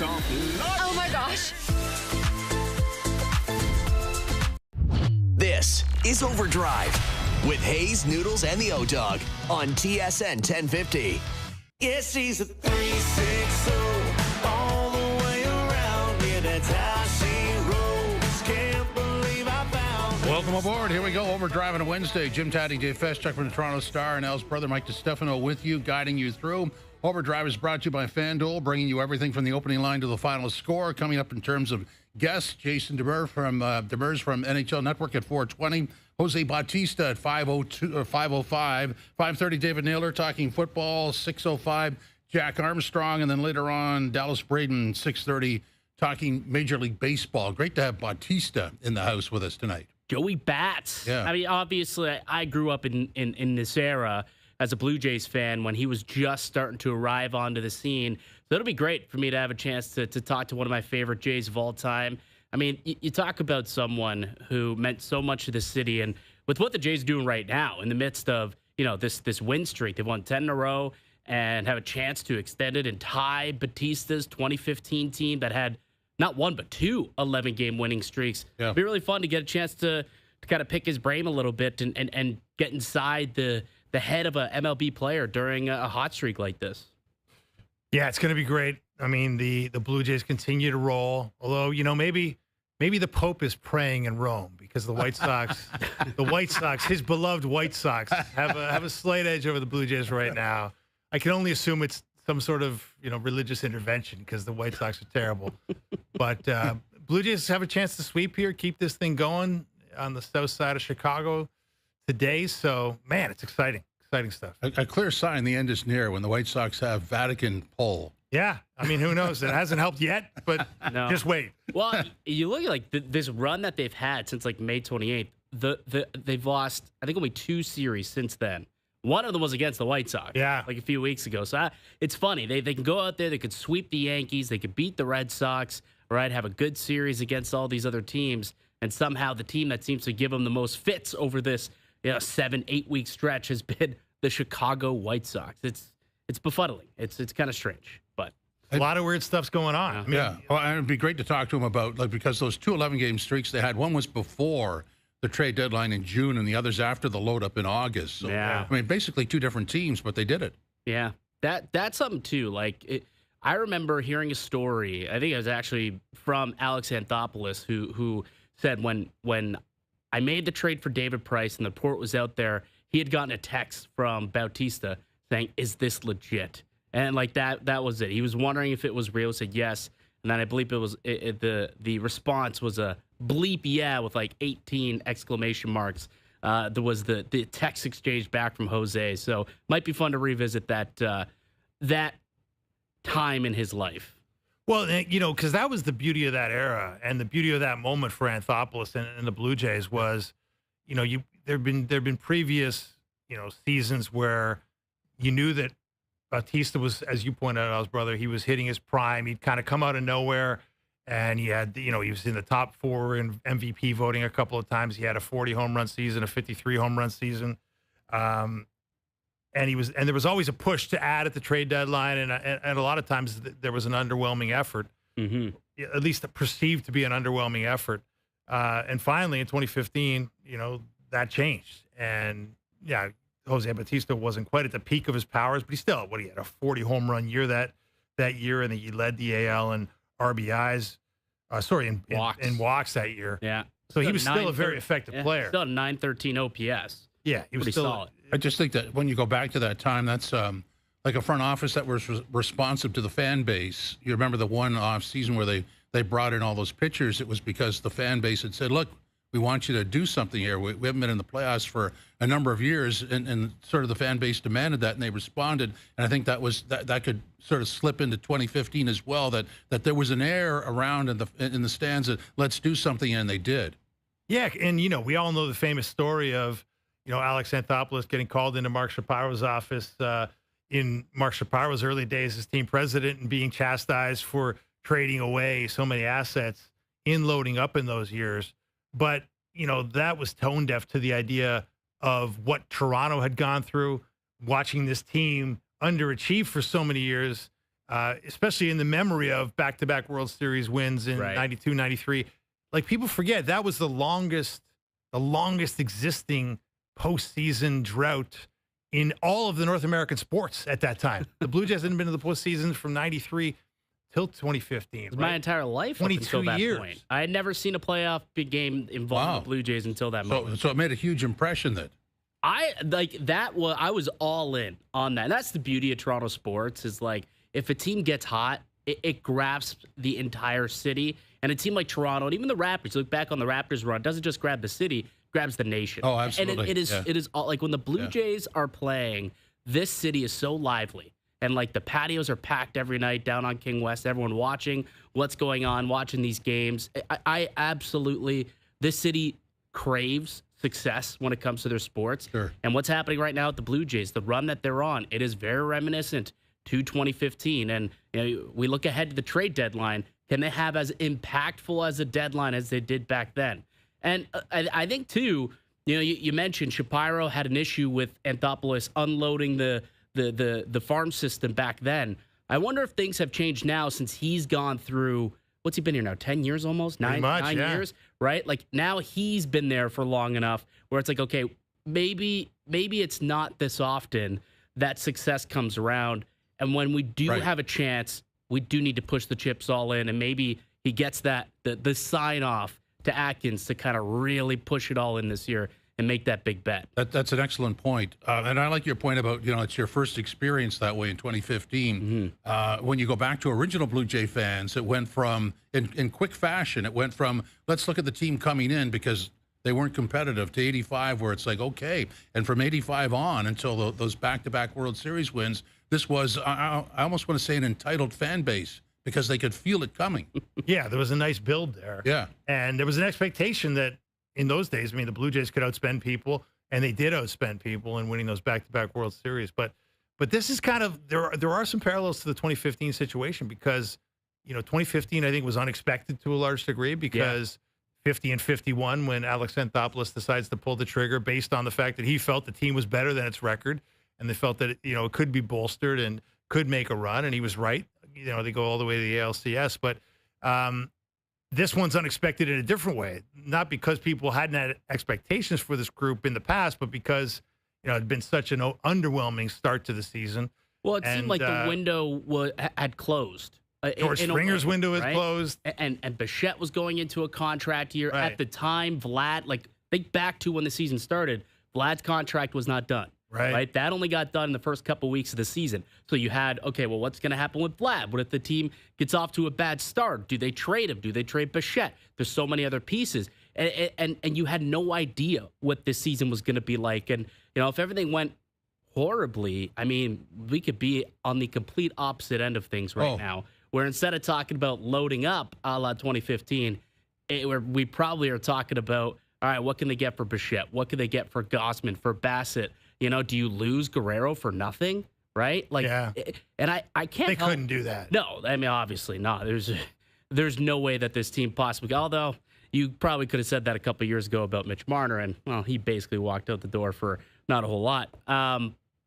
Oh my gosh. This is OverDrive with Hayes, Noodles, and the O-Dog on TSN 1050. Yes, she's a 360 all the way around. Yeah, that's how she rolls. Can't believe I found her. Welcome aboard. Here we go. OverDrive on a Wednesday. Jim Taddy, Dave Feschuk from the Toronto Star, and Al's brother Mike DiStefano with you, guiding you through. OverDrive is brought to you by FanDuel, bringing you everything from the opening line to the final score. Coming up in terms of guests, Jason Demers from NHL Network at 4:20. Jose Bautista at 5:02 or 5:05. 5:30, David Naylor talking football. 6:05, Jack Armstrong, and then later on, Dallas Braden, 6:30, talking Major League Baseball. Great to have Bautista in the house with us tonight. Joey Bats. Yeah. I mean, obviously, I grew up in this era as a Blue Jays fan when he was just starting to arrive onto the scene. So it'll be great for me to have a chance to talk to one of my favorite Jays of all time. I mean, you talk about someone who meant so much to the city, and with what the Jays are doing right now in the midst of, this win streak, they've won 10 in a row and have a chance to extend it and tie Batista's 2015 team that had not one but two 11-game winning streaks. Yeah. It'd be really fun to get a chance to kind of pick his brain a little bit and get inside the head of a MLB player during a hot streak like this. Yeah, it's going to be great. I mean, the Blue Jays continue to roll. Although, maybe the Pope is praying in Rome because the White Sox, his beloved White Sox, have a slight edge over the Blue Jays right now. I can only assume it's some sort of religious intervention because the White Sox are terrible. But Blue Jays have a chance to sweep here, keep this thing going on the south side of Chicago today. So, man, it's exciting stuff. A clear sign the end is near when the White Sox have Vatican pull. Yeah, I mean, who knows? It hasn't helped yet, but No. just wait. Well, you look at this run that they've had since May 28th. They've lost, I think, only two series since then. One of them was against the White Sox, yeah, a few weeks ago. So it's funny. They can go out there, they could sweep the Yankees, they could beat the Red Sox, right? Have a good series against all these other teams, and somehow the team that seems to give them the most fits over this 7-8 week stretch has been the Chicago White Sox. It's befuddling. It's kind of strange, but a lot of weird stuff's going on. Yeah. I mean, Yeah, well, and it'd be great to talk to him about, because those two 11-game streaks they had, one was before the trade deadline in June and the other's after the load up in August. So, Yeah. I mean, basically two different teams, but they did it. yeah, that's something too. I remember hearing a story. I think it was actually from Alex Anthopoulos, who said when I made the trade for David Price and the report was out there, he had gotten a text from Bautista saying, "Is this legit?" And that was it. He was wondering if it was real. Said yes, and then I believe it was the response was a bleep yeah with 18 exclamation marks. There was the text exchange back from Jose. So might be fun to revisit that time in his life. Well, because that was the beauty of that era, and the beauty of that moment for Anthopoulos and the Blue Jays was, there've been previous, seasons where you knew that Bautista was, as you pointed out, his brother, he was hitting his prime. He'd kind of come out of nowhere, and he had, he was in the top 4 in MVP voting a couple of times. He had a 40 home run season, a 53 home run season. And there was always a push to add at the trade deadline, and a lot of times there was an underwhelming effort, at least perceived to be an underwhelming effort. And finally, in 2015, that changed. And yeah, Jose Bautista wasn't quite at the peak of his powers, but he still, he had a 40 home run year that year, and he led the AL in RBIs, in walks that year. Yeah. So he was still a very effective player. Still a 913 OPS. Yeah, he was pretty still solid. I just think that when you go back to that time, that's like a front office that was responsive to the fan base. You remember the one off season where they brought in all those pitchers. It was because the fan base had said, look, we want you to do something here. We haven't been in the playoffs for a number of years, and sort of the fan base demanded that, and they responded. And I think that could sort of slip into 2015 as well, that there was an air around in the stands that let's do something, and they did. Yeah, and we all know the famous story of Alex Anthopoulos getting called into Mark Shapiro's office in Mark Shapiro's early days as team president and being chastised for trading away so many assets in loading up in those years. But, that was tone deaf to the idea of what Toronto had gone through, watching this team underachieve for so many years especially in the memory of back-to-back World Series wins in 92, 93. Like, people forget that was the longest existing postseason drought in all of the North American sports at that time. The Blue Jays hadn't been to the postseason from 93 till 2015. My entire life 22 up until that years. point. I had never seen a playoff big game involving the Blue Jays until that moment. So it made a huge impression that. I was all in on that. And that's the beauty of Toronto sports is like if a team gets hot, it grabs the entire city. And a team like Toronto and even the Raptors, look back on the Raptors run, doesn't just grab the city, grabs the nation. Oh, absolutely. And it is all, like when the Blue Jays are playing, this city is so lively. And like the patios are packed every night down on King West, everyone watching what's going on, watching these games. I absolutely, this city craves success when it comes to their sports. Sure. And what's happening right now with the Blue Jays, the run that they're on, it is very reminiscent to 2015. And we look ahead to the trade deadline. Can they have as impactful as a deadline as they did back then? And I think, too, you mentioned Shapiro had an issue with Anthopoulos unloading the farm system back then. I wonder if things have changed now since he's gone through, what's he been here now, 10 years almost? Nine years, right? Like now he's been there for long enough where it's like, okay, maybe it's not this often that success comes around. And when we do have a chance, we do need to push the chips all in. And maybe he gets that the sign off to Atkins to kind of really push it all in this year and make that big bet. That's an excellent point. And I like your point about, it's your first experience that way in 2015. When you go back to original Blue Jay fans, it went from, in quick fashion, it went from, let's look at the team coming in because they weren't competitive, to 85 where it's like, okay. And from 85 on until those back-to-back World Series wins, this was, I almost want to say, an entitled fan base because they could feel it coming. Yeah, there was a nice build there. Yeah. And there was an expectation that in those days, the Blue Jays could outspend people, and they did outspend people in winning those back-to-back World Series. But this is kind of, there are some parallels to the 2015 situation because, 2015, I think, was unexpected to a large degree because 50 and 51 when Alex Anthopoulos decides to pull the trigger based on the fact that he felt the team was better than its record, and they felt that, it could be bolstered and could make a run, and he was right. They go all the way to the ALCS. But this one's unexpected in a different way, not because people hadn't had expectations for this group in the past, but because, it had been such an underwhelming start to the season. Well, it seemed like the window had closed. George Springer's window had closed. And Bichette was going into a contract year. At the time, Vlad, think back to when the season started, Vlad's contract was not done. Right. That only got done in the first couple weeks of the season. So you had, okay, well, what's going to happen with Vlad? What if the team gets off to a bad start? Do they trade him? Do they trade Bichette? There's so many other pieces. And you had no idea what this season was going to be like. And, if everything went horribly, we could be on the complete opposite end of things now, where instead of talking about loading up a la 2015, we probably are talking about, all right, what can they get for Bichette? What can they get for Gossman, for Bassett? Do you lose Guerrero for nothing? Right? And I can't. They couldn't do that. No, obviously not. There's no way that this team possibly. Although you probably could have said that a couple of years ago about Mitch Marner, and he basically walked out the door for not a whole lot.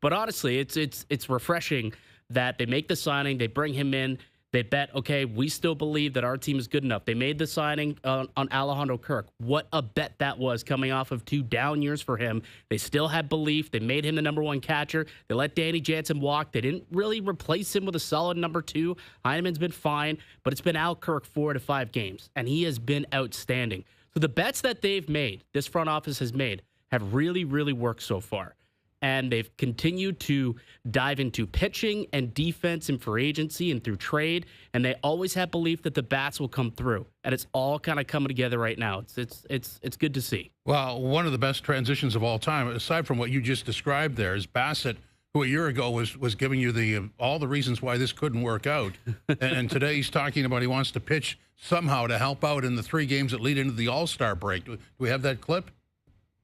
But honestly, it's refreshing that they make the signing, they bring him in. They bet, okay, we still believe that our team is good enough. They made the signing on Alejandro Kirk. What a bet that was coming off of 2 down years for him. They still had belief. They made him the number 1 catcher. They let Danny Jansen walk. They didn't really replace him with a solid number 2. Heineman's been fine, but it's been Al Kirk 4 to 5 games, and he has been outstanding. So the bets that they've made, this front office has made, have really, really worked so far. And they've continued to dive into pitching and defense and free agency and through trade. And they always have belief that the bats will come through. And it's all kind of coming together right now. It's good to see. Well, one of the best transitions of all time, aside from what you just described there, is Bassett, who a year ago was giving you all the reasons why this couldn't work out. and today he's talking about he wants to pitch somehow to help out in the 3 games that lead into the All-Star break. Do we have that clip?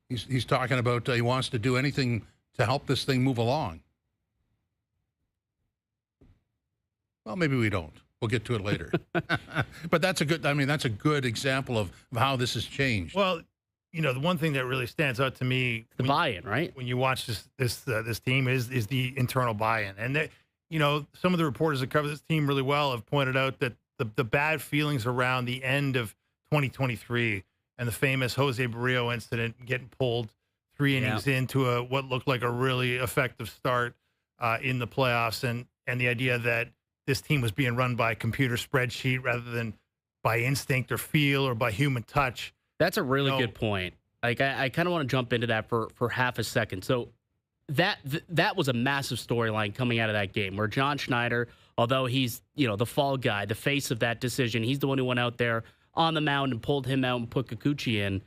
He's talking about he wants to do anything to help this thing move along. Well, maybe we don't. We'll get to it later. But that's a good example of how this has changed. Well, the one thing that really stands out to me, the buy-in, right? When you watch this team is the internal buy-in. And some of the reporters that cover this team really well have pointed out that the bad feelings around the end of 2023 and the famous Jose Barrio incident, getting pulled 3 innings into what looked like a really effective start in the playoffs, and the idea that this team was being run by a computer spreadsheet rather than by instinct or feel or by human touch. That's a really good point. Like, I kind of want to jump into that for half a second. So that was a massive storyline coming out of that game where John Schneider, although he's, the fall guy, the face of that decision, he's the one who went out there on the mound and pulled him out and put Kikuchi in.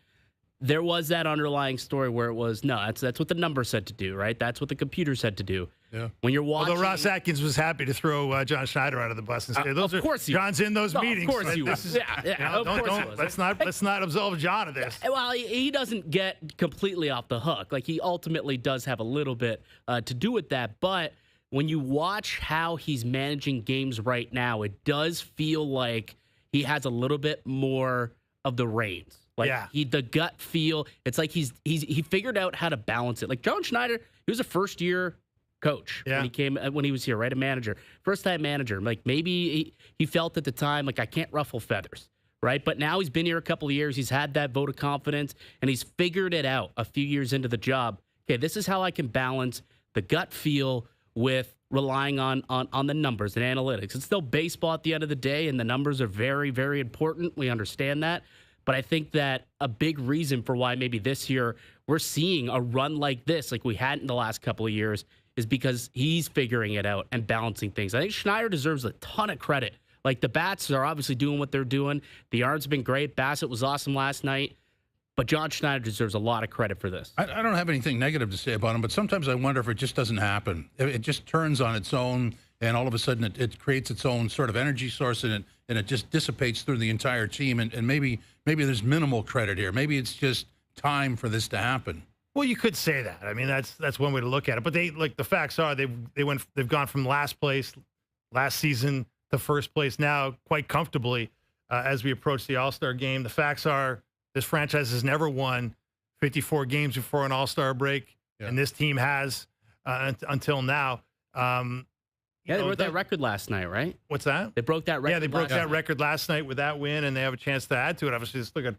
There was that underlying story where it was, no, that's what the number said to do, right? That's what the computer said to do. Yeah. When you're watching, although Ross Atkins was happy to throw John Schneider out of the bus and say, John's in those meetings. Of course he was. Of course he was. Let's not absolve John of this. Well, he doesn't get completely off the hook. Like, he ultimately does have a little bit to do with that. But when you watch how he's managing games right now, it does feel like he has a little bit more of the reins. Like, the gut feel, it's like he figured out how to balance it. Like, John Schneider, he was a first-year coach when he was here, right? A manager, first-time manager. Like, maybe he felt at the time, like, I can't ruffle feathers, right? But now he's been here a couple of years. He's had that vote of confidence, and he's figured it out a few years into the job. Okay, this is how I can balance the gut feel with relying on the numbers and analytics. It's still baseball at the end of the day, and the numbers are very, very important. We understand that. But I think that a big reason for why maybe this year we're seeing a run like this, like we hadn't in the last couple of years, is because he's figuring it out and balancing things. I think Schneider deserves a ton of credit. Like, the bats are obviously doing what they're doing. The arms have been great. Bassett was awesome last night. But John Schneider deserves a lot of credit for this. I don't have anything negative to say about him, but sometimes I wonder if it just doesn't happen. It just turns on its own, and all of a sudden it creates its own sort of energy source, and it just dissipates through the entire team. And maybe there's minimal credit here. Maybe it's just time for this to happen. Well, you could say that. I mean, that's one way to look at it. But the facts are they've gone from last place last season to first place now quite comfortably as we approach the All-Star game. The facts are this franchise has never won 54 games before an All-Star break, and this team has until now. They broke that record last night, right? What's that? They broke that record. Yeah, they broke that record last night with that win, and they have a chance to add to it. Obviously, just look at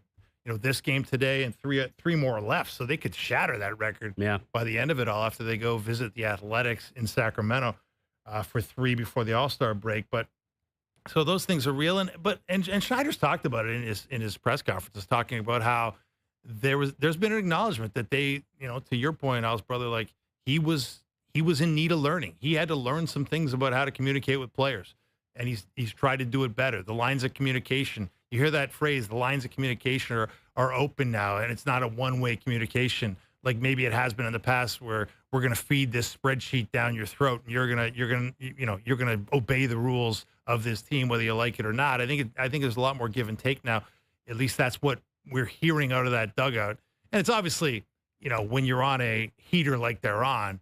this game today and three more left, so they could shatter that record by the end of it all after they go visit the Athletics in Sacramento for 3 before the All-Star break. But so those things are real, and Schneider's talked about it in his press conferences, talking about how there's been an acknowledgement that they, to your point, Al's brother, like he was in need of learning. He had to learn some things about how to communicate with players, and he's tried to do it better. The lines of communication, you hear that phrase, the lines of communication are open now, and it's not a one-way communication like maybe it has been in the past, where we're going to feed this spreadsheet down your throat, and you're going to obey the rules of this team whether you like it or not. I think there's a lot more give and take now. At least that's what we're hearing out of that dugout. And it's obviously, when you're on a heater like they're on,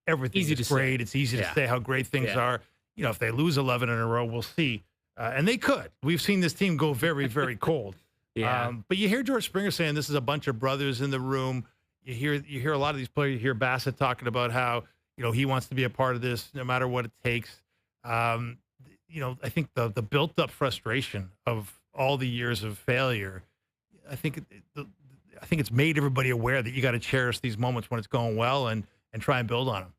everything is great. It's easy to say how great things are. If they lose 11 in a row, we'll see. And they could. We've seen this team go very, very cold. But you hear George Springer saying this is a bunch of brothers in the room. You hear a lot of these players. You hear Bassett talking about how he wants to be a part of this no matter what it takes. I think the built up frustration of all the years of failure, I think it's made everybody aware that you got to cherish these moments when it's going well and try and build on them.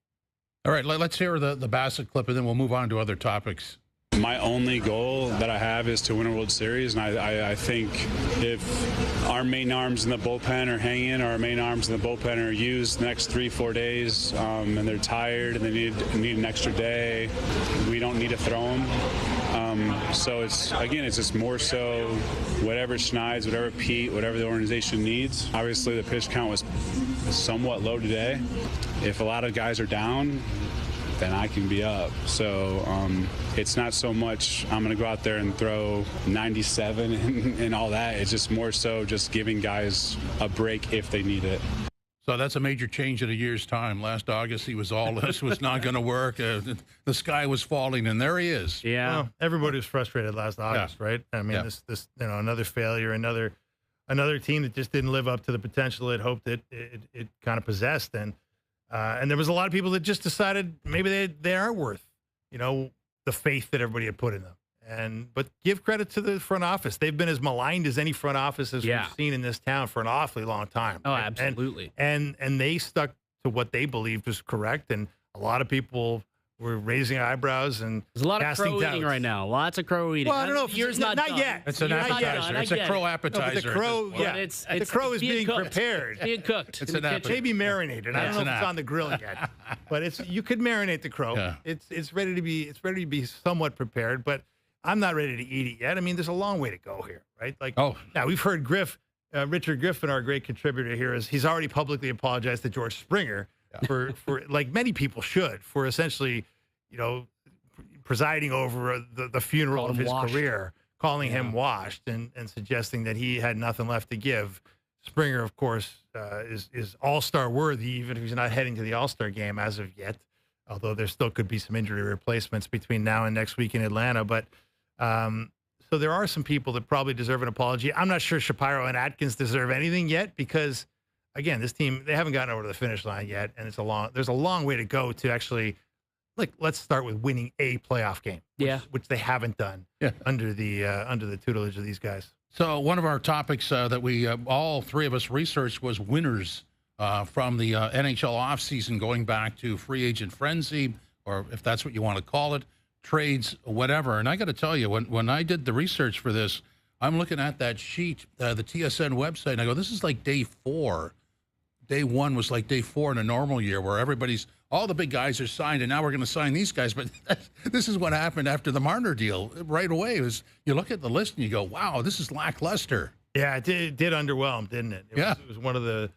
All right, let's hear the Bassett clip, and then we'll move on to other topics. My only goal that I have is to win a World Series, and I think if our main arms in the bullpen are hanging, or our main arms in the bullpen are used the next 3-4 days, and they're tired and they need an extra day, we don't need to throw them. So it's just more so whatever Schneid's, whatever Pete, whatever the organization needs. Obviously, the pitch count was somewhat low today. If a lot of guys are down, then I can be up. So it's not so much I'm going to go out there and throw 97 and all that. It's just more so just giving guys a break if they need it. So that's a major change in a year's time. Last August, he was all this was not going to work. The sky was falling, and there he is. Yeah. Well, everybody was frustrated last August, right? I mean, this another failure, another team that just didn't live up to the potential it hoped it kind of possessed. And there was a lot of people that just decided maybe they are worth the faith that everybody had put in them. But give credit to the front office. They've been as maligned as any front office as we've seen in this town for an awfully long time. Oh, absolutely. And they stuck to what they believed was correct. And a lot of people were raising eyebrows and there's a lot of casting crow eating doubts. right now. Lots of crow eating. Well, I don't know if Yours not done. yet. It's an Yours not appetizer. done. It's a crow No, appetizer. but the crow, Well, the crow is being cooked. prepared. It's being cooked. It's in the an kitchen. Maybe marinated. I don't know It's if an it's on the grill yet, but you could marinate the crow. Yeah. It's ready to be somewhat prepared, but I'm not ready to eat it yet. I mean, there's a long way to go here, right? Now we've heard Richard Griffin, our great contributor here, he's already publicly apologized to George Springer for like many people should, for essentially, presiding over the funeral Called of him his washed. career, calling him washed and suggesting that he had nothing left to give. Springer, of course, is all-star worthy, even if he's not heading to the all-star game as of yet, although there still could be some injury replacements between now and next week in Atlanta. But so there are some people that probably deserve an apology. I'm not sure Shapiro and Atkins deserve anything yet because, again, this team, they haven't gotten over to the finish line yet, and there's a long way to go to actually, let's start with winning a playoff game, which they haven't done under the tutelage of these guys. So one of our topics that we all three of us researched was winners from the NHL offseason, going back to free agent frenzy, or if that's what you want to call it, trades, whatever. And I got to tell you, when I did the research for this, I'm looking at that sheet, the TSN website, and I go, this is like day 4. Day 1 was like day 4 in a normal year, where all the big guys are signed, and now we're going to sign these guys. But this is what happened after the Marner deal right away. You look at the list and you go, wow, this is lackluster. Yeah, it did underwhelm, didn't it? It was one of the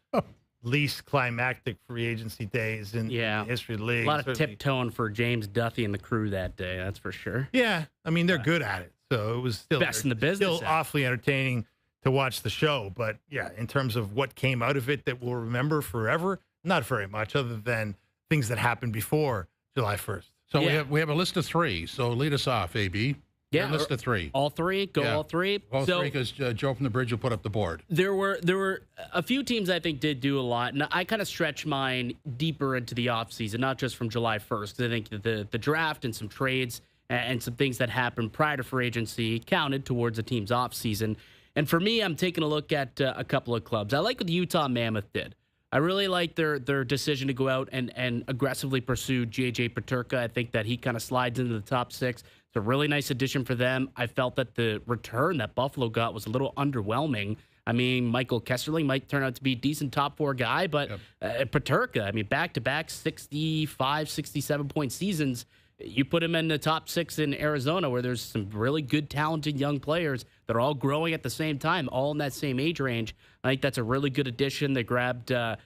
least climactic free agency days in the history of the league. A lot of tiptoeing for James Duthie and the crew that day, that's for sure. Yeah, I mean, they're good at it. So it was still Best in the business. Still awfully entertaining to watch the show. But, yeah, in terms of what came out of it that we'll remember forever, not very much other than things that happened before July 1st. So we have a list of 3. So lead us off, AB. Yeah, a list of 3. All 3? All 3? All 3, because Joe from the Bridge will put up the board. There were a few teams I think did do a lot, and I kind of stretch mine deeper into the offseason, not just from July 1st, because I think the draft and some trades and some things that happened prior to free agency counted towards a team's offseason. And for me, I'm taking a look at a couple of clubs. I like what the Utah Mammoth did. I really like their decision to go out and aggressively pursue J.J. Peterka. I think that he kind of slides into the top 6. It's a really nice addition for them. I felt that the return that Buffalo got was a little underwhelming. I mean, Michael Kesserling might turn out to be a decent top 4 guy, but Peterka, I mean, back-to-back 65, 67-point seasons. You put him in the top 6 in Arizona, where there's some really good, talented young players that are all growing at the same time, all in that same age range. I think that's a really good addition. They grabbed, the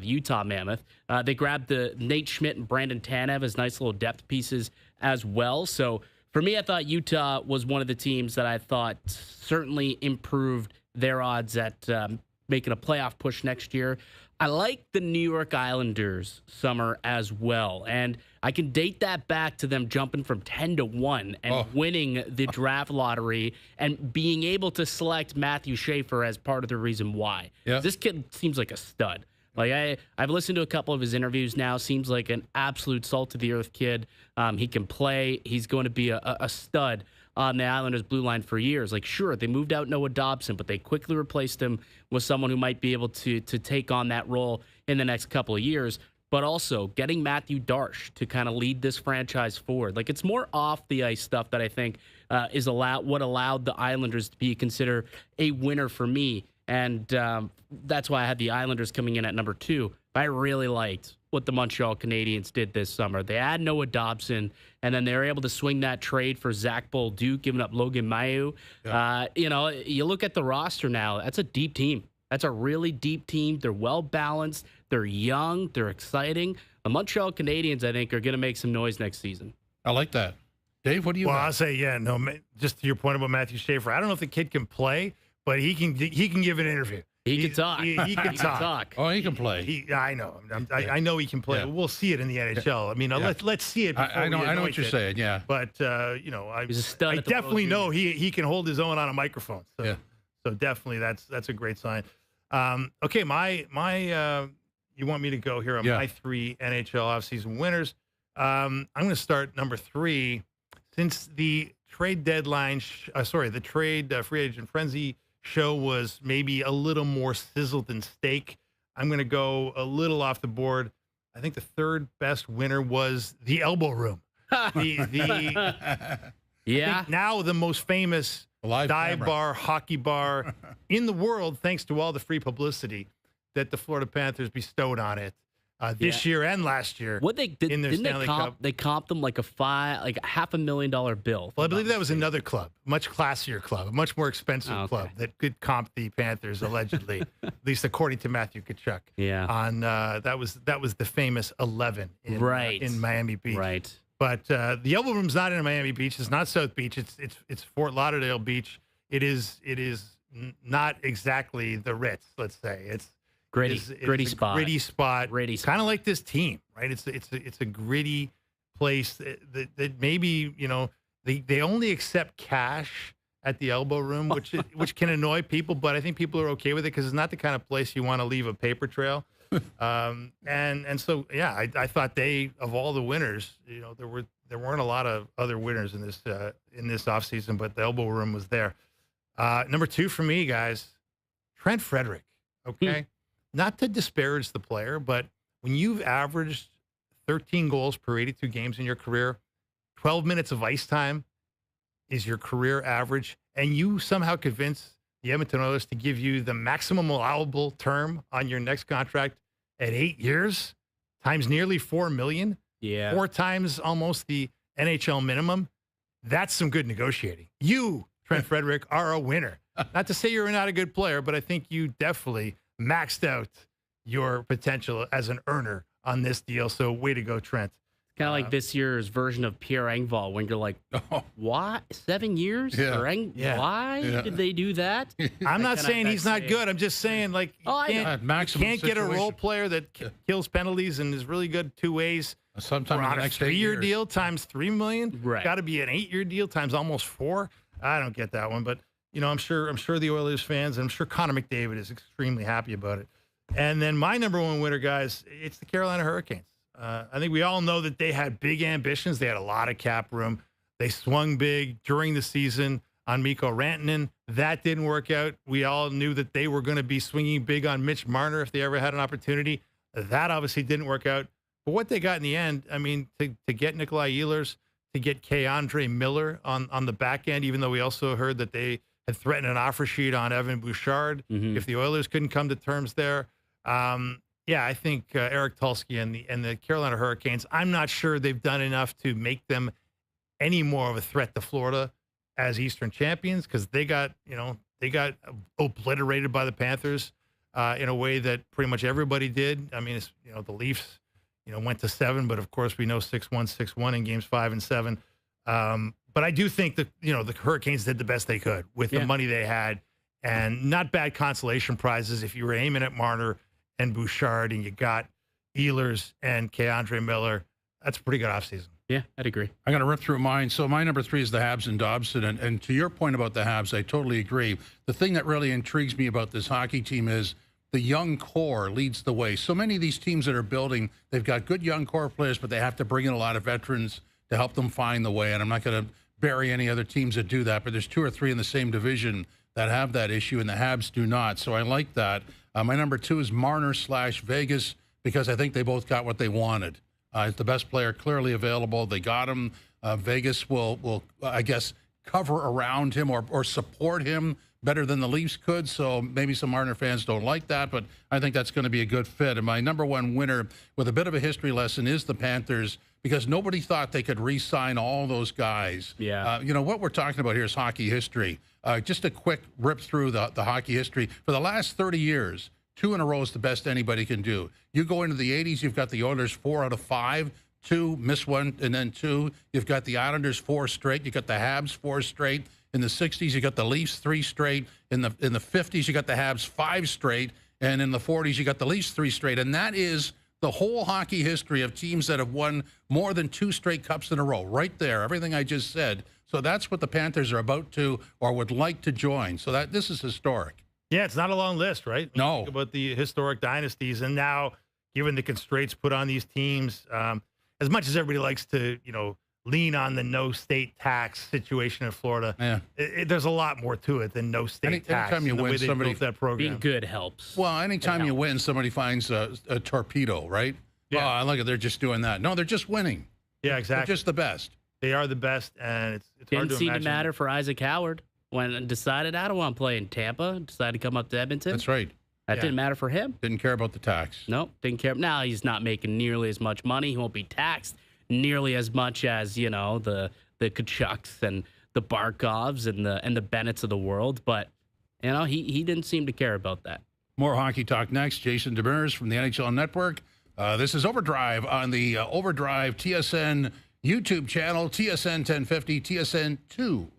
Utah Mammoth. They grabbed the Nate Schmidt and Brandon Tanev as nice little depth pieces as well. So for me, I thought Utah was one of the teams that I thought certainly improved their odds at making a playoff push next year. I like the New York Islanders summer as well, and I can date that back to them jumping from 10-1 and winning the draft lottery and being able to select Matthew Schaefer as part of the reason why. Yeah. This kid seems like a stud. Like I've listened to a couple of his interviews now. Seems like an absolute salt-of-the-earth kid. He can play. He's going to be a stud on the Islanders' blue line for years. Like, sure, they moved out Noah Dobson, but they quickly replaced him with someone who might be able to take on that role in the next couple of years. But also getting Matthew Darsh to kind of lead this franchise forward. Like, it's more off the ice stuff that I think is what allowed the Islanders to be considered a winner for me. And that's why I had the Islanders coming in at number 2. I really liked what the Montreal Canadiens did this summer. They had Noah Dobson, and then they were able to swing that trade for Zach Bolduc, giving up Logan Mailloux. Yeah. You look at the roster now, that's a deep team. That's a really deep team. They're well-balanced. They're young. They're exciting. The Montreal Canadiens, I think, are going to make some noise next season. I like that. Dave, what do you Well, got? I'll say, just to your point about Matthew Schaefer, I don't know if the kid can play, but he can give an interview. He can talk. He can talk. Oh, he can play. I know. I know he can play. Yeah. We'll see it in the NHL. I mean, let's see it. I know what you're saying. Yeah. But He's a stud I at the definitely World know he can hold his own on a microphone. So, so definitely that's a great sign. Okay, my you want me to go here on my 3 NHL offseason winners? I'm going to start number 3. Since the trade deadline, the trade free agent frenzy show was maybe a little more sizzled than steak, I'm going to go a little off the board. I think the third best winner was the Elbow Room. Yeah. Now the most famous dive bar, hockey bar in the world, thanks to all the free publicity that the Florida Panthers bestowed on it this year and last year. What they did, in their Stanley Cup. They comped them like a $500,000 bill. Well, I believe that was another club, much classier club, a much more expensive club that could comp the Panthers allegedly, at least according to Matthew Tkachuk. Yeah. On that was the famous 11 in Miami Beach. Right. But the Elbow Room's not in Miami Beach. It's not South Beach. It's Fort Lauderdale Beach. It is not exactly the Ritz. Let's say it's gritty spot. Gritty spot. Kind of like this team, right? It's a gritty place that maybe they only accept cash at the Elbow Room, which can annoy people. But I think people are okay with it because it's not the kind of place you want to leave a paper trail. And so I thought of all the winners, there weren't a lot of other winners in this offseason, but the Elbow Room was there. Number 2 for me, guys, Trent Frederick. Okay, not to disparage the player, but when you've averaged 13 goals per 82 games in your career, 12 minutes of ice time is your career average, and you somehow convince the Edmonton Oilers to give you the maximum allowable term on your next contract at 8 years, times nearly $4 million, 4 times almost the NHL minimum. That's some good negotiating. You, Trent Frederick, are a winner. Not to say you're not a good player, but I think you definitely maxed out your potential as an earner on this deal. So way to go, Trent. Kind of like this year's version of Pierre Engvall, when you're like, what? 7 years? Yeah. Why did they do that? I'm not saying he's not good. I'm just saying, like, you can't get a role player that kills penalties and is really good 2 ways. Sometime on in the a next 3-year deal times $3 million. Right. Got to be an 8-year deal times almost 4. I don't get that one, but I'm sure the Oilers fans, and I'm sure Connor McDavid is extremely happy about it. And then my number 1 winner, guys, it's the Carolina Hurricanes. I think we all know that they had big ambitions. They had a lot of cap room. They swung big during the season on Mikko Rantanen. That didn't work out. We all knew that they were going to be swinging big on Mitch Marner if they ever had an opportunity. That obviously didn't work out. But what they got in the end, I mean, to get Nikolai Ehlers, to get Keandre Miller on the back end, even though we also heard that they had threatened an offer sheet on Evan Bouchard if the Oilers couldn't come to terms there. I think Eric Tulsky and the Carolina Hurricanes, I'm not sure they've done enough to make them any more of a threat to Florida as Eastern champions, because they got obliterated by the Panthers in a way that pretty much everybody did. I mean, the Leafs, went to 7, but of course we know 6-1, 6-1 in games 5 and 7. But I do think that, the Hurricanes did the best they could with the money they had, and not bad consolation prizes if you were aiming at Marner and Bouchard and you got Ehlers and Keandre Miller. That's a pretty good offseason. Yeah, I'd agree. I'm going to rip through mine. So my number 3 is the Habs and Dobson. And to your point about the Habs, I totally agree. The thing that really intrigues me about this hockey team is the young core leads the way. So many of these teams that are building, they've got good young core players, but they have to bring in a lot of veterans to help them find the way. And I'm not going to bury any other teams that do that, but there's 2 or 3 in the same division that have that issue, and the Habs do not. So I like that. My number 2 is Marner/Vegas, because I think they both got what they wanted. It's the best player clearly available. They got him. Vegas will I guess, cover around him or support him better than the Leafs could. So maybe some Marner fans don't like that, but I think that's going to be a good fit. And my number 1 winner with a bit of a history lesson is the Panthers, because nobody thought they could re-sign all those guys. Yeah. What we're talking about here is hockey history. Just a quick rip through the hockey history. For the last 30 years, 2 in a row is the best anybody can do. You go into the 80s, you've got the Oilers 4 out of 5, 2, miss 1, and then 2. You've got the Islanders 4 straight. You got the Habs 4 straight. In the 60s, you got the Leafs 3 straight. In the 50s, you got the Habs 5 straight. And in the 40s, you got the Leafs 3 straight. And that is the whole hockey history of teams that have won more than 2 straight cups in a row. Right there, everything I just said. So that's what the Panthers are about to or would like to join. So this is historic. Yeah, it's not a long list, right? When you No. think about the historic dynasties, and now, given the constraints put on these teams, as much as everybody likes to, lean on the no state tax situation in Florida, there's a lot more to it than no state tax. Anytime you win, somebody that program. Being good helps. Well, anytime you win, somebody finds a torpedo, right? Yeah. Oh, look at they're just doing that. No, they're just winning. Yeah, exactly. They're just the best. They are the best, and it's hard Didn't to seem to imagine. matter for Isaac Howard when decided I don't want to play in Tampa. Decided to come up to Edmonton. That's right. That didn't matter for him. Didn't care about the tax. Nope, didn't care. Now he's not making nearly as much money. He won't be taxed nearly as much as the Kachucks and the Barkovs and the Bennetts of the world. But he didn't seem to care about that. More hockey talk next. Jason Demers from the NHL Network. This is OverDrive on the OverDrive TSN YouTube channel, TSN 1050, TSN 2.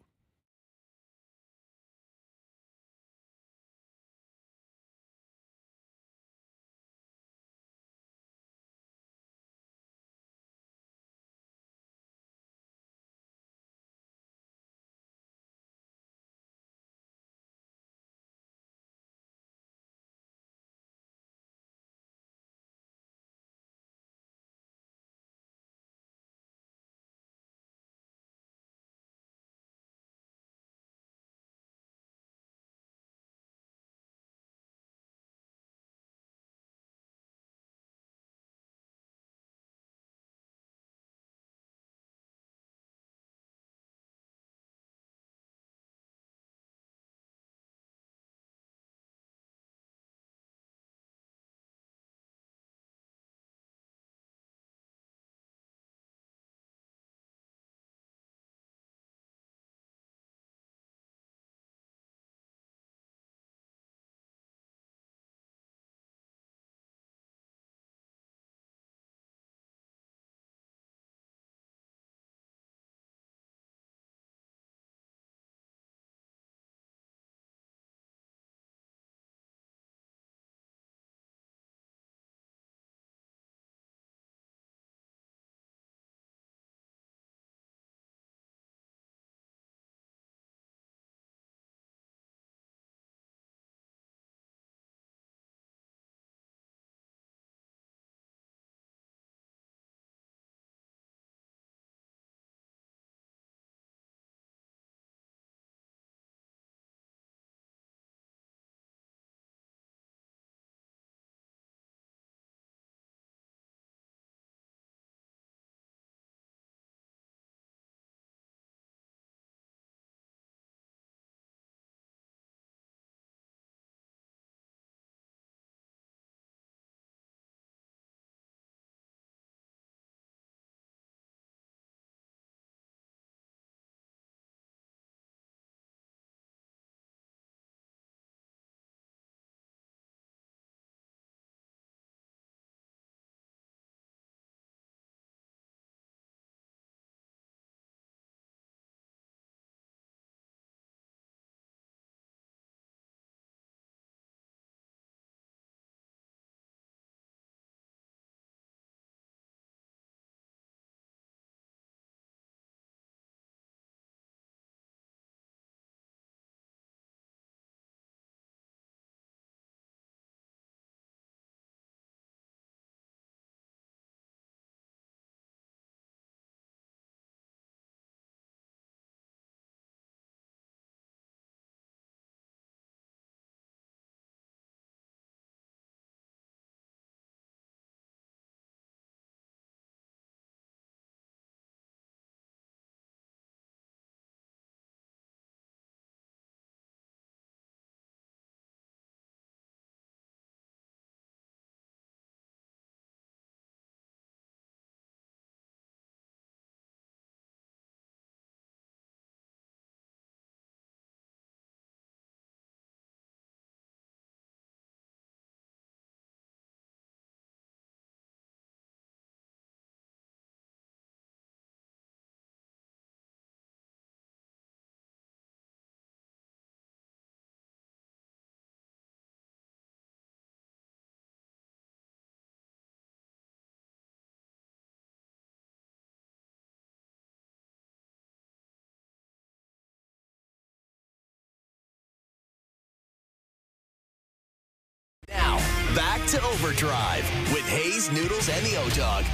Now, back to OverDrive with Hayes, Noodles, and the O-Dog.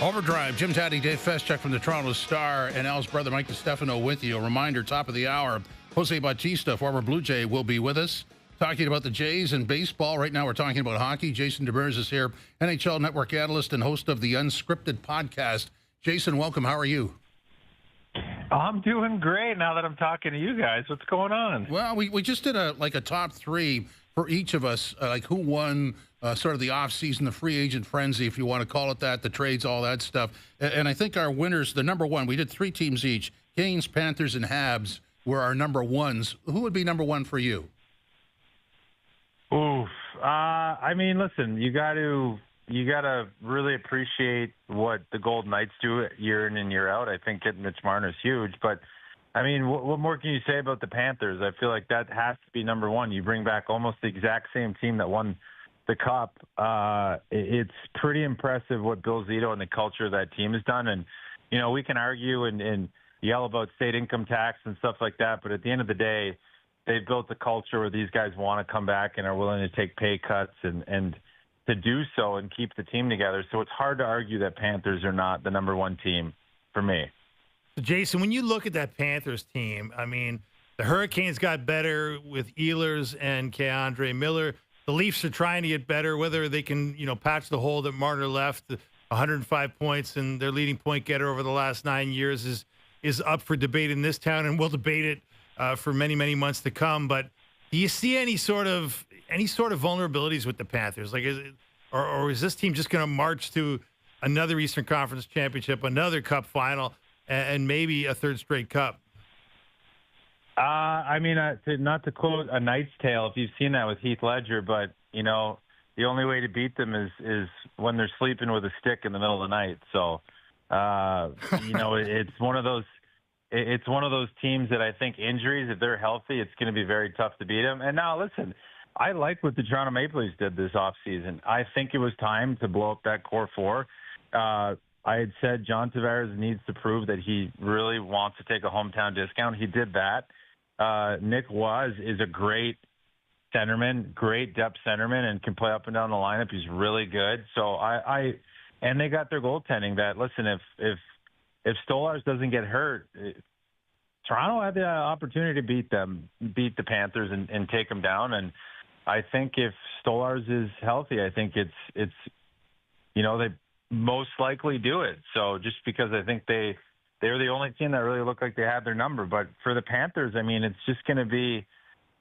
Overdrive, Jim Taddy, Dave Feschuk from the Toronto Star, and Al's brother Mike DiStefano with you. A reminder, top of the hour, Jose Bautista, former Blue Jay, will be with us talking about the Jays and baseball. Right now we're talking about hockey. Jason Demers is here, NHL Network analyst and host of the Unscripted podcast. Jason, welcome. How are you? I'm doing great now that I'm talking to you guys. What's going on? Well, we just did a top three for each of us, like who won sort of the offseason, the free agent frenzy, if you want to call it that, the trades, all that stuff. And I think our winners, the number one, we did three teams each. Canes, Panthers, and Habs were our number ones. Who would be number one for you? Oof. I mean, listen, you got to really appreciate what the Golden Knights do year in and year out. I think getting Mitch Marner is huge, but I mean, what more can you say about the Panthers? I feel like that has to be number one. You bring back almost the exact same team that won the Cup. It's pretty impressive what Bill Zito and the culture of that team has done. And, you know, we can argue and yell about state income tax and stuff like that, but at the end of the day, they've built a culture where these guys want to come back and are willing to take pay cuts and to do so and keep the team together. So it's hard to argue that Panthers are not the number one team for me. So Jason, when you look at that Panthers team, I mean, the Hurricanes got better with Ehlers and Keandre Miller. The Leafs are trying to get better, whether they can, patch the hole that Marner left. 105 points and their leading point getter over the last 9 years is up for debate in this town, and we'll debate it for many, many months to come. But do you see any sort of vulnerabilities with the Panthers? Like, or is this team just going to march to another Eastern Conference championship, another Cup final, and maybe a third straight Cup? I mean, not to quote A Knight's Tale, if you've seen that with Heath Ledger, but, the only way to beat them is when they're sleeping with a stick in the middle of the night. So, it's one of those teams that I think injuries, if they're healthy, it's going to be very tough to beat them. And now, listen, I like what the Toronto Maple Leafs did this offseason. I think it was time to blow up that core four. I had said John Tavares needs to prove that he really wants to take a hometown discount. He did that. Nick is a great centerman, great depth centerman, and can play up and down the lineup. He's really good. So and they got their goaltending. That listen, if Stolarz doesn't get hurt, Toronto had the opportunity to beat the Panthers and take them down. And I think if Stolarz is healthy, I think it's they most likely do it. So just because I think they're the only team that really look like they have their number. But for the Panthers, I mean, it's just going to be,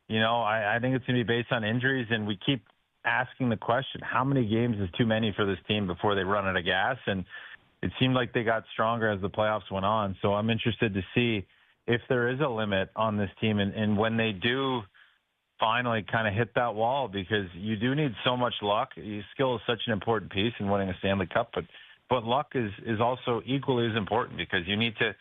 I think it's going to be based on injuries. And we keep asking the question, how many games is too many for this team before they run out of gas? And it seemed like they got stronger as the playoffs went on. So I'm interested to see if there is a limit on this team and when they do finally kind of hit that wall, because you do need so much luck. Skill is such an important piece in winning a Stanley Cup, but luck is also equally as important, because you need to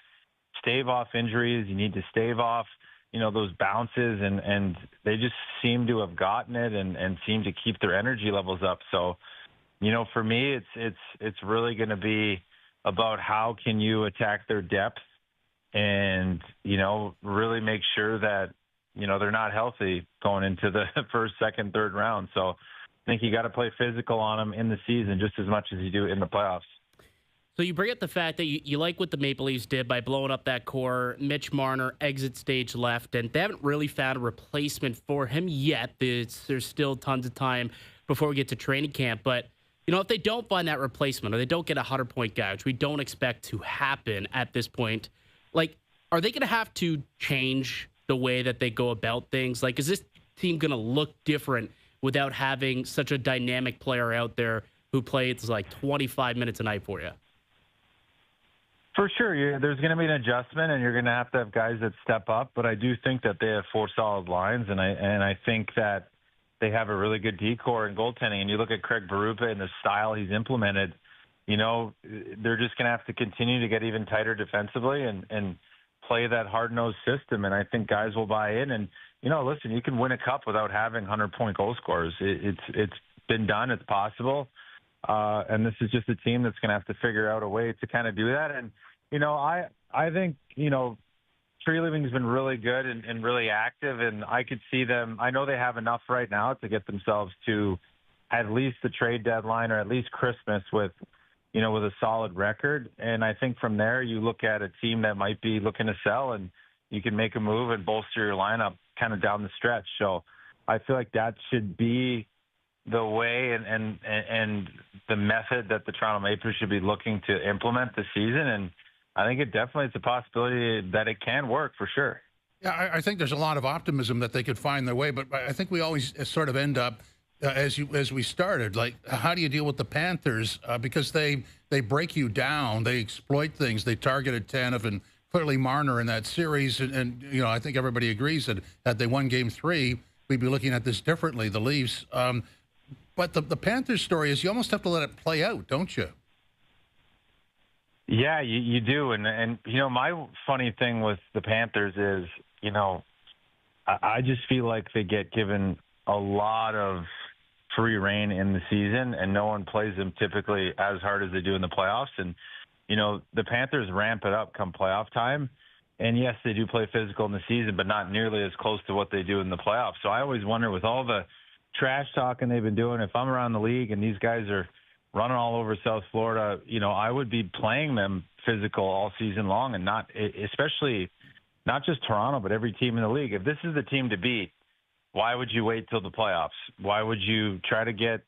stave off injuries. You need to stave off, those bounces, and they just seem to have gotten it and seem to keep their energy levels up. So, for me, it's really going to be about how can you attack their depth and, really make sure that, they're not healthy going into the first, second, third round. So I think you got to play physical on them in the season just as much as you do in the playoffs. So you bring up the fact that you like what the Maple Leafs did by blowing up that core. Mitch Marner, exit stage left, and they haven't really found a replacement for him yet. There's still tons of time before we get to training camp. But, if they don't find that replacement or they don't get a 100-point guy, which we don't expect to happen at this point, like, are they going to have to change the way that they go about things? Like, is this team going to look different without having such a dynamic player out there who plays like 25 minutes a night for you? For sure. There's going to be an adjustment, and you're going to have guys that step up. But I do think that they have four solid lines, and I think that they have a really good D-core and goaltending. And you look at Craig Berube and the style he's implemented, they're just going to have to continue to get even tighter defensively and play that hard-nosed system. And I think guys will buy in. And, listen, you can win a cup without having 100-point goal scorers. It's been done. It's possible. And this is just a team that's going to have to figure out a way to kind of do that. And, I think, Tree has been really good and really active, and I could see them. I know they have enough right now to get themselves to at least the trade deadline or at least Christmas with, with a solid record. And I think from there you look at a team that might be looking to sell, and you can make a move and bolster your lineup kind of down the stretch. So I feel like that should be the way and the method that the Toronto Maple Leafs should be looking to implement this season. And I think it definitely is a possibility that it can work for sure. Yeah, I think there's a lot of optimism that they could find their way, but I think we always sort of end up as we started. Like, how do you deal with the Panthers? Because they break you down, they exploit things, they targeted Tanev and clearly Marner in that series, and I think everybody agrees that had they won Game 3, we'd be looking at this differently. The Leafs, but the Panthers story is you almost have to let it play out, don't you? Yeah, you do. And my funny thing with the Panthers is, I just feel like they get given a lot of free reign in the season, and no one plays them typically as hard as they do in the playoffs. And, the Panthers ramp it up come playoff time. And yes, they do play physical in the season, but not nearly as close to what they do in the playoffs. So I always wonder, with all the trash talking they've been doing, if I'm around the league and these guys are running all over South Florida, I would be playing them physical all season long, and especially not just Toronto, but every team in the league. If this is the team to beat, why would you wait till the playoffs? Why would you try to get,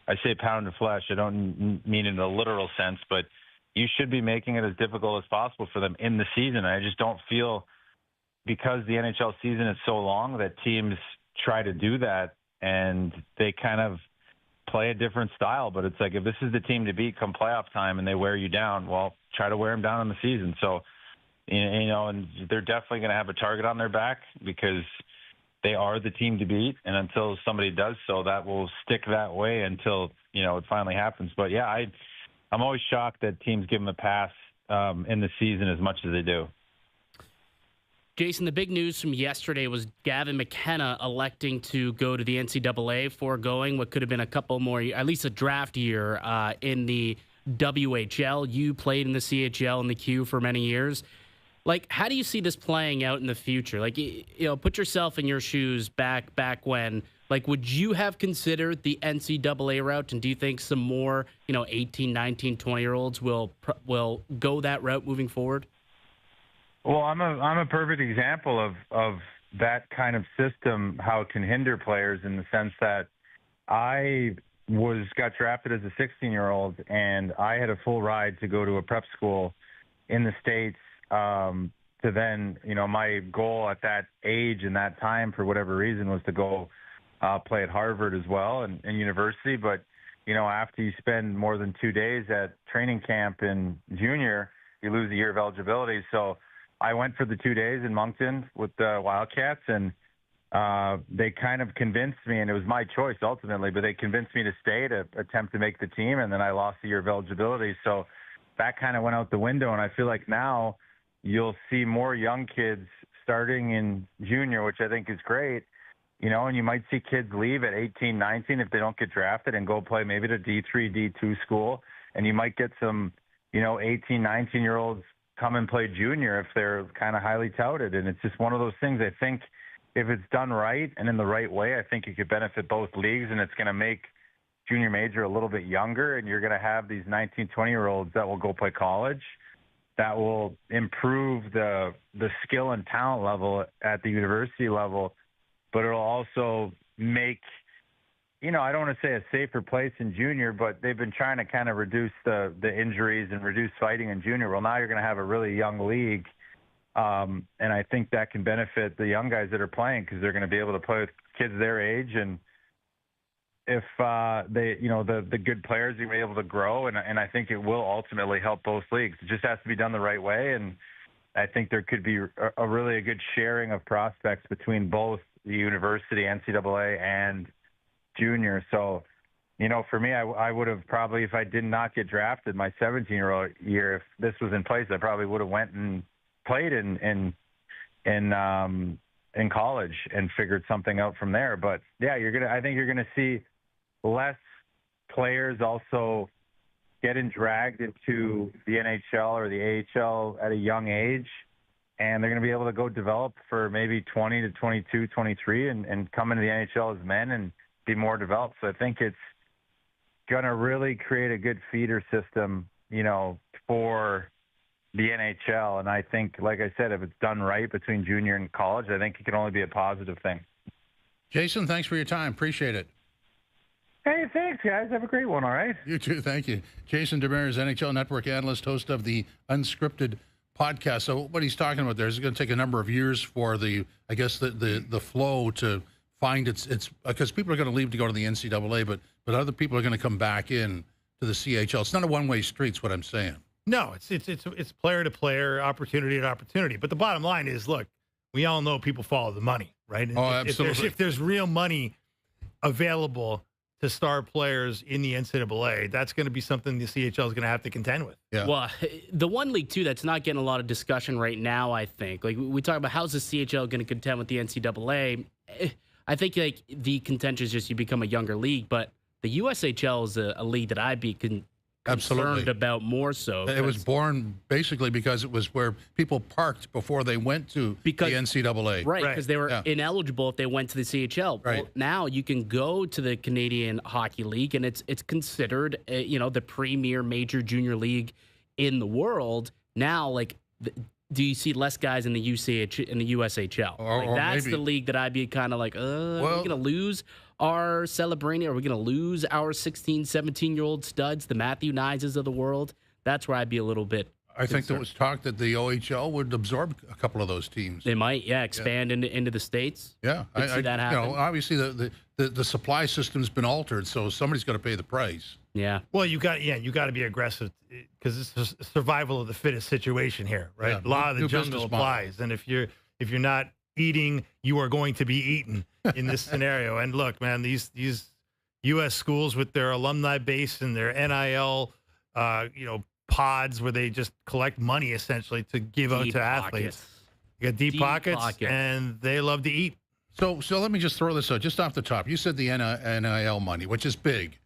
I say pound of flesh. I don't mean it in a literal sense, but you should be making it as difficult as possible for them in the season. I just don't feel, because the NHL season is so long, that teams try to do that, and they kind of play a different style. But it's like, if this is the team to beat come playoff time and they wear you down, well, try to wear them down in the season. So, and they're definitely going to have a target on their back because they are the team to beat. And until somebody does so, that will stick that way until, it finally happens. But yeah, I'm always shocked that teams give them a pass in the season as much as they do. Jason, the big news from yesterday was Gavin McKenna electing to go to the NCAA, foregoing what could have been a couple more, at least a draft year in the WHL. You played in the CHL and the Q for many years. Like, how do you see this playing out in the future? Like, put yourself in your shoes back when. Like, would you have considered the NCAA route? And do you think some more, 18, 19, 20-year-olds will go that route moving forward? Well, I'm a perfect example of that kind of system, how it can hinder players, in the sense that I got drafted as a 16-year-old, and I had a full ride to go to a prep school in the States. To then, my goal at that age and that time, for whatever reason, was to go play at Harvard as well and university. But, after you spend more than 2 days at training camp in junior, you lose a year of eligibility. So I went for the 2 days in Moncton with the Wildcats, and they kind of convinced me, and it was my choice ultimately, but they convinced me to stay to attempt to make the team, and then I lost a year of eligibility. So that kind of went out the window, and I feel like now you'll see more young kids starting in junior, which I think is great, and you might see kids leave at 18, 19 if they don't get drafted and go play maybe to D3, D2 school, and you might get some, 18, 19-year-olds come and play junior if they're kind of highly touted. And it's just one of those things. I think if it's done right and in the right way, I think it could benefit both leagues, and it's going to make junior major a little bit younger, and you're going to have these 19, 20-year-olds that will go play college. That will improve the skill and talent level at the university level, but it'll also make, I don't want to say a safer place in junior, but they've been trying to kind of reduce the injuries and reduce fighting in junior. Well, now you're going to have a really young league, and I think that can benefit the young guys that are playing, because they're going to be able to play with kids their age, and if they, the good players are able to grow, and I think it will ultimately help both leagues. It just has to be done the right way, and I think there could be a really good sharing of prospects between both the university, NCAA, and junior. So, for me, I would have probably, if I did not get drafted my 17-year-old year, if this was in place, I probably would have went and played in college and figured something out from there. But yeah, I think you're gonna see less players also getting dragged into the NHL or the AHL at a young age, and they're going to be able to go develop for maybe 20 to 22, 23 and come into the NHL as men and be more developed. So I think going to really create a good feeder system, for the NHL. And I think, like I said, if it's done right between junior and college, I think it can only be a positive thing. Jason, thanks for your time. Appreciate it. Hey, thanks, guys. Have a great one, all right? You too. Thank you. Jason Demers, NHL Network analyst, host of the Unscripted podcast. So what he's talking about there is going to take a number of years for the flow to find its because people are going to leave to go to the NCAA, but other people are going to come back in to the CHL. It's not a one-way street, is what I'm saying. No, it's player to player, opportunity to opportunity. But the bottom line is, look, we all know people follow the money, right? And absolutely. If there's real money available to star players in the NCAA, that's going to be something the CHL is going to have to contend with. Yeah. Well, the one league, too, that's not getting a lot of discussion right now, I think. Like, we talk about how's the CHL going to contend with the NCAA. I think, like, the contention is just you become a younger league, but the USHL is a league that I'd be concerned about more so. It was born basically because it was where people parked before they went to the NCAA. Right, because they were ineligible if they went to the CHL. Right. Well, now you can go to the Canadian Hockey League, and it's considered, the premier major junior league in the world. Now, like, do you see less guys in the USHL? Or that's maybe the league that I'd be kind of like, are we going to lose our Celebrini? Are we going to lose our 16, 17-year-old studs, the Matthew Nises of the world? That's where I'd be a little bit I think there was talk that the OHL would absorb a couple of those teams. They might, expand into the States. Yeah. I see that happen. Obviously the supply system's been altered, so somebody's got to pay the price. Yeah. Well, you got to be aggressive because it's a survival of the fittest situation here, right? Yeah, Law of the new jungle business model. applies, and if you're not eating, you are going to be eaten in this scenario. And look, man, these U.S. schools with their alumni base and their NIL, pods where they just collect money essentially to give out to athletes. You got deep pockets, and they love to eat. So let me just throw this out just off the top. You said the NIL money, which is big.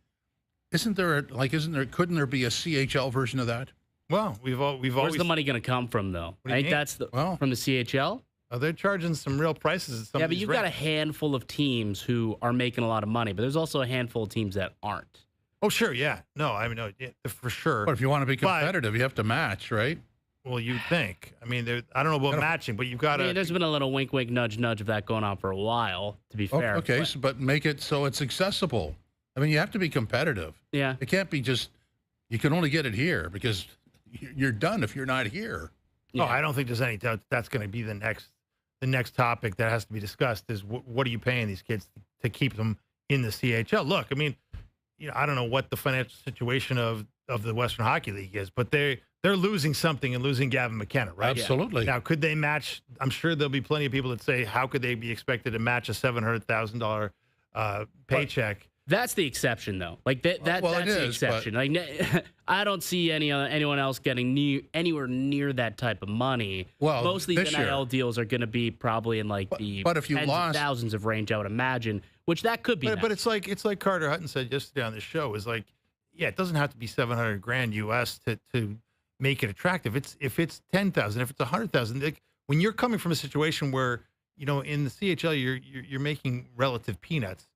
Couldn't there be a CHL version of that? Well, we've always. Where's the money going to come from, though? I think that's from the CHL. Oh, they're charging some real prices. At some but you've got a handful of teams who are making a lot of money, but there's also a handful of teams that aren't. Oh, sure, yeah. No, I mean, for sure. But if you want to be competitive, you have to match, right? Well, you'd think. I mean, I don't know about matching, but you've got to. There's been a little wink, wink, nudge, nudge of that going on for a while, to be fair. Okay, but make it so it's accessible. I mean, you have to be competitive. Yeah. It can't be just, you can only get it here because you're done if you're not here. Yeah. Oh, I don't think there's any doubt that's going to be the next topic that has to be discussed is what are you paying these kids to keep them in the CHL? Look, I mean, I don't know what the financial situation of the Western Hockey League is, but they're losing something and losing Gavin McKenna, right? Absolutely. Now, could they match? I'm sure there'll be plenty of people that say, how could they be expected to match a $700,000 paycheck? That's the exception, though. Like that's the exception. Like I don't see anyone else getting anywhere near that type of money. Well, most of these NIL deals are going to be probably in like the tens of thousands of range, I would imagine. Which that could be. But it's like Carter Hutton said yesterday on the show. Is like, it doesn't have to be $700,000 US to make it attractive. If it's 10,000, if it's 100,000, like when you're coming from a situation where in the CHL you're making relative peanuts.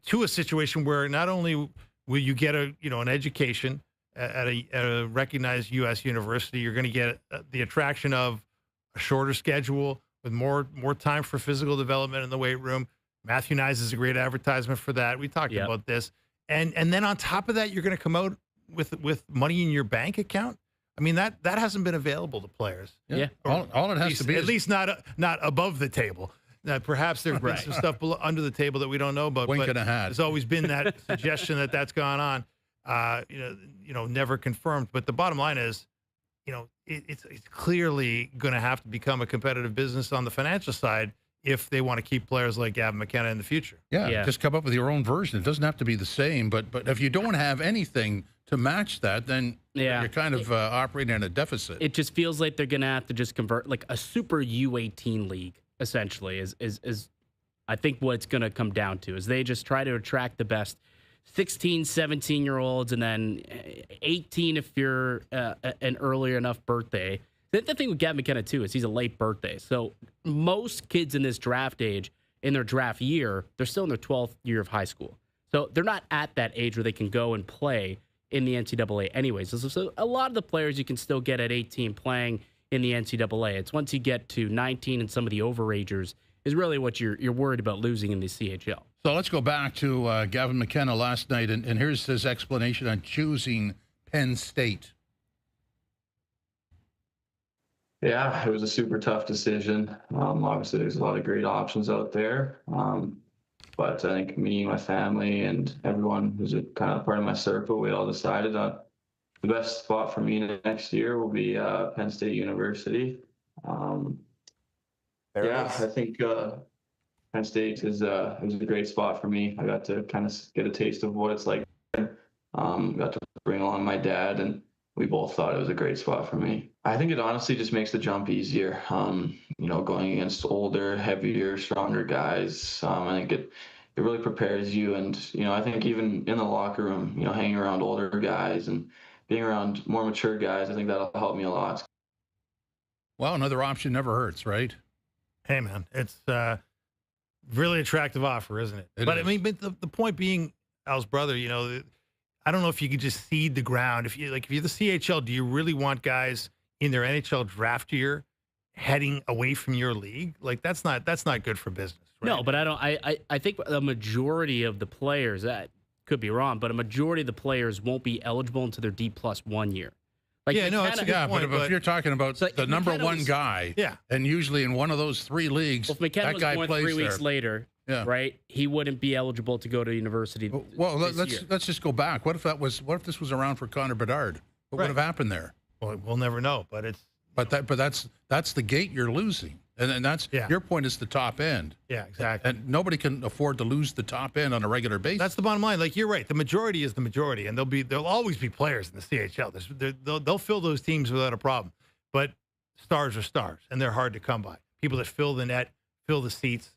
To a situation where not only will you get an education at a recognized U.S. university, you're going to get the attraction of a shorter schedule with more time for physical development in the weight room. Matthew Nyes is a great advertisement for that. We talked about this, and then on top of that, you're going to come out with money in your bank account. I mean that hasn't been available to players. Yeah, all it has to be at least not above the table. Perhaps there's been some stuff under the table that we don't know about. Wink but and a hat. There's always been that suggestion that's gone on. Never confirmed. But the bottom line is, it's clearly going to have to become a competitive business on the financial side if they want to keep players like Gavin McKenna in the future. Yeah, just come up with your own version. It doesn't have to be the same, but if you don't have anything to match that, then you're kind of operating at a deficit. It just feels like they're going to have to just convert like a super U18 league. Essentially, is I think what it's going to come down to is they just try to attract the best 16, 17-year-olds, and then 18 if you're an earlier enough birthday. The thing with Gavin McKenna, too, is he's a late birthday. So most kids in this draft age, in their draft year, they're still in their 12th year of high school. So they're not at that age where they can go and play in the NCAA anyways. So a lot of the players you can still get at 18 playing in the NCAA. It's once you get to 19 and some of the overagers is really what you're worried about losing in the CHL. So let's go back to Gavin McKenna last night, and here's his explanation on choosing Penn State. Yeah, it was a super tough decision. Obviously, there's a lot of great options out there. But I think me, my family, and everyone who's a kind of part of my circle, we all decided the best spot for me next year will be Penn State University. I think Penn State is a great spot for me. I got to kind of get a taste of what it's like. Got to bring along my dad, and we both thought it was a great spot for me. I think it honestly just makes the jump easier. Going against older, heavier, stronger guys. I think it really prepares you. And, I think even in the locker room, hanging around older guys and being around more mature guys, I think that'll help me a lot. Well, another option never hurts, right? Hey, man, it's really attractive offer, isn't it? It but is. I mean, but the point being, Al's brother, I don't know if you could just seed the ground. If you're the CHL, do you really want guys in their NHL draft year heading away from your league? Like that's not good for business. Right? No, but I think a majority of the players, that could be wrong, but a majority of the players won't be eligible until their D+1 year. Like it's a good point. But if you're talking about the number McKenna one guy, yeah, and usually in one of those three leagues, if McKenna that was guy born plays 3 weeks there. later, right, he wouldn't be eligible to go to university. Well, this year. let's just go back. What if this was around for Connor Bedard? What would have happened there? Well, we'll never know. But that's the gate you're losing, and that's your point is the top end. Yeah, exactly. And nobody can afford to lose the top end on a regular basis. That's the bottom line. Like you're right. The majority is the majority, and there'll always be players in the CHL. They'll fill those teams without a problem. But stars are stars, and they're hard to come by. People that fill the net, fill the seats.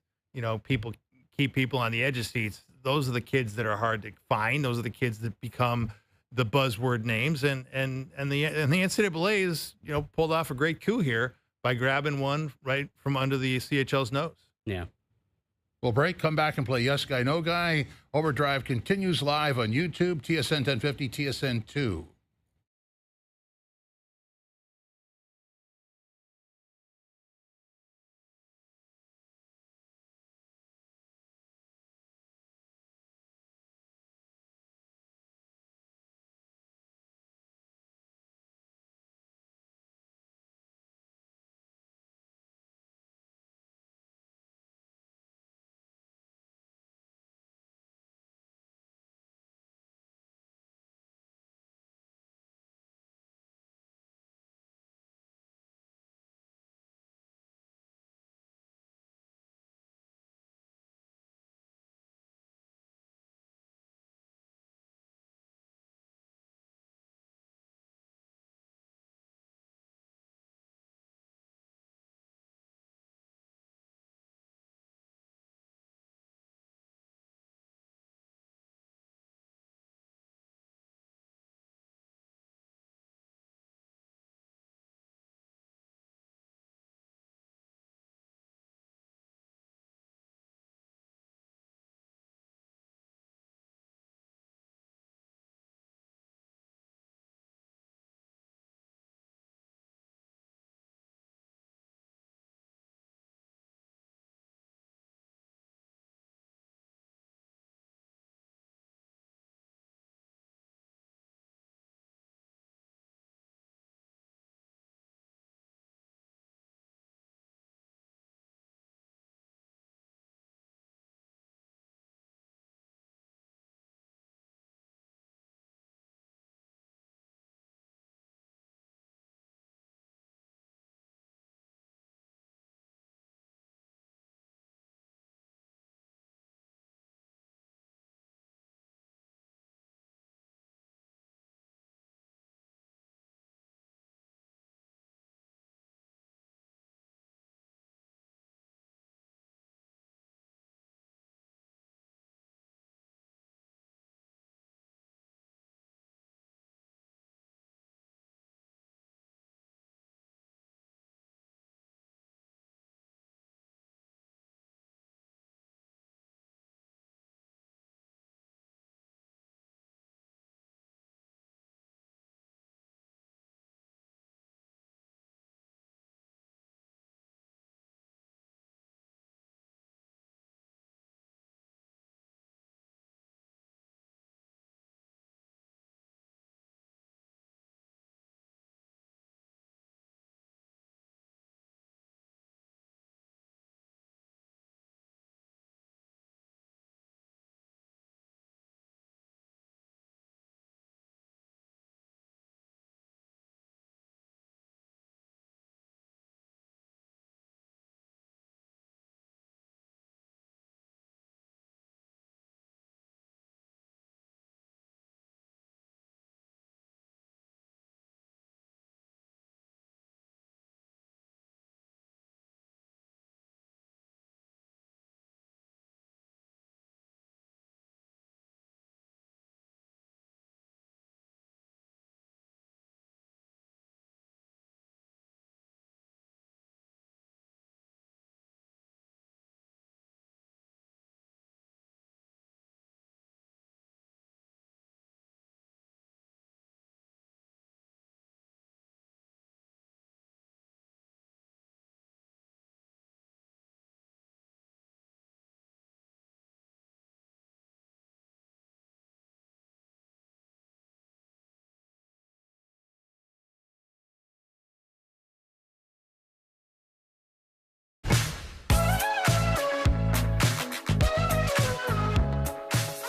People keep people on the edge of seats. Those are the kids that are hard to find. Those are the kids that become the buzzword names. And the NCAA is pulled off a great coup here by grabbing one right from under the CHL's nose. Yeah. We'll break, come back and play Yes Guy, No Guy. OverDrive continues live on YouTube, TSN 1050, TSN 2.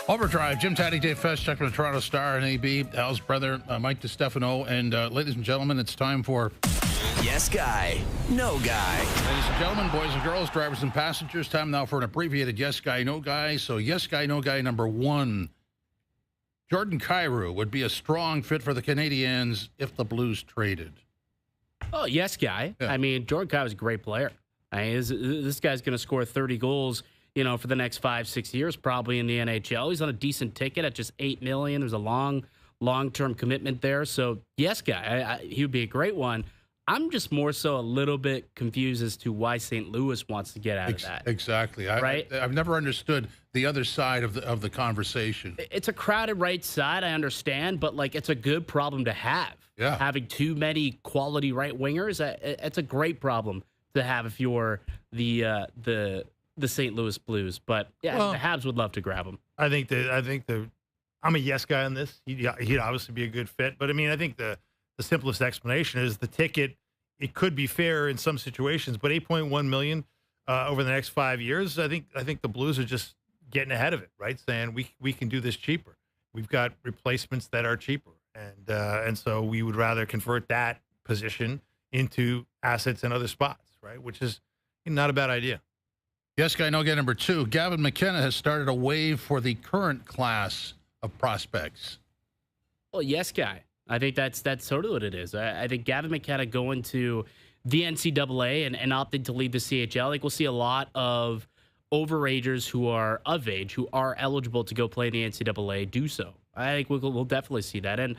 Overdrive, Jim Taddy, Dave Fest, Chuck from the Toronto Star, and AB, Al's brother, Mike DiStefano. And ladies and gentlemen, it's time for Yes Guy, No Guy. Ladies and gentlemen, boys and girls, drivers and passengers, time now for an abbreviated Yes Guy, No Guy. So Yes Guy, No Guy number 1. Jordan Kyrou would be a strong fit for the Canadiens if the Blues traded. Oh, yes, guy. Yeah. I mean, Jordan Kyrou is a great player. I mean, this guy's going to score 30 goals, for the next 5-6 years, probably in the NHL. He's on a decent ticket at just $8 million. There's a long-term commitment there. So, yes, guy, he would be a great one. I'm just more so a little bit confused as to why St. Louis wants to get out of that. Exactly. Right? I've never understood the other side of the conversation. It's a crowded right side, I understand, but it's a good problem to have. Yeah. Having too many quality right wingers, it's a great problem to have if you're the St. Louis Blues. But yeah, the Habs would love to grab him. I think I'm a yes guy on this. He'd obviously be a good fit, but I mean, I think the simplest explanation is the ticket. It could be fair in some situations, but $8.1 million over the next 5 years. I think the Blues are just getting ahead of it, right? Saying we can do this cheaper. We've got replacements that are cheaper, and so we would rather convert that position into assets in other spots, right? Which is not a bad idea. Yes, guy, no guy number 2. Gavin McKenna has started a wave for the current class of prospects. Well, yes, guy. I think that's sort of what it is. I think Gavin McKenna going to the NCAA and opting to leave the CHL. I think we'll see a lot of overagers who are of age, who are eligible to go play in the NCAA, do so. I think we'll definitely see that. And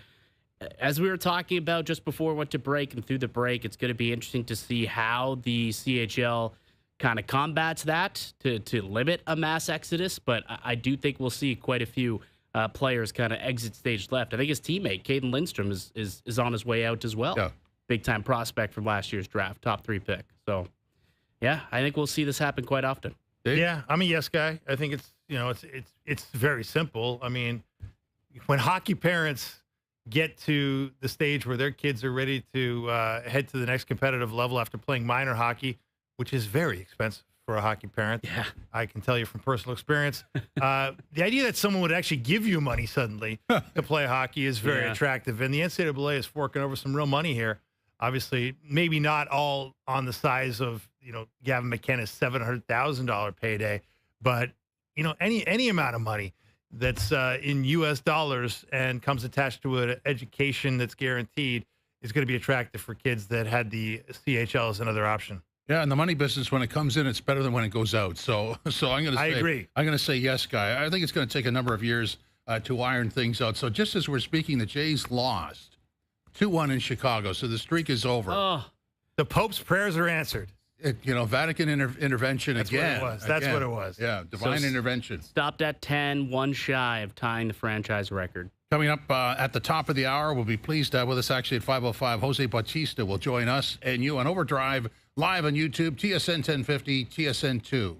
as we were talking about just before we went to break and through the break, it's going to be interesting to see how the CHL kind of combats that to limit a mass exodus. But I do think we'll see quite a few players kind of exit stage left. I think his teammate, Caden Lindstrom, is on his way out as well. Yeah. Big-time prospect from last year's draft, top 3 pick. So, yeah, I think we'll see this happen quite often. Dave? Yeah, I'm a yes guy. I think it's very simple. I mean, when hockey parents get to the stage where their kids are ready to head to the next competitive level after playing minor hockey, which is very expensive for a hockey parent. Yeah. I can tell you from personal experience. The idea that someone would actually give you money suddenly to play hockey is very attractive. And the NCAA is forking over some real money here. Obviously, maybe not all on the size of, Gavin McKenna's $700,000 payday, but, any amount of money that's in U.S. dollars and comes attached to an education that's guaranteed is going to be attractive for kids that had the CHL as another option. Yeah, in the money business, when it comes in, it's better than when it goes out. So I'm going to say, I agree. I'm going to say yes, guy. I think it's going to take a number of years to iron things out. So just as we're speaking, the Jays lost 2-1 in Chicago. So the streak is over. Oh, The Pope's prayers are answered. Vatican intervention That's again. what it was. That's what it was. Yeah, divine intervention. stopped at 10, one shy of tying the franchise record. Coming up at the top of the hour, we'll be pleased to have with us actually at 5:05. Jose Bautista will join us and you on Overdrive live on YouTube, TSN 1050, TSN 2.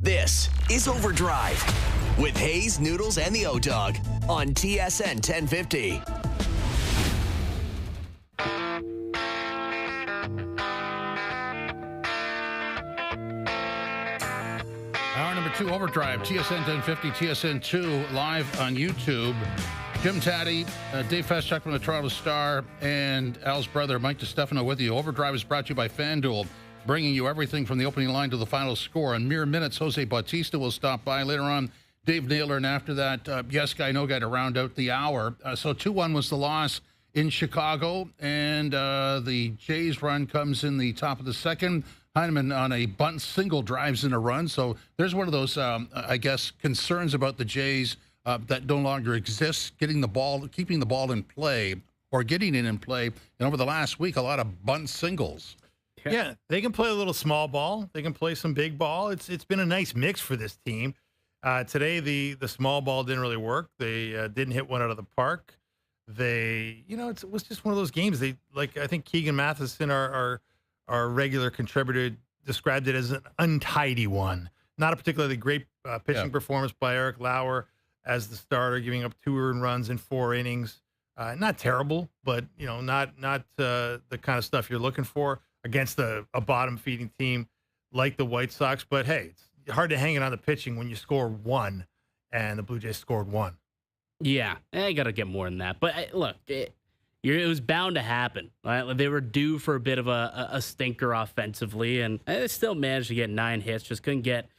This is Overdrive with Hayes, Noodles, and the O-Dog on TSN 1050. Hour number 2, Overdrive, TSN 1050, TSN 2, live on YouTube. Jim Taddy, Dave Feschuk from the Toronto Star, and Al's brother, Mike DiStefano, with you. Overdrive is brought to you by FanDuel, bringing you everything from the opening line to the final score. In mere minutes, Jose Bautista will stop by. Later on, Dave Naylor, and after that, Yes Guy, No Guy to round out the hour. So 2-1 was the loss in Chicago, and the Jays run comes in the top of the second. Heineman on a bunt single drives in a run. So there's one of those, I guess, concerns about the Jays that no longer exists, keeping the ball in play or getting it in play. And over the last week, a lot of bunt singles. Yeah, they can play a little small ball. They can play some big ball. It's been a nice mix for this team. Today, the small ball didn't really work. They didn't hit one out of the park. It was just one of those games. I think Keegan Matheson, our regular contributor, described it as an untidy one. Not a particularly great pitching performance by Eric Lauer as the starter, giving up 2 earned runs in 4 innings. Not terrible, but not the kind of stuff you're looking for against a bottom-feeding team like the White Sox. But hey, it's hard to hang it on the pitching when you score 1, and the Blue Jays scored 1. Yeah, I got to get more than that. But look, it was bound to happen. Right? They were due for a bit of a stinker offensively, and they still managed to get 9 hits. Just couldn't get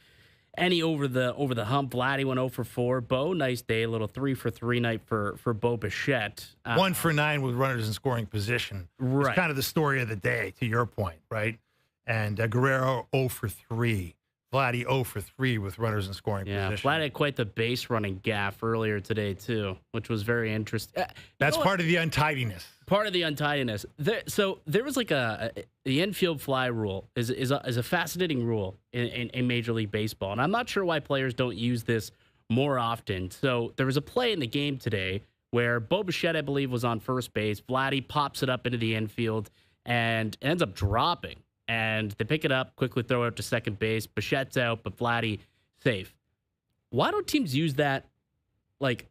any over the hump. Vladdy went 0 for 4. Bo, nice day, a little 3 for 3 night for Bo Bichette. 1 for 9 with runners in scoring position. Right, it's kind of the story of the day. To your point, right? And Guerrero 0 for 3. Vladdy 0 for 3 with runners in scoring position. Yeah, Vladdy had quite the base running gaff earlier today too, which was very interesting. That's part of the untidiness. Part of the untidiness. So there was like the infield fly rule is a fascinating rule in Major League Baseball, and I'm not sure why players don't use this more often. So there was a play in the game today where Bo Bichette, I believe, was on first base. Vladdy pops it up into the infield and ends up dropping. And they pick it up, quickly throw it out to second base. Bichette's out, but Vladdy safe. Why don't teams use that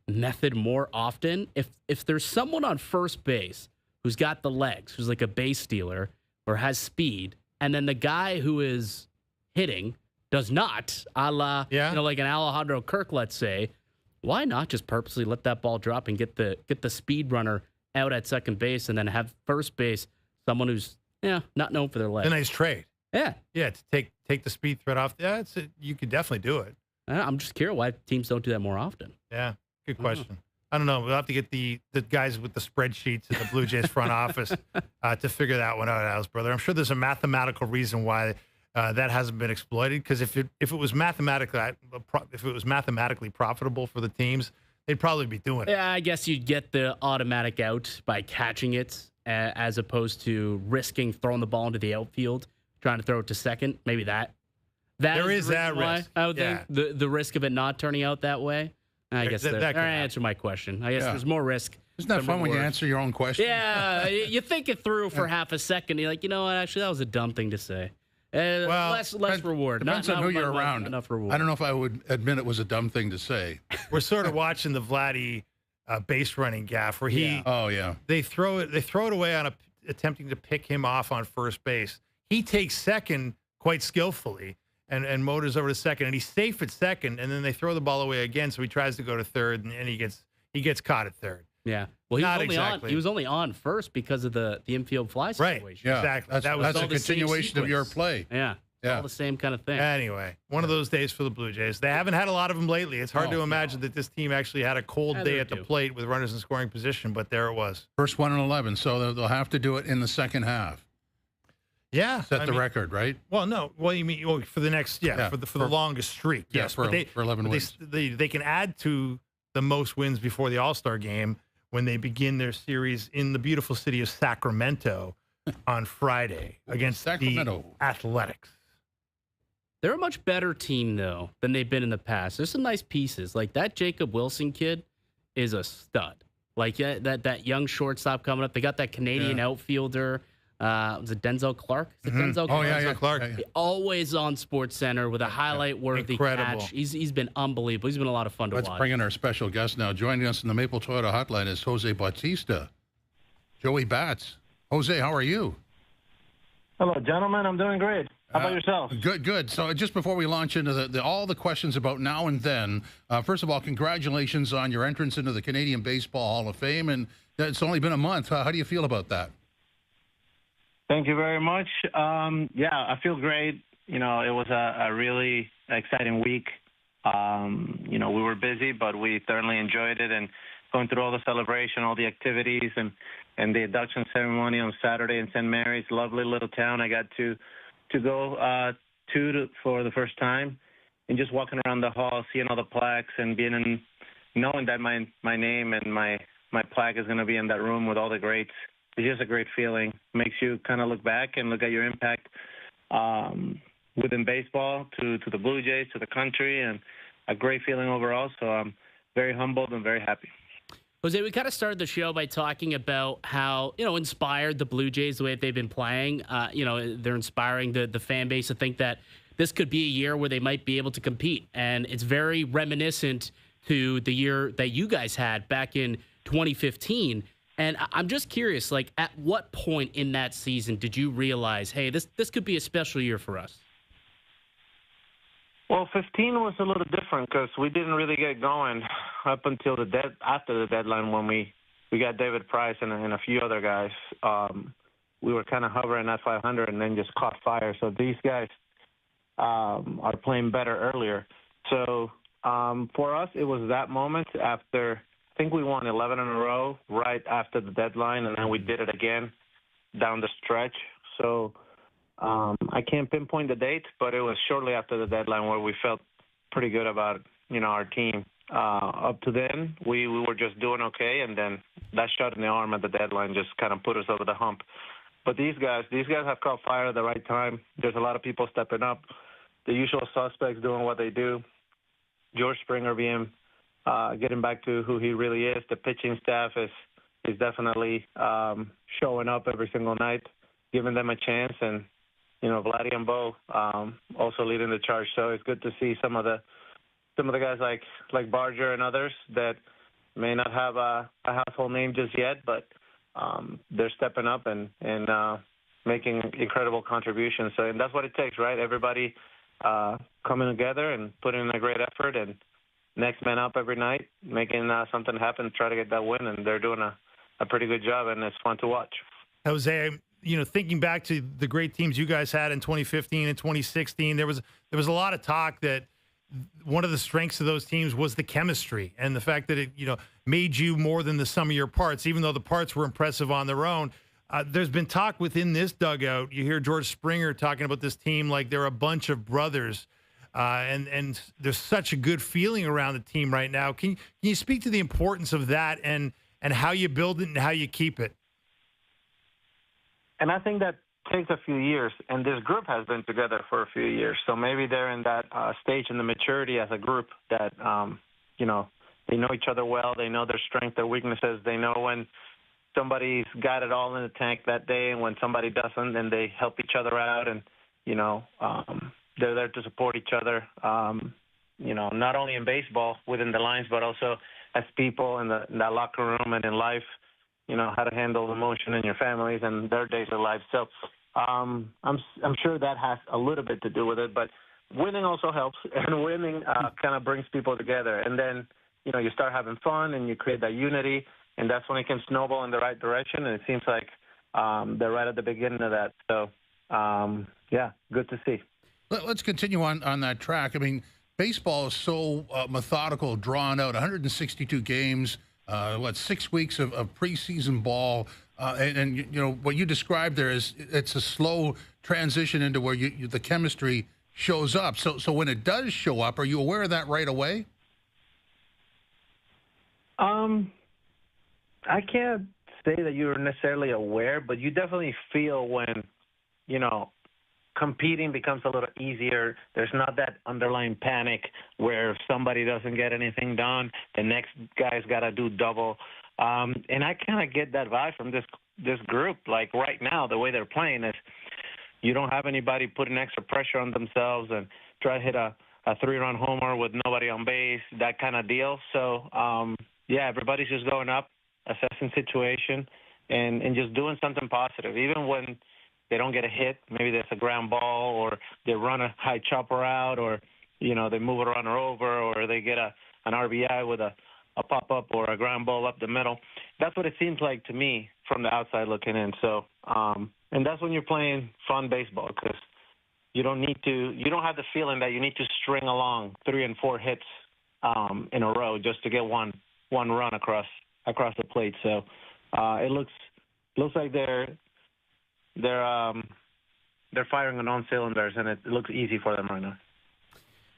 method more often? If there's someone on first base who's got the legs, who's like a base stealer or has speed, and then the guy who is hitting does not, a la like an Alejandro Kirk, let's say, why not just purposely let that ball drop and get the speed runner out at second base, and then have first base someone who's not known for their legs? A nice trade. Yeah. To take the speed threat off. Yeah, you could definitely do it. I'm just curious why teams don't do that more often. Yeah, good question. I don't know. We'll have to get the guys with the spreadsheets in the Blue Jays front office to figure that one out, Al's brother. I'm sure there's a mathematical reason why that hasn't been exploited. Because if it was mathematically profitable for the teams, they'd probably be doing it. Yeah, I guess you'd get the automatic out by catching it, as opposed to risking throwing the ball into the outfield, trying to throw it to second. Maybe that there is that risk. I would think the risk of it not turning out that way. I guess that answered my question. I guess there's more risk. Isn't that fun when you answer your own question? Yeah, you think it through for half a second. You're like, what? Actually, that was a dumb thing to say. Less reward. Depends on who you're around. Enough reward. I don't know if I would admit it was a dumb thing to say. We're sort of watching the Vladdy base running gaff where they throw it away on attempting to pick him off on first base. He takes second quite skillfully and motors over to second, and he's safe at second, and then they throw the ball away again, so he tries to go to third, and he gets caught at third. Yeah. Well, he was only on first because of the infield fly situation. Right. Yeah. Exactly. That's a continuation of your play. Yeah. All the same kind of thing. Anyway, one of those days for the Blue Jays. They haven't had a lot of them lately. It's hard to imagine that this team actually had a cold day at the plate with runners in scoring position, but there it was. First 1 and 11, so they'll have to do it in the second half. Yeah, set the record, right? Well, no. Well, you mean for the next? For the longest streak. Yes, for 11 wins. They can add to the most wins before the All-Star game when they begin their series in the beautiful city of Sacramento on Friday against the Athletics. They're a much better team though than they've been in the past. There's some nice pieces. Like that Jacob Wilson kid is a stud. Like that young shortstop coming up. They got that Canadian outfielder. Was it Denzel Clark? Is it Denzel Oh, Clark? yeah, Clark. Always on Sports Center with a highlight-worthy Incredible. catch. He's been unbelievable. He's been a lot of fun to Let's watch. bring in our special guest now. Joining us in the Maple Toyota Hotline is Jose Bautista. Joey Bats. Jose, how are you? Hello, gentlemen. I'm doing great. How about yourself? Good. So just before we launch into all the questions about now and then, first of all, congratulations on your entrance into the Canadian Baseball Hall of Fame. And it's only been a month. How do you feel about that? Thank you very much. Yeah, I feel great. You know, it was a really exciting week. You know, we were busy, but we thoroughly enjoyed it, and going through all the celebration, all the activities, and the induction ceremony on Saturday in St. Mary's, lovely little town. I got to go for the first time, and just walking around the hall, seeing all the plaques, and knowing that my name and my plaque is going to be in that room with all the greats. It's just a great feeling. Makes you kind of look back and look at your impact within baseball to the Blue Jays, to the country, and a great feeling overall. So I'm very humbled and very happy. Jose, we kind of started the show by talking about how, inspired the Blue Jays the way that they've been playing. They're inspiring the fan base to think that this could be a year where they might be able to compete. And it's very reminiscent to the year that you guys had back in 2015. And I'm just curious, at what point in that season did you realize, hey, this could be a special year for us? Well, 15 was a little different because we didn't really get going up until after the deadline when we got David Price and a few other guys. We were kind of hovering at 500 and then just caught fire. So these guys are playing better earlier. So for us, it was that moment after – I think we won 11 in a row right after the deadline, and then we did it again down the stretch. So I can't pinpoint the date, but it was shortly after the deadline where we felt pretty good about, our team. Up to then, we were just doing okay, and then that shot in the arm at the deadline just kind of put us over the hump. But these guys have caught fire at the right time. There's a lot of people stepping up. The usual suspects doing what they do. George Springer getting back to who he really is. The pitching staff is definitely showing up every single night, giving them a chance, and Vladdy and Bo also leading the charge. So it's good to see some of the guys like Barger and others that may not have a household name just yet, but they're stepping up and making incredible contributions. So and that's what it takes, right? Everybody coming together and putting in a great effort and next man up every night, making something happen, try to get that win, and they're doing a pretty good job, and it's fun to watch. Jose, thinking back to the great teams you guys had in 2015 and 2016, there was a lot of talk that one of the strengths of those teams was the chemistry and the fact that it made you more than the sum of your parts, even though the parts were impressive on their own. There's been talk within this dugout. You hear George Springer talking about this team like they're a bunch of brothers. And there's such a good feeling around the team right now. Can you speak to the importance of that and how you build it and how you keep it? And I think that takes a few years, and this group has been together for a few years. So maybe they're in that stage in the maturity as a group that, they know each other well. They know their strengths, their weaknesses. They know when somebody's got it all in the tank that day and when somebody doesn't, and they help each other out and, they're there to support each other, not only in baseball within the lines, but also as people in that locker room and in life, how to handle emotion in your families and their days of life. So I'm sure that has a little bit to do with it, but winning also helps, and winning kind of brings people together. And then, you start having fun and you create that unity, and that's when it can snowball in the right direction. And it seems like they're right at the beginning of that. So, good to see. Let's continue on that track. I mean, baseball is so methodical, drawn out, 162 games, 6 weeks of preseason ball. And what you described there is it's a slow transition into where the chemistry shows up. So when it does show up, are you aware of that right away? I can't say that you're necessarily aware, but you definitely feel when, competing becomes a little easier. There's not that underlying panic where if somebody doesn't get anything done, the next guy's got to do double. And I kind of get that vibe from this this group, like right now, the way they're playing is you don't have anybody putting extra pressure on themselves and try to hit a 3-run homer with nobody on base, that kind of deal. So, yeah, everybody's just going up, assessing situation, and just doing something positive. Even when they don't get a hit, maybe there's a ground ball or they run a high chopper out or, you know, they move a runner over or they get an RBI with a pop-up or a ground ball up the middle. That's what it seems like to me from the outside looking in. So, and that's when you're playing fun baseball because you don't have the feeling that you need to string along 3 and 4 hits in a row just to get one run across the plate. So it looks like they're firing on all cylinders, and it looks easy for them right now.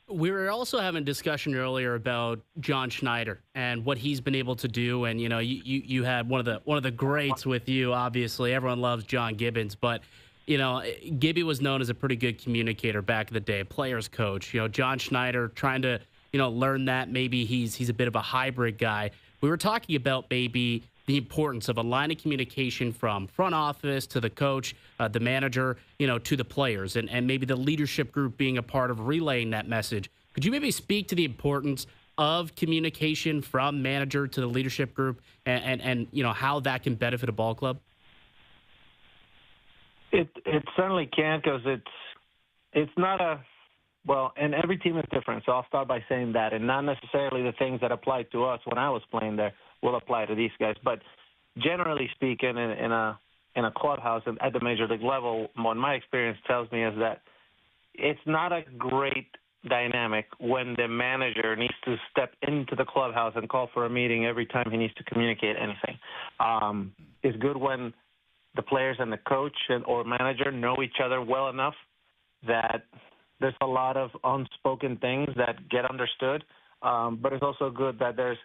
We were also having a discussion earlier about John Schneider and what he's been able to do. And, you know, you had one of the greats with you, obviously. Everyone loves John Gibbons. But, you know, Gibby was known as a pretty good communicator back in the day, players coach. You know, John Schneider trying to, you know, learn that. Maybe he's a bit of a hybrid guy. We were talking about maybe the importance of a line of communication from front office to the coach, the manager, you know, to the players, and maybe the leadership group being a part of relaying that message. Could you maybe speak to the importance of communication from manager to the leadership group and you know, how that can benefit a ball club? It certainly can because it's not a – well, and every team is different, so I'll start by saying that, and not necessarily the things that applied to us when I was playing there will apply to these guys. But generally speaking, in a clubhouse at the major league level, what my experience tells me is that it's not a great dynamic when the manager needs to step into the clubhouse and call for a meeting every time he needs to communicate anything. It's good when the players and the coach or manager know each other well enough that there's a lot of unspoken things that get understood. But it's also good that there's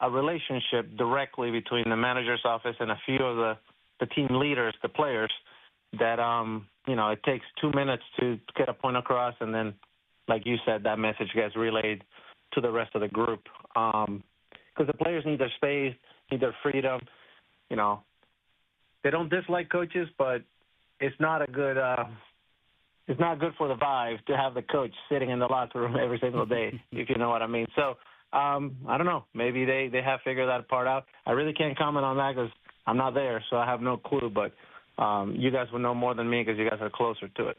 a relationship directly between the manager's office and a few of the team leaders, the players, that, you know, it takes 2 minutes to get a point across, and then, like you said, that message gets relayed to the rest of the group. Because the players need their space, need their freedom. You know, they don't dislike coaches, but it's not a good it's not good for the vibe to have the coach sitting in the locker room every single day, if you know what I mean. So, I don't know. Maybe they have figured that part out. I really can't comment on that because I'm not there, so I have no clue. But you guys will know more than me because you guys are closer to it.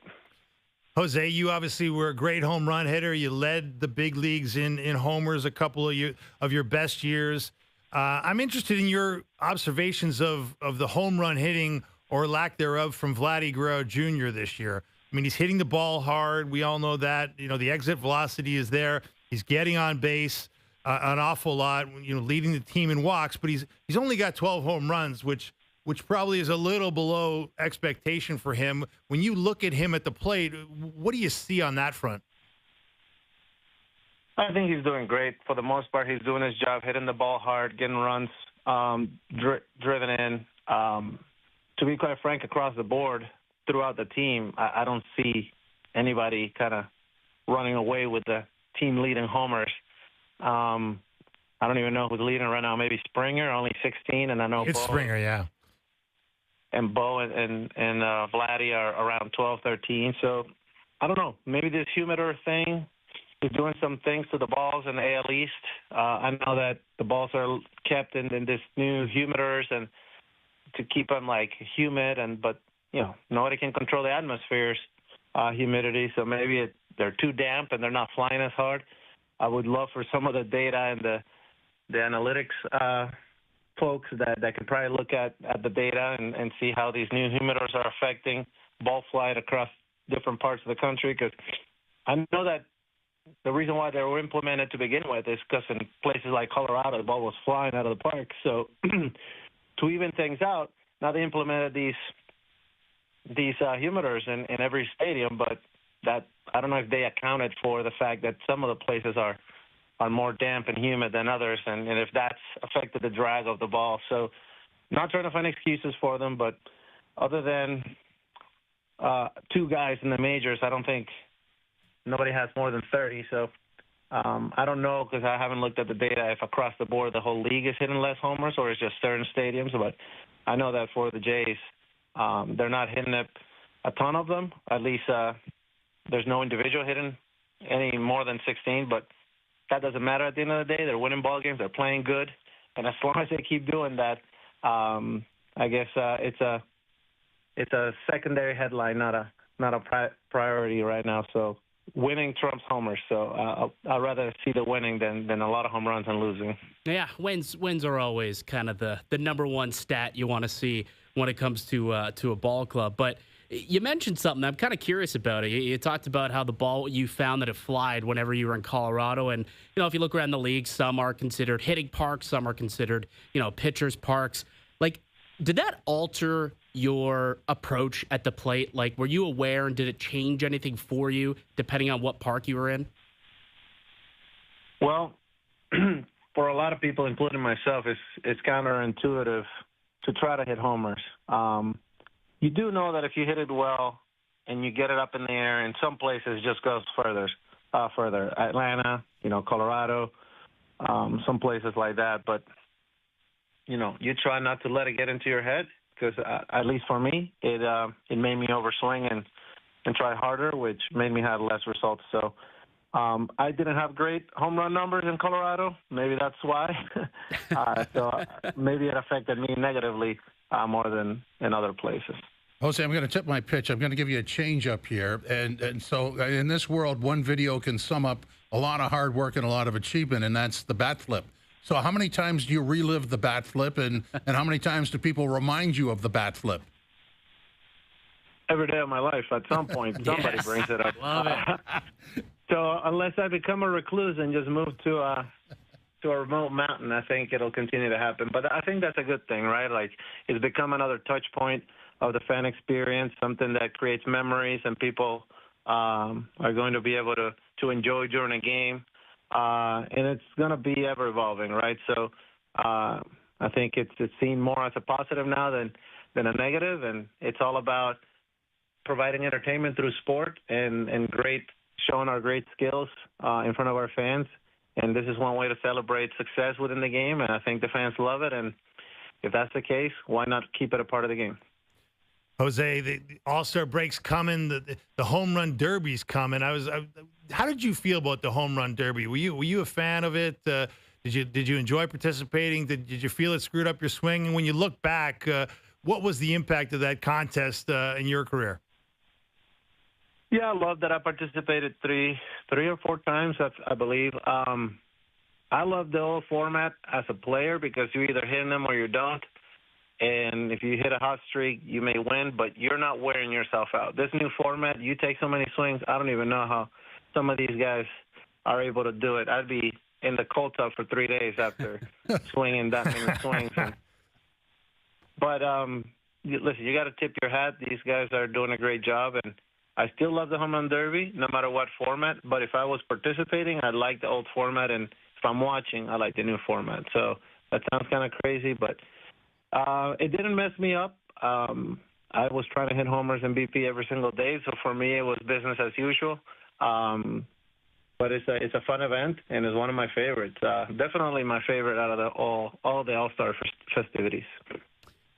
Jose, you obviously were a great home run hitter. You led the big leagues in homers a couple of your best years. I'm interested in your observations of the home run hitting or lack thereof from Vladdy Guerrero Jr. this year. I mean, he's hitting the ball hard. We all know that. You know, the exit velocity is there. He's getting on base an awful lot, you know, leading the team in walks, but he's only got 12 home runs, which probably is a little below expectation for him. When you look at him at the plate, what do you see on that front? I think he's doing great. For the most part, he's doing his job, hitting the ball hard, getting runs, driven in. To be quite frank, across the board, throughout the team, I don't see anybody kind of running away with the team leading homers. I don't even know who's leading right now. Maybe Springer, only 16, and I know it's Bo Springer, yeah. And Bo and Vladdy are around 12, 13. So I don't know. Maybe this humidor thing is doing some things to the balls in the AL East. I know that the balls are kept in this new humidors and to keep them like humid, but you know, nobody can control the atmosphere's humidity. So maybe they're too damp and they're not flying as hard. I would love for some of the data and the analytics folks that can probably look at the data and see how these new humidors are affecting ball flight across different parts of the country. Because I know that the reason why they were implemented to begin with is because in places like Colorado, the ball was flying out of the park. So to even things out, now they implemented these humidors in every stadium, but that I don't know if they accounted for the fact that some of the places are more damp and humid than others, and if that's affected the drag of the ball. So not trying to find excuses for them, but other than two guys in the majors, I don't think nobody has more than 30. So I don't know because I haven't looked at the data if across the board the whole league is hitting less homers or it's just certain stadiums. But I know that for the Jays, they're not hitting it a ton of them. At least there's no individual hitting any more than 16. But that doesn't matter at the end of the day. They're winning ball games. They're playing good. And as long as they keep doing that, I guess it's a secondary headline, not a priority right now. So winning trumps homers. So I'd rather see the winning than a lot of home runs and losing. Yeah, wins are always kind of the number one stat you want to see when it comes to a ball club. But you mentioned something I'm kind of curious about it. You talked about how the ball, you found that it flied whenever you were in Colorado. And, if you look around the league, some are considered hitting parks, some are considered, pitchers parks. Like, did that alter your approach at the plate? Like, were you aware and did it change anything for you depending on what park you were in? Well, for a lot of people, including myself, it's counterintuitive to try to hit homers. You do know that if you hit it well and you get it up in the air, in some places it just goes further. Atlanta, Colorado, some places like that. But, you try not to let it get into your head because, at least for me, it made me overswing and try harder, which made me have less results. So I didn't have great home run numbers in Colorado. Maybe that's why. So maybe it affected me negatively more than in other places. Jose, I'm going to tip my pitch. I'm going to give you a change up here. And so in this world, one video can sum up a lot of hard work and a lot of achievement, and that's the bat flip. So how many times do you relive the bat flip, and how many times do people remind you of the bat flip? Every day of my life, at some point, somebody brings it up. Love it. So unless I become a recluse and just move to a remote mountain, I think it'll continue to happen. But I think that's a good thing, right? Like, it's become another touch point of the fan experience, something that creates memories and people are going to be able to enjoy during a game. And it's going to be ever evolving, right? So I think it's seen more as a positive now than a negative, and it's all about providing entertainment through sport and showing our great skills in front of our fans. And this is one way to celebrate success within the game, and I think the fans love it. And if that's the case, why not keep it a part of the game? Jose, the All-Star break's coming. The home run derby's coming. How did you feel about the home run derby? Were you a fan of it? Did you enjoy participating? Did you feel it screwed up your swing? And when you look back, what was the impact of that contest in your career? Yeah, I love that I participated three or four times, I believe. I love the old format as a player because you either hit them or you don't. And if you hit a hot streak, you may win, but you're not wearing yourself out. This new format, you take so many swings, I don't even know how some of these guys are able to do it. I'd be in the cold tub for 3 days after swinging that many swings. But listen, you got to tip your hat. These guys are doing a great job, and I still love the home run derby, no matter what format. But if I was participating, I like the old format, and if I'm watching, I like the new format. So that sounds kind of crazy, but it didn't mess me up. I was trying to hit homers and BP every single day, so for me it was business as usual. But it's a fun event, and it's one of my favorites. Definitely my favorite out of all the All-Star festivities.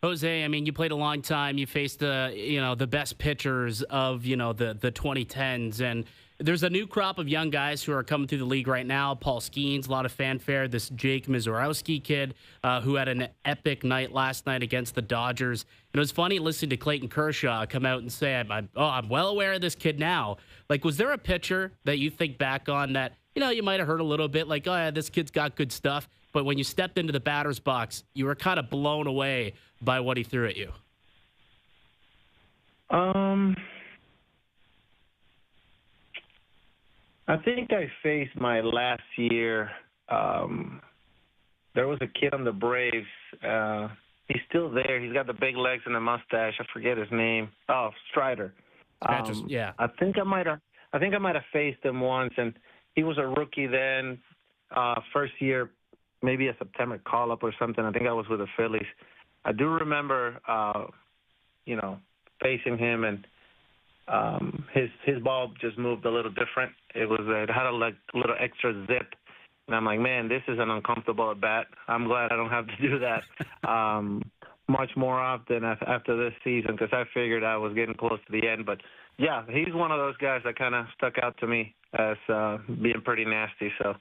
Jose, I mean, you played a long time. You faced the best pitchers of the 2010s, and there's a new crop of young guys who are coming through the league right now. Paul Skeens, a lot of fanfare. This Jake Mizorowski kid who had an epic night last night against the Dodgers. And it was funny listening to Clayton Kershaw come out and say, I'm well aware of this kid now. Like, was there a pitcher that you think back on that, you might have heard a little bit like, oh, yeah, this kid's got good stuff. But when you stepped into the batter's box, you were kind of blown away by what he threw at you? I think I faced my last year. There was a kid on the Braves. He's still there. He's got the big legs and the mustache. I forget his name. Oh, Strider. Yeah. I think I might have faced him once, and he was a rookie then. First year, maybe a September call-up or something. I think I was with the Phillies. I do remember, facing him, and his ball just moved a little different. it had a little extra zip, and I'm like, man, this is an uncomfortable at bat. I'm glad I don't have to do that much more often after this season, because I figured I was getting close to the end. But yeah, he's one of those guys that kind of stuck out to me as being pretty nasty. So.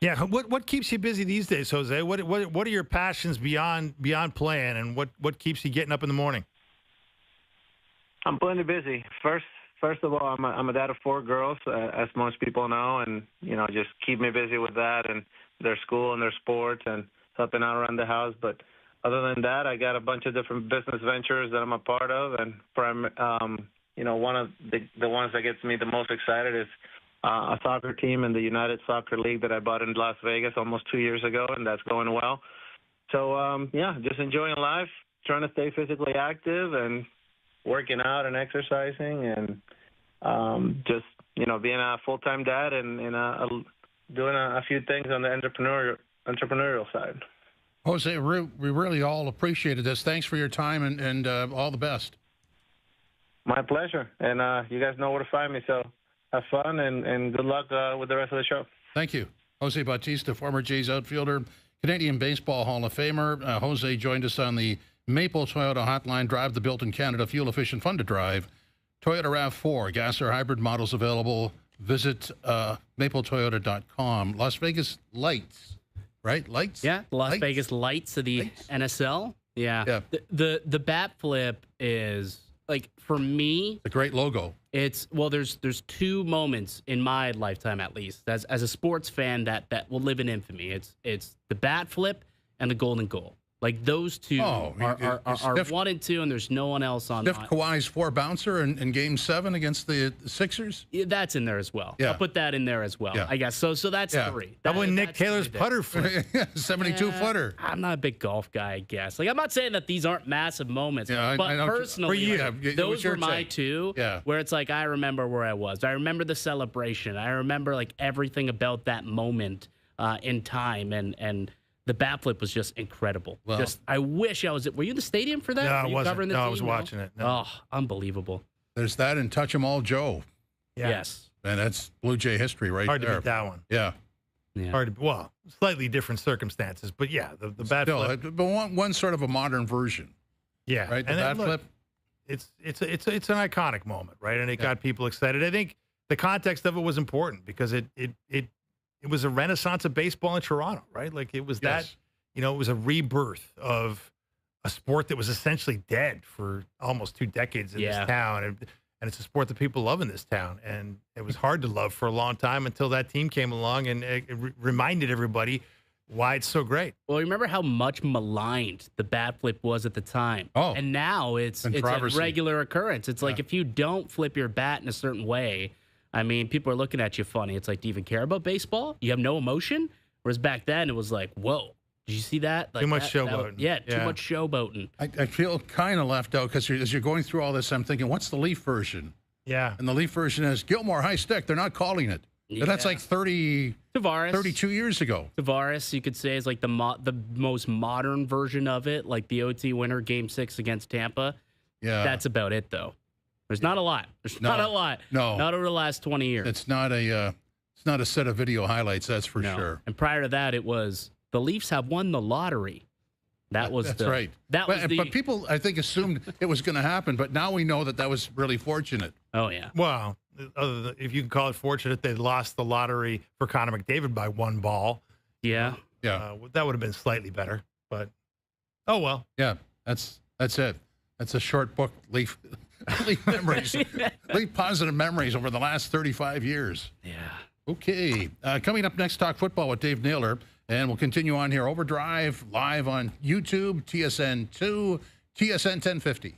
Yeah, what keeps you busy these days, Jose? What are your passions beyond playing, and what keeps you getting up in the morning? I'm plenty busy. First of all, I'm a dad of 4 girls, as most people know, and just keep me busy with that and their school and their sports and helping out around the house. But other than that, I got a bunch of different business ventures that I'm a part of, and one of the ones that gets me the most excited is a soccer team in the United Soccer League that I bought in Las Vegas almost 2 years ago, and that's going well. So just enjoying life, trying to stay physically active, and working out and exercising, and just being a full-time dad and doing a few things on the entrepreneurial side. Jose, we really all appreciated this. Thanks for your time, and all the best. My pleasure. And you guys know where to find me, so have fun and good luck with the rest of the show. Thank you. Jose Bautista, former Jays outfielder, Canadian Baseball Hall of Famer. Jose joined us on the Maple Toyota Hotline. Drive the built-in Canada, fuel-efficient, fun to drive. Toyota RAV4, gas or hybrid models available. Visit mapletoyota.com. Las Vegas Lights, right? Lights? Yeah, Las Vegas Lights of the NSL. Yeah. The bat flip is, like, for me, a great logo. It's there's 2 moments in my lifetime, at least, as a sports fan that will live in infamy. It's the bat flip and the golden goal. Like, those 2 are 1 and 2, and there's no one else on. Stiff Kawhi's 4 bouncer in Game 7 against the Sixers. Yeah, that's in there as well. Yeah. I'll put that in there as well. Yeah. I guess so. So that's 3. That when Nick Taylor's putter flip, 72-footer. I'm not a big golf guy, I guess. Like, I'm not saying that these aren't massive moments, but personally, those were my 2. Yeah. Where it's like, I remember where I was. I remember the celebration. I remember, like, everything about that moment in time, and the bat flip was just incredible. Well, I wish I was. Were you in the stadium for that? No, I wasn't. No, I was watching it. No. Oh, unbelievable. There's that and Touch 'Em All Joe. Yeah. Yes. And that's Blue Jay history right Hard there. Hard to beat that one. Yeah. Hard to, slightly different circumstances, but yeah, the bat flip. But one sort of a modern version. Yeah. Right? The bat flip. It's an iconic moment, right? And it got people excited. I think the context of it was important because it was a renaissance of baseball in Toronto, right? Like, it was that, it was a rebirth of a sport that was essentially dead for almost 2 decades in this town. And it's a sport that people love in this town. And it was hard to love for a long time until that team came along and it reminded everybody why it's so great. Well, remember how much maligned the bat flip was at the time. Oh. And now it's a regular occurrence. It's like, if you don't flip your bat in a certain way, I mean, people are looking at you funny. It's like, do you even care about baseball? You have no emotion? Whereas back then, it was like, whoa, did you see that? Like, too much showboating. Too much showboating. I feel kind of left out because as you're going through all this, I'm thinking, what's the Leaf version? Yeah. And the Leaf version is Gilmore High Stick. They're not calling it. Yeah. But that's like 32 years ago. Tavares, you could say, is like the most modern version of it, like the OT winner, Game 6 against Tampa. Yeah. That's about it, though. There's not a lot. There's not a lot. No. Not over the last 20 years. It's not a set of video highlights, that's for sure. And prior to that, it was the Leafs have won the lottery. That's right. But people, I think, assumed it was going to happen, but now we know that was really fortunate. Oh, yeah. Well, other than, if you can call it fortunate, they lost the lottery for Connor McDavid by 1 ball. Yeah. Yeah. That would have been slightly better, but oh well. Yeah, that's it. That's a short book, Leaf memories. Leaf positive memories over the last 35 years. Yeah. Okay. Coming up next, talk football with Dave Naylor. And we'll continue on here. OverDrive live on YouTube, TSN2, TSN 1050.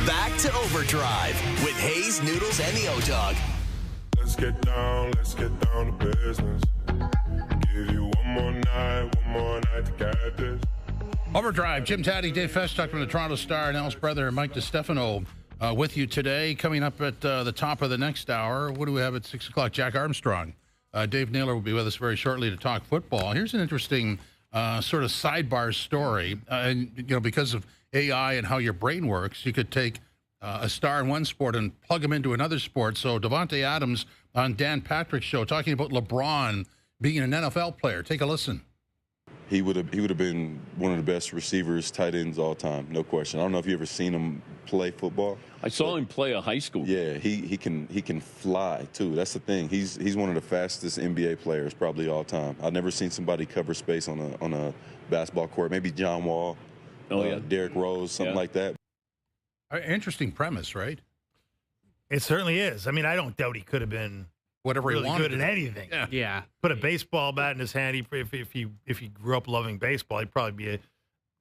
Back to Overdrive with Hayes, Noodles, and the O-Dog. Let's get down to business. Give you one more night to get this. Overdrive, Jim Taddy, Dave Festock from the Toronto Star, and Al's brother, Mike DiStefano, with you today. Coming up at the top of the next hour, what do we have at 6 o'clock? Jack Armstrong. Dave Naylor will be with us very shortly to talk football. Here's an interesting sort of sidebar story. And, you know, because of AI and how your brain works, you could take a star in one sport and plug him into another sport. So Davante Adams on Dan Patrick's show talking about LeBron being an NFL player. Take a listen. He would have been one of the best receivers, tight ends all time, no question. I don't know if you ever seen him play football. I saw him play a high school. Yeah, he can fly too. That's the thing. He's one of the fastest NBA players probably all time. I've never seen somebody cover space on a basketball court. Maybe John Wall, Derrick Rose, something like that. Interesting premise, right? It certainly is. I mean, I don't doubt he could have been whatever really he wanted good at anything. Yeah. Put a baseball bat in his hand. If he grew up loving baseball, he'd probably be a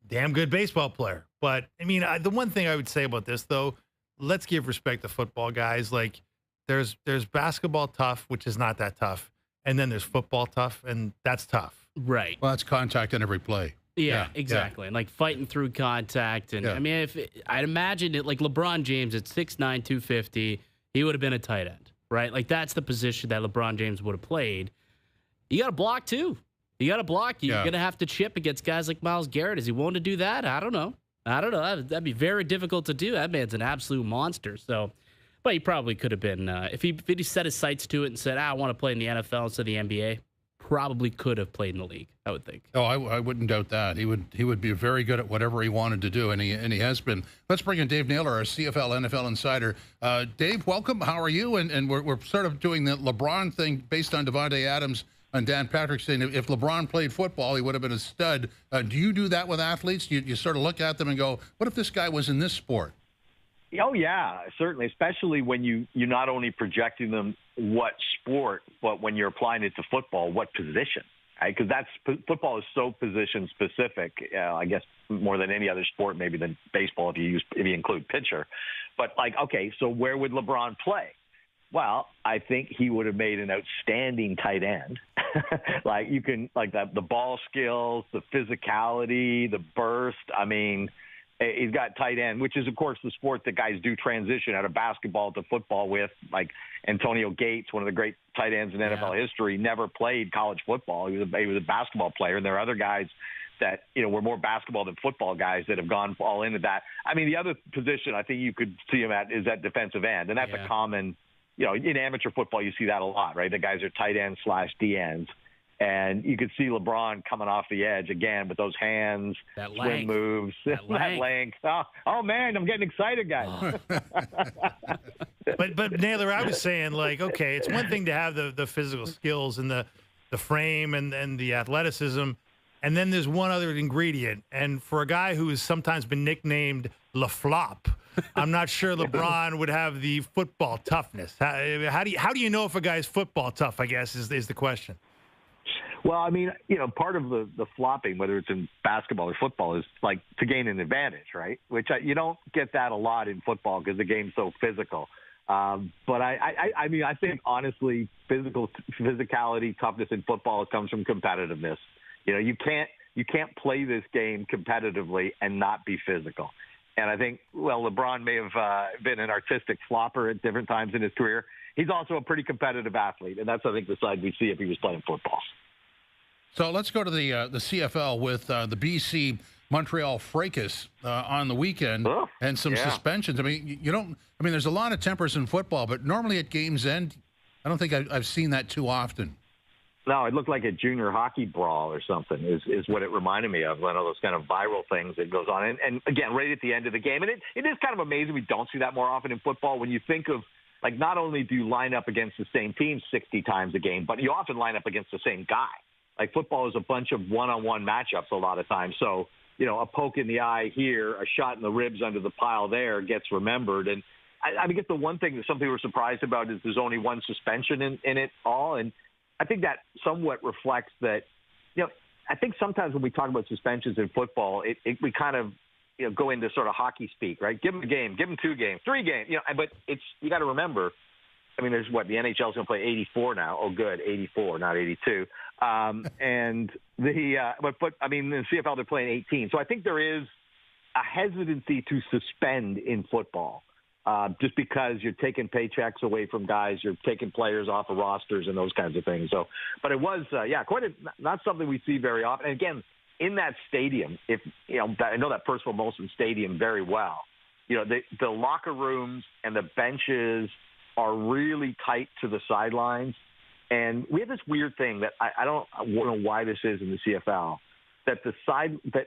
damn good baseball player. But I mean, the one thing I would say about this, though, let's give respect to football guys. Like, there's basketball tough, which is not that tough, and then there's football tough, and that's tough. Right. Well, it's contact in every play. Yeah, exactly. And like fighting through contact. And I mean, I'd imagine it like LeBron James at 6'9", 250, he would have been a tight end, right? Like that's the position that LeBron James would have played. You got to block too. You got to block. You're going to have to chip against guys like Myles Garrett. Is he willing to do that? I don't know. That'd be very difficult to do. That man's an absolute monster. So, but he probably could have been, if he set his sights to it and said, I want to play in the NFL instead of the NBA, probably could have played in the league, I would think. Oh, I wouldn't doubt that. He would be very good at whatever he wanted to do, and he has been. Let's bring in Dave Naylor, our CFL NFL insider. Dave, welcome. How are you? And we're sort of doing the LeBron thing based on Davante Adams and Dan Patrick saying if LeBron played football, he would have been a stud. Do you do that with athletes? You sort of look at them and go, what if this guy was in this sport? Oh, yeah, certainly, especially when you're not only projecting them what sport, but when you're applying it to football, what position, right? Because football is so position specific, I guess, more than any other sport, maybe than baseball if you include pitcher. But, like, okay, so where would LeBron play? Well, I think he would have made an outstanding tight end. Like, you can, like, the ball skills, the physicality, the burst, I mean – he's got tight end, which is, of course, the sport that guys do transition out of basketball to football with. Like Antonio Gates, one of the great tight ends in NFL history, never played college football. He was a basketball player, and there are other guys that, you know, were more basketball than football guys that have gone all into that. I mean, the other position I think you could see him at is at defensive end, and that's a common, you know, in amateur football you see that a lot, right? The guys are tight ends / D ends. And you could see LeBron coming off the edge again with those hands, swim moves, that length. Oh, man, I'm getting excited, guys. But Naylor, I was saying, like, okay, it's one thing to have the physical skills and the frame and the athleticism, and then there's one other ingredient. And for a guy who has sometimes been nicknamed La Flop, I'm not sure LeBron would have the football toughness. How do you know if a guy's football tough, I guess, is the question. Well, I mean, you know, part of the flopping, whether it's in basketball or football, is like to gain an advantage, right? Which you don't get that a lot in football because the game's so physical. But I mean, I think honestly, physicality, toughness in football comes from competitiveness. You know, you can't play this game competitively and not be physical. And I think, well, LeBron may have been an artistic flopper at different times in his career. He's also a pretty competitive athlete, and that's, I think, the side we see if he was playing football. So let's go to the CFL with the BC Montreal fracas on the weekend and some suspensions. I mean, there's a lot of tempers in football, but normally at game's end, I don't think I've seen that too often. No, it looked like a junior hockey brawl or something is what it reminded me of, one of those kind of viral things that goes on. And again, right at the end of the game. And it is kind of amazing we don't see that more often in football when you think of, like, not only do you line up against the same team 60 times a game, but you often line up against the same guy. Like, football is a bunch of one-on-one matchups a lot of times. So, you know, a poke in the eye here, a shot in the ribs under the pile there gets remembered. And I guess the one thing that some people were surprised about is there's only one suspension in it all. And I think that somewhat reflects that, you know, I think sometimes when we talk about suspensions in football, we kind of go into sort of hockey speak, right? Give them a game, give them 2 games, 3 games. But you got to remember. I mean, there's the NHL's going to play 84 now. Oh, good, 84, not 82. And but I mean, in the CFL they're playing 18. So I think there is a hesitancy to suspend in football, just because you're taking paychecks away from guys, you're taking players off of rosters and those kinds of things. So, but it was, not something we see very often. And again, in that stadium, I know that Percival Molson Stadium very well. The locker rooms and the benches are really tight to the sidelines. And we have this weird thing that I don't know why this is in the CFL, that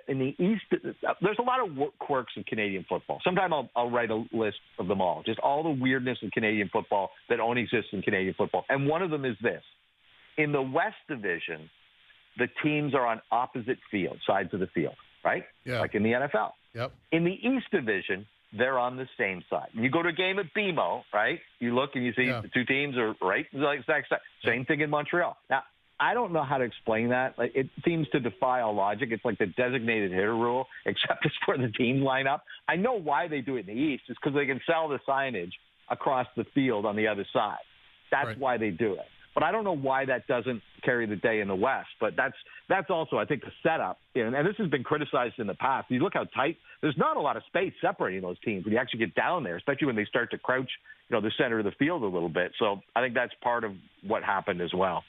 in the East, there's a lot of quirks of Canadian football. Sometime I'll write a list of them all, just all the weirdness of Canadian football that only exists in Canadian football. And one of them is this. In the West Division, the teams are on opposite sides of the field, right? Yeah. Like in the NFL. Yep. In the East Division, they're on the same side. When you go to a game at BMO, right? You look and you see the 2 teams are right like exact side. Same thing in Montreal. Now, I don't know how to explain that. Like, it seems to defy all logic. It's like the designated hitter rule, except it's where the teams line up. I know why they do it in the East. It's because they can sell the signage across the field on the other side. That's why they do it. But I don't know why that doesn't carry the day in the West. But that's also, I think, the setup. And this has been criticized in the past. You look how tight. There's not a lot of space separating those teams when you actually get down there, especially when they start to crouch, the center of the field a little bit. So I think that's part of what happened as well.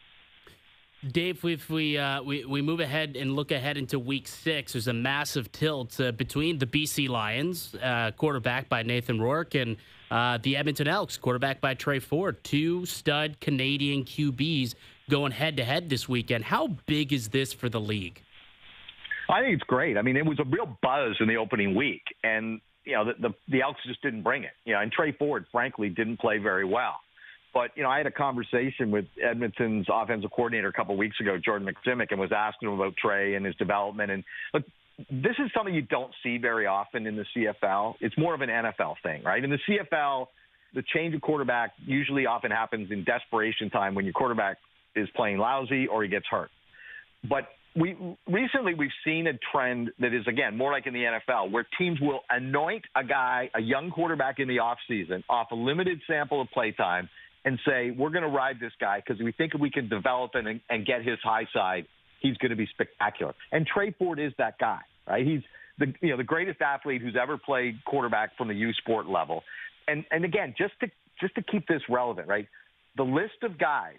Dave, if we move ahead and look ahead into Week 6, there's a massive tilt between the BC Lions, quarterback by Nathan Rourke, and the Edmonton Elks, quarterback by Trey Ford. 2 stud Canadian QBs going head-to-head this weekend. How big is this for the league? I think it's great. I mean, it was a real buzz in the opening week, and the Elks just didn't bring it. And Trey Ford, frankly, didn't play very well. But, I had a conversation with Edmonton's offensive coordinator a couple of weeks ago, Jordan McSimic, and was asking him about Trey and his development. And look, this is something you don't see very often in the CFL. It's more of an NFL thing, right? In the CFL, the change of quarterback usually often happens in desperation time when your quarterback is playing lousy or he gets hurt. But we've seen a trend that is, again, more like in the NFL, where teams will anoint a young quarterback in the offseason off a limited sample of play time and say, we're going to ride this guy because we think we can develop and get his high side. He's going to be spectacular. And Trey Ford is that guy, right? He's the greatest athlete who's ever played quarterback from the U Sport level. And again, just to keep this relevant, right? The list of guys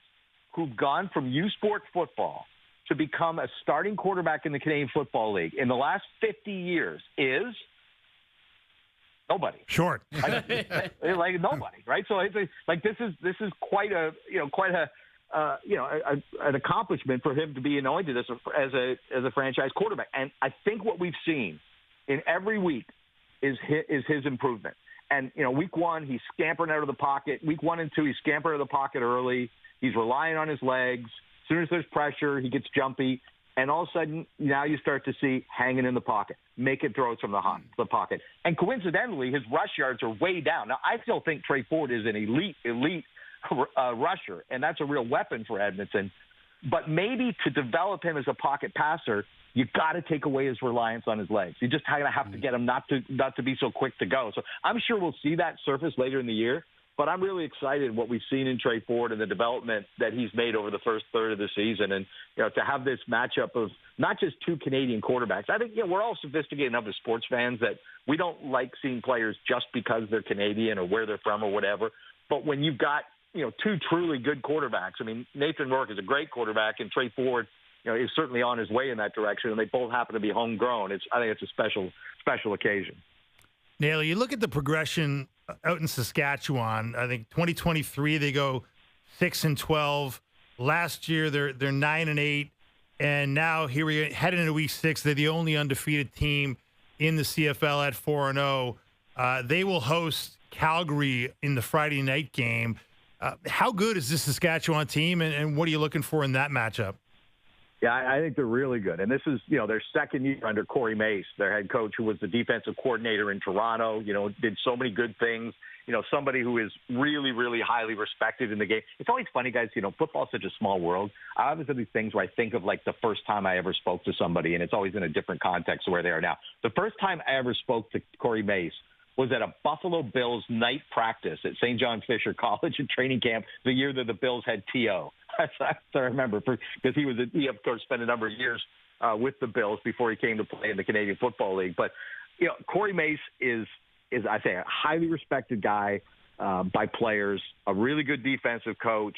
who've gone from U Sport football to become a starting quarterback in the Canadian Football League in the last 50 years is nobody. Short. Like nobody, right? So it's like this is quite an accomplishment for him to be anointed as a franchise quarterback. And I think what we've seen in every week is his improvement. And week 1 he's scampering out of the pocket. Week 1 and 2 he's scampering out of the pocket early. He's relying on his legs. As soon as there's pressure, he gets jumpy. And all of a sudden, now you start to see hanging in the pocket, making throws from the pocket. And coincidentally, his rush yards are way down. Now, I still think Trey Ford is an elite rusher, and that's a real weapon for Edmonton. But maybe to develop him as a pocket passer, you got to take away his reliance on his legs. You just kind of have to get him not to be so quick to go. So I'm sure we'll see that surface later in the year. But I'm really excited what we've seen in Trey Ford and the development that he's made over the first third of the season. And, to have this matchup of not just 2 Canadian quarterbacks. I think, we're all sophisticated enough as sports fans that we don't like seeing players just because they're Canadian or where they're from or whatever. But when you've got, 2 truly good quarterbacks, I mean, Nathan Rourke is a great quarterback and Trey Ford, is certainly on his way in that direction. And they both happen to be homegrown. I think it's a special occasion. Naylor, you look at the progression out in Saskatchewan. I think 2023 they go 6-12. Last year they're 9-8, and now here we are heading into Week 6. They're the only undefeated team in the CFL at 4-0. They will host Calgary in the Friday night game. How good is this Saskatchewan team, and what are you looking for in that matchup? Yeah, I think they're really good. And this is, their second year under Corey Mace, their head coach, who was the defensive coordinator in Toronto, did so many good things. Somebody who is really, really highly respected in the game. It's always funny, guys, football is such a small world. I always have these things where I think of, like, the first time I ever spoke to somebody, and it's always in a different context of where they are now. The first time I ever spoke to Corey Mace was at a Buffalo Bills night practice at St. John Fisher College and training camp the year that the Bills had T.O. That's I remember, because he, of course, spent a number of years with the Bills before he came to play in the Canadian Football League. But, Corey Mace is I say, a highly respected guy by players, a really good defensive coach.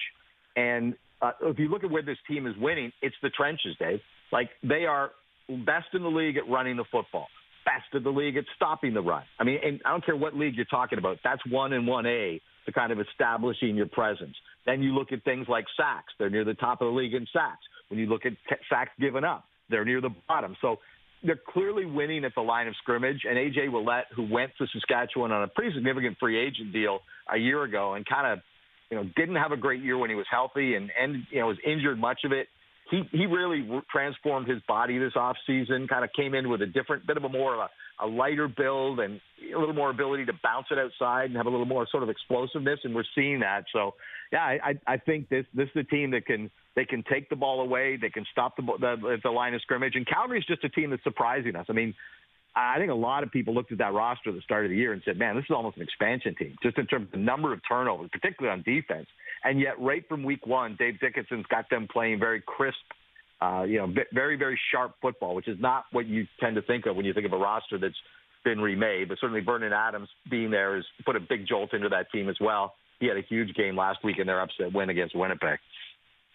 And if you look at where this team is winning, it's the trenches, Dave. Like, they are best in the league at running the football, best in the league at stopping the run. I mean, and I don't care what league you're talking about. That's 1 and 1A to kind of establishing your presence. Then you look at things like sacks. They're near the top of the league in sacks. When you look at sacks given up, they're near the bottom. So they're clearly winning at the line of scrimmage. And A.J. Ouellette, who went to Saskatchewan on a pretty significant free agent deal a year ago and kind of, didn't have a great year when he was healthy and was injured much of it. He really transformed his body this offseason, kind of came in with a different, bit of a lighter build and a little more ability to bounce it outside and have a little more sort of explosiveness, and we're seeing that. So, yeah, I think this is a team that can take the ball away, they can stop the line of scrimmage, and Calgary's just a team that's surprising us. I mean, I think a lot of people looked at that roster at the start of the year and said, man, this is almost an expansion team, just in terms of the number of turnovers, particularly on defense. And yet right from week one, Dave Dickinson's got them playing very crisp, very, very sharp football, which is not what you tend to think of when you think of a roster that's been remade. But certainly Vernon Adams being there has put a big jolt into that team as well. He had a huge game last week in their upset win against Winnipeg.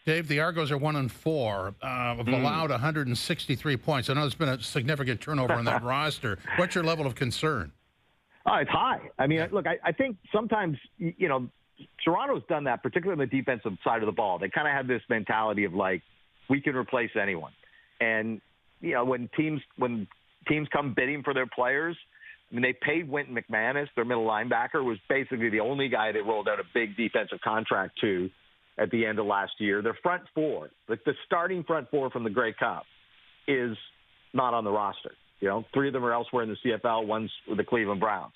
Dave, the Argos are 1-4. Have allowed 163 points. I know there's been a significant turnover on that roster. What's your level of concern? Oh, it's high. I mean, look, I think sometimes, Toronto's done that, particularly on the defensive side of the ball. They kind of have this mentality of, like, we can replace anyone. And, when teams come bidding for their players, I mean, they paid Wynton McManus, their middle linebacker, was basically the only guy they rolled out a big defensive contract to at the end of last year. Their front four, like the starting front four from the Grey Cup, is not on the roster. 3 of them are elsewhere in the CFL, one's with the Cleveland Browns.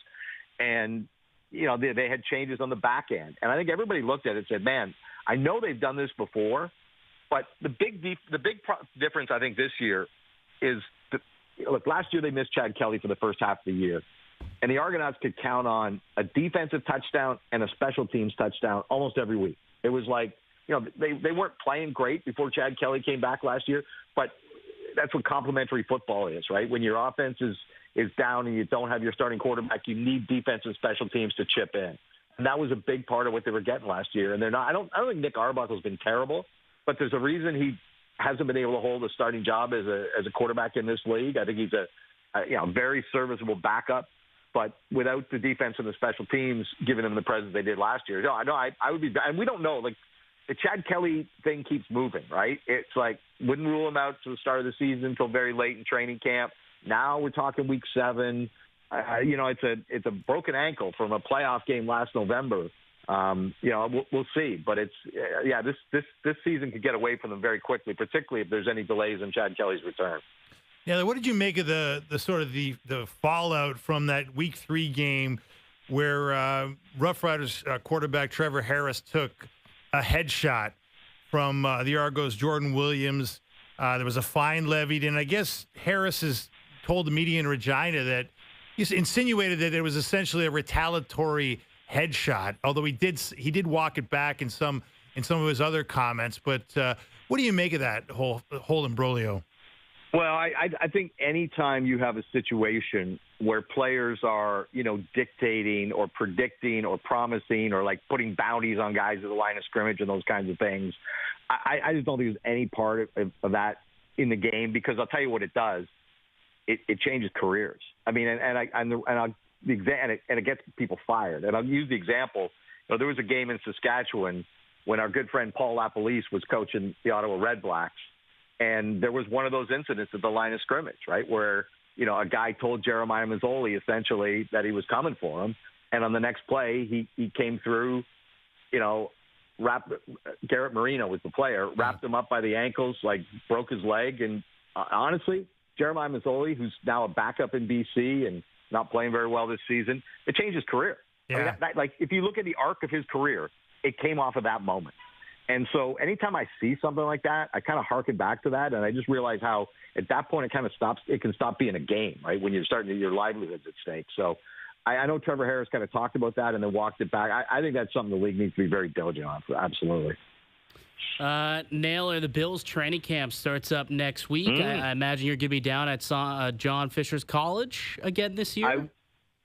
And, they had changes on the back end. And I think everybody looked at it and said, man, I know they've done this before, but the big difference, I think, this year is, look, last year they missed Chad Kelly for the first half of the year. And the Argonauts could count on a defensive touchdown and a special teams touchdown almost every week. It was like, they weren't playing great before Chad Kelly came back last year, but that's what complementary football is, right? When your offense is down and you don't have your starting quarterback, you need defense and special teams to chip in. And that was a big part of what they were getting last year. And they're not, I don't think Nick Arbuckle's been terrible, but there's a reason he hasn't been able to hold a starting job as a quarterback in this league. I think he's a very serviceable backup, but without the defense and the special teams giving him the presence they did last year, I would be, and we don't know, like, the Chad Kelly thing keeps moving, right? It's like, wouldn't rule him out to the start of the season until very late in training camp. Now we're talking week 7. It's a broken ankle from a playoff game last November. We'll see, but this season could get away from them very quickly, particularly if there's any delays in Chad Kelly's return. Yeah, what did you make of the sort of the fallout from that week 3 game where Rough Riders quarterback Trevor Harris took a headshot from the Argos' Jordan Williams? There was a fine levied, and I guess Harris has told the media in Regina that he's insinuated that it was essentially a retaliatory headshot, although he did walk it back in some of his other comments. But what do you make of that whole imbroglio? Well, I think anytime you have a situation where players are, dictating or predicting or promising or like putting bounties on guys at the line of scrimmage and those kinds of things, I just don't think there's any part of that in the game, because I'll tell you what it does. It changes careers. I mean, and it gets people fired. And I'll use the example. There was a game in Saskatchewan when our good friend Paul LaPolice was coaching the Ottawa Red Blacks. And there was one of those incidents at the line of scrimmage, right, where, a guy told Jeremiah Mazzoli essentially that he was coming for him. And on the next play, he came through, Garrett Marino was the player, wrapped him up by the ankles, like broke his leg. And honestly, Jeremiah Masoli, who's now a backup in BC and not playing very well this season, it changed his career. Yeah. I mean, like if you look at the arc of his career, it came off of that moment. And so anytime I see something like that, I kind of harken back to that, and I just realize how at that point it kind of stops. It can stop being a game, right, when you're starting to, your livelihood's at stake. So I know Trevor Harris kind of talked about that and then walked it back. I think that's something the league needs to be very diligent on. Absolutely. Naylor, the Bills training camp starts up next week. I imagine you're going to be down at John Fisher's College again this year.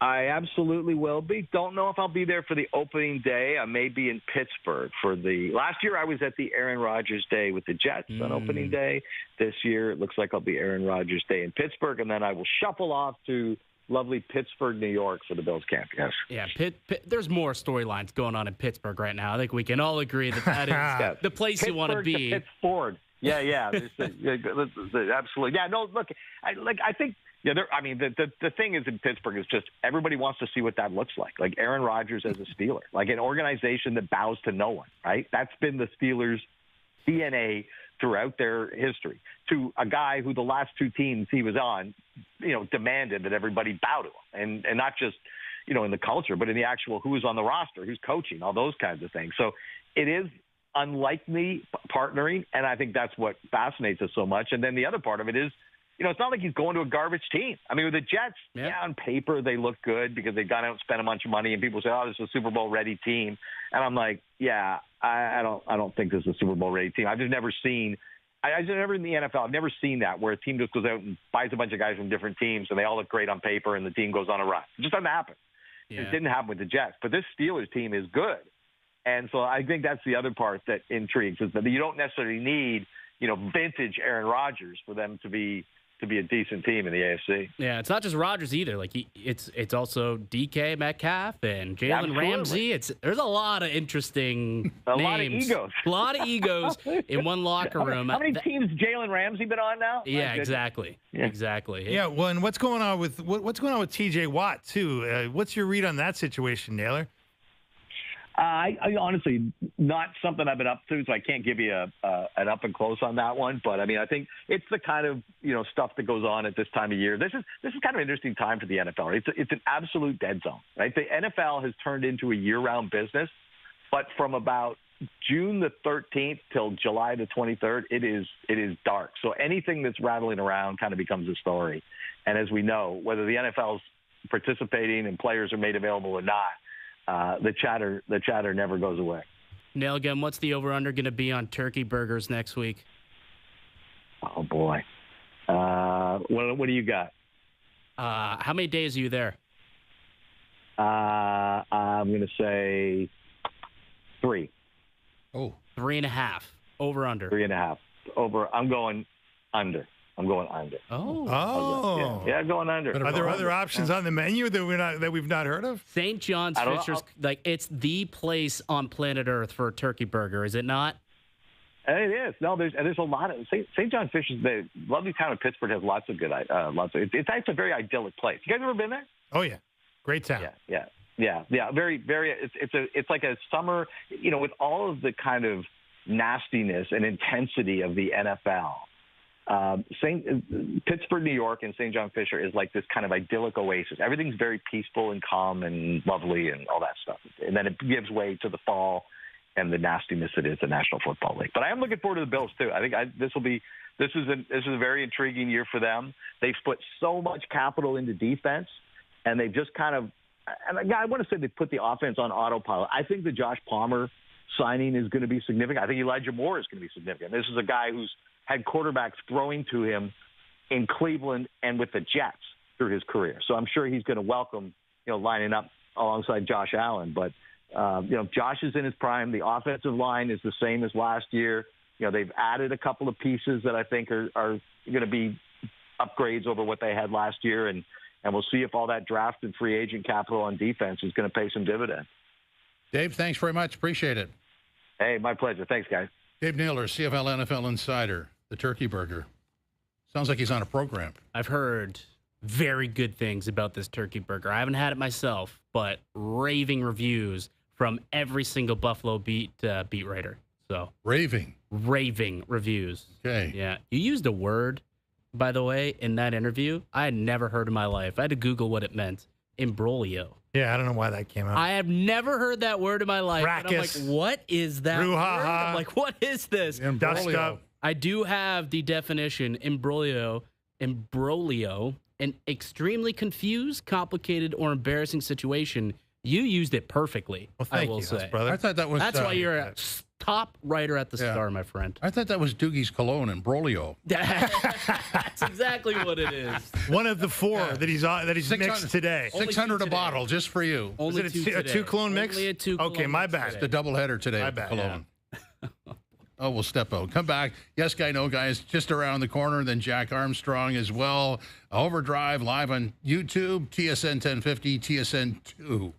I absolutely will be. Don't know if I'll be there for the opening day. I may be in Pittsburgh for the last year. I was at the Aaron Rodgers Day with the Jets on opening day. This year, it looks like I'll be Aaron Rodgers Day in Pittsburgh, and then I will shuffle off to lovely Pittsburgh, New York for the Bills camp. Yes. Yeah, there's more storylines going on in Pittsburgh right now. I think we can all agree that is the place you want to be. Pittsburgh. Yeah. Absolutely. Yeah. No. Look, I think. Yeah, the thing is in Pittsburgh is just everybody wants to see what that looks like. Like Aaron Rodgers as a Steeler, like an organization that bows to no one, right? That's been the Steelers' DNA throughout their history. To a guy who the last two teams he was on, demanded that everybody bow to him, and not just, in the culture, but in the actual who is on the roster, who's coaching, all those kinds of things. So it is unlikely partnering, and I think that's what fascinates us so much. And then the other part of it is, it's not like he's going to a garbage team. I mean, with the Jets, on paper, they look good because they've gone out and spent a bunch of money, and people say, oh, this is a Super Bowl ready team. And I'm like, yeah, I don't think this is a Super Bowl ready team. I've just never seen, I just never in the NFL, I've never seen that where a team just goes out and buys a bunch of guys from different teams and they all look great on paper and the team goes on a run. It just doesn't happen. Yeah. It didn't happen with the Jets. But this Steelers team is good. And so I think that's the other part that intrigues is that you don't necessarily need, vintage Aaron Rodgers for them to be a decent team in the AFC. Yeah, it's not just Rodgers either. Like it's also DK Metcalf and Jalen Ramsey. There's a lot of interesting names. A lot of egos in one locker room. How many teams Jalen Ramsey been on now? Yeah, exactly. Yeah. Exactly. Yeah. Well, and what's going on with TJ Watt too? What's your read on that situation, Naylor? I honestly, not something I've been up to, so I can't give you an up and close on that one. But I mean, I think it's the kind of stuff that goes on at this time of year. This is kind of an interesting time for the NFL. Right? It's an absolute dead zone, right? The NFL has turned into a year-round business, but from about June the 13th till July the 23rd, it is dark. So anything that's rattling around kind of becomes a story. And as we know, whether the NFL's participating and players are made available or not, the chatter never goes away. Nail again, what's the over-under going to be on turkey burgers next week? Oh, boy. What do you got? How many days are you there? I'm going to say 3. Oh. 3.5. Over-under. 3.5. Over. I'm going under. Oh. Yeah, going under. Are there other options on the menu that we've not heard of? St. John's Fisher's, it's the place on planet Earth for a turkey burger, is it not? It is. No, there's a lot of St. John Fisher's. The lovely town of Pittsburgh has lots of good. It's actually a very idyllic place. You guys ever been there? Oh yeah, great town. Yeah. Very, very. It's like a summer. With all of the kind of nastiness and intensity of the NFL. Pittsburgh, New York, and St. John Fisher is like this kind of idyllic oasis. Everything's very peaceful and calm and lovely and all that stuff. And then it gives way to the fall and the nastiness that is the National Football League. But I am looking forward to the Bills too. I think this is a very intriguing year for them. They've put so much capital into defense, and they've just kind of. And I want to say they put the offense on autopilot. I think the Josh Palmer signing is going to be significant. I think Elijah Moore is going to be significant. This is a guy who's had quarterbacks throwing to him in Cleveland and with the Jets through his career. So I'm sure he's going to welcome, lining up alongside Josh Allen. But, Josh is in his prime. The offensive line is the same as last year. They've added a couple of pieces that I think are going to be upgrades over what they had last year. And we'll see if all that draft and free agent capital on defense is going to pay some dividends. Dave, thanks very much. Appreciate it. Hey, my pleasure. Thanks, guys. Dave Naylor, CFL NFL Insider, the turkey burger. Sounds like he's on a program. I've heard very good things about this turkey burger. I haven't had it myself, but raving reviews from every single Buffalo beat writer. So raving reviews. Okay. Yeah. You used a word, by the way, in that interview I had never heard in my life. I had to Google what it meant. Imbroglio. Yeah, I don't know why that came out. I have never heard that word in my life. And I'm like, Fracas. what is that word? I'm like, what is this? Dust up. I do have the definition: imbroglio, an extremely confused, complicated, or embarrassing situation. You used it perfectly. Well, thank I will you, say, brother. I thought that was. That's why you're a top writer at the Star, my friend. I thought that was Doogie's cologne and Brolio. That's exactly what it is. One of the four that he's mixed today. 600 a bottle just for you. Only Is it a two-clone mix? Only a two-clone Okay, my mix bad. today. The doubleheader today. My of bad, cologne. Oh, we'll step out. Come back. Yes, guy, no, guys. Just around the corner. Then Jack Armstrong as well. OverDrive live on YouTube. TSN 1050, TSN 2.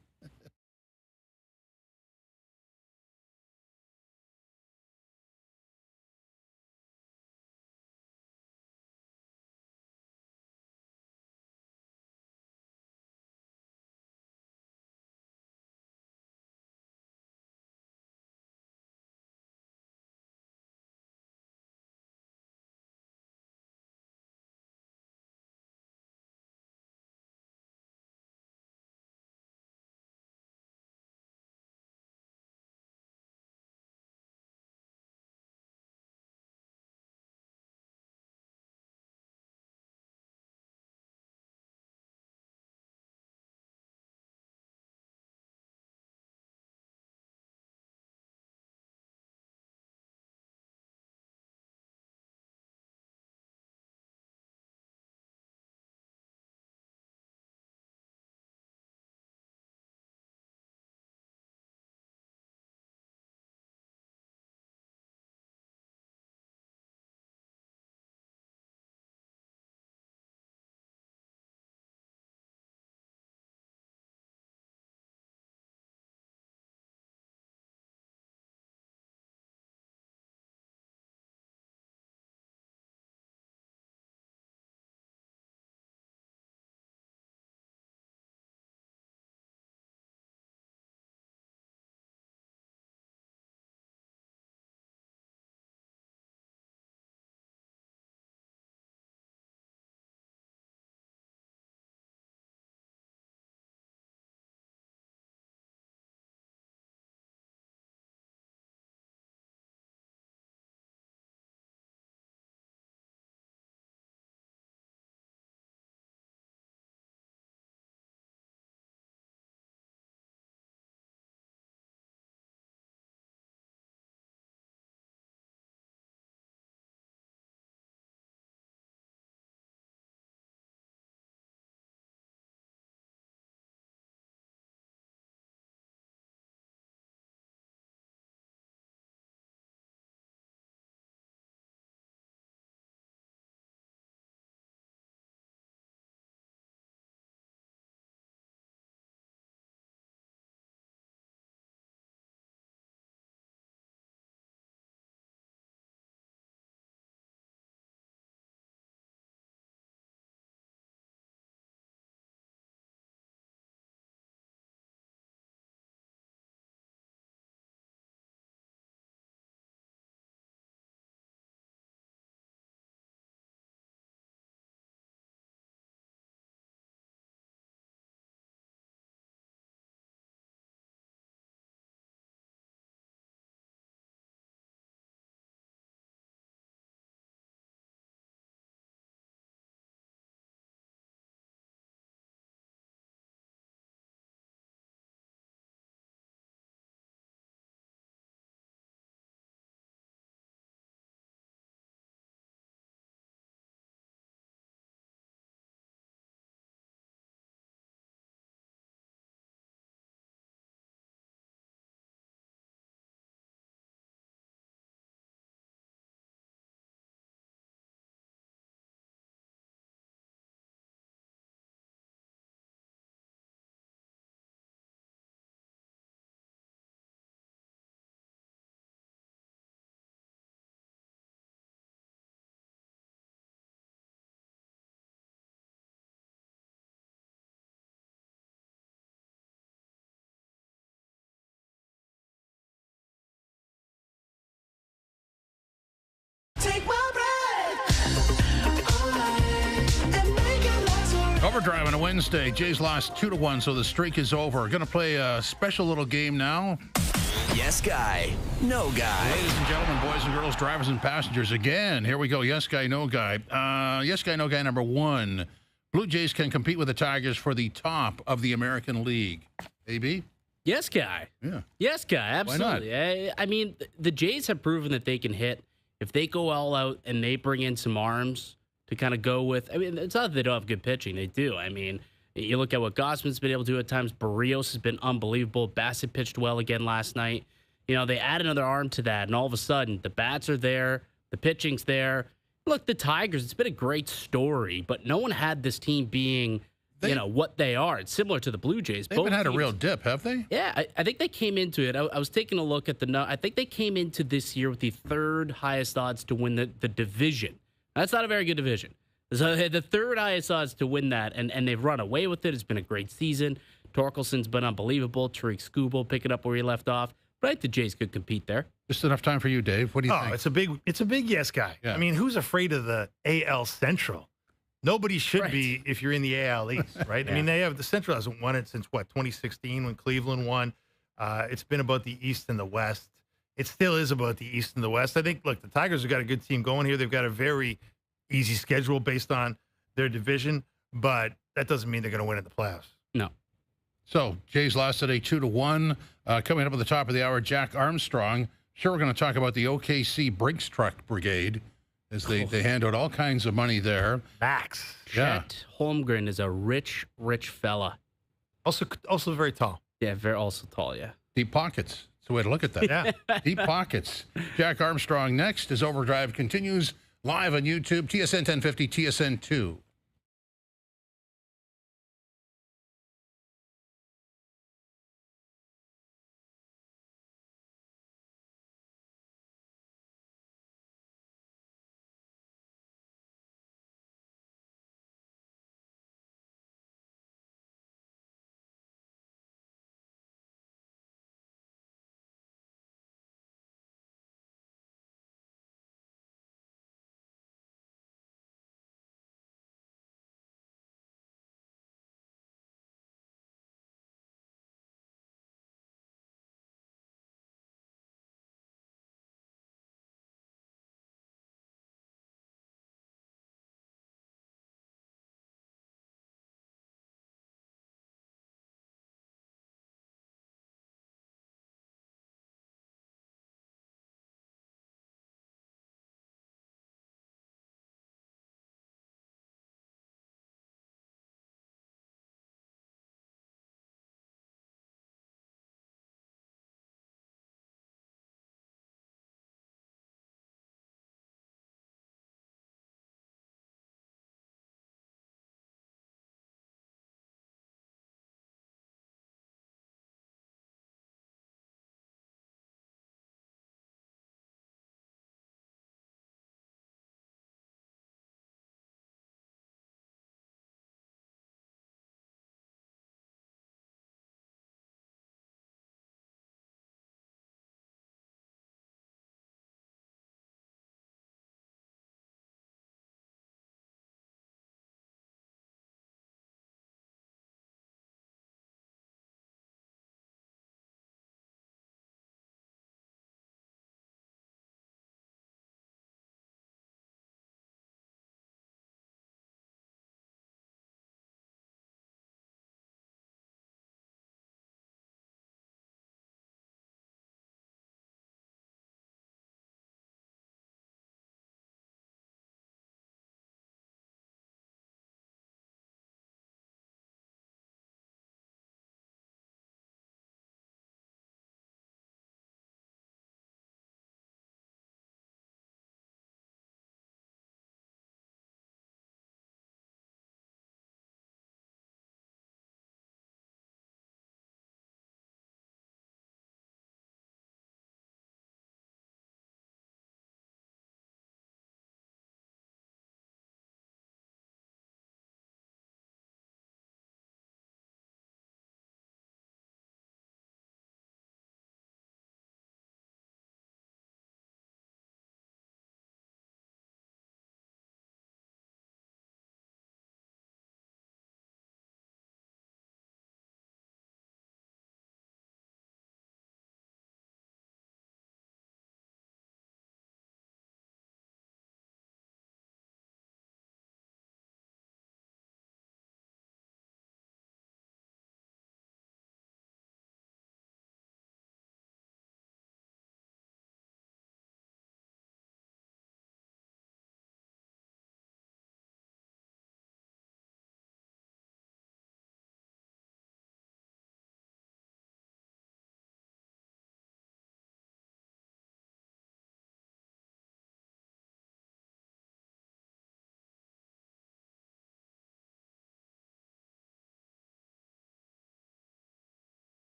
Overdrive on a Wednesday. Jays lost 2-1, so the streak is over. Going to play a special little game now. Yes guy, no guy. Ladies and gentlemen, boys and girls, drivers and passengers, again, here we go. Yes guy, no guy. Yes guy, no guy number 1. Blue Jays can compete with the Tigers for the top of the American League. AB? Yes guy. Yeah. Yes guy, absolutely. Why not? I mean, the Jays have proven that they can hit. If they go all out and they bring in some arms to kind of go with, I mean, it's not that they don't have good pitching. They do. I mean, you look at what Gossman's been able to do at times. Barrios has been unbelievable. Bassett pitched well again last night. You know, they add another arm to that, and all of a sudden, the bats are there, the pitching's there. Look, the Tigers, it's been a great story, but no one had this team being, what they are. It's similar to the Blue Jays. They haven't had a real dip, have they? Yeah, I think they came into it. I was taking a look at I think they came into this year with the third highest odds to win the division. That's not a very good division. So the third highest odds to win that, and they've run away with it. It's been a great season. Torkelson's been unbelievable. Tariq Skubal picking up where he left off. But I think the Jays could compete there. Just enough time for you, Dave. What do you think? It's a big yes guy. Yeah. I mean, who's afraid of the AL Central? Nobody should be if you're in the AL East, right? I mean, the Central hasn't won it since 2016 when Cleveland won. It's been about the East and the West. It still is about the East and the West. I think, look, the Tigers have got a good team going here. They've got a very easy schedule based on their division, but that doesn't mean they're going to win at the playoffs. No. So, Jays lost today 2-1. Coming up at the top of the hour, Jack Armstrong. Sure, we're going to talk about the OKC Brinks Truck Brigade as they hand out all kinds of money there. Max. Chet Holmgren is a rich, rich fella. Also very tall. Yeah, very also tall, yeah. Deep pockets. That's the way to look at that. Yeah. Deep pockets. Jack Armstrong next as Overdrive continues live on YouTube, TSN 1050, TSN 2.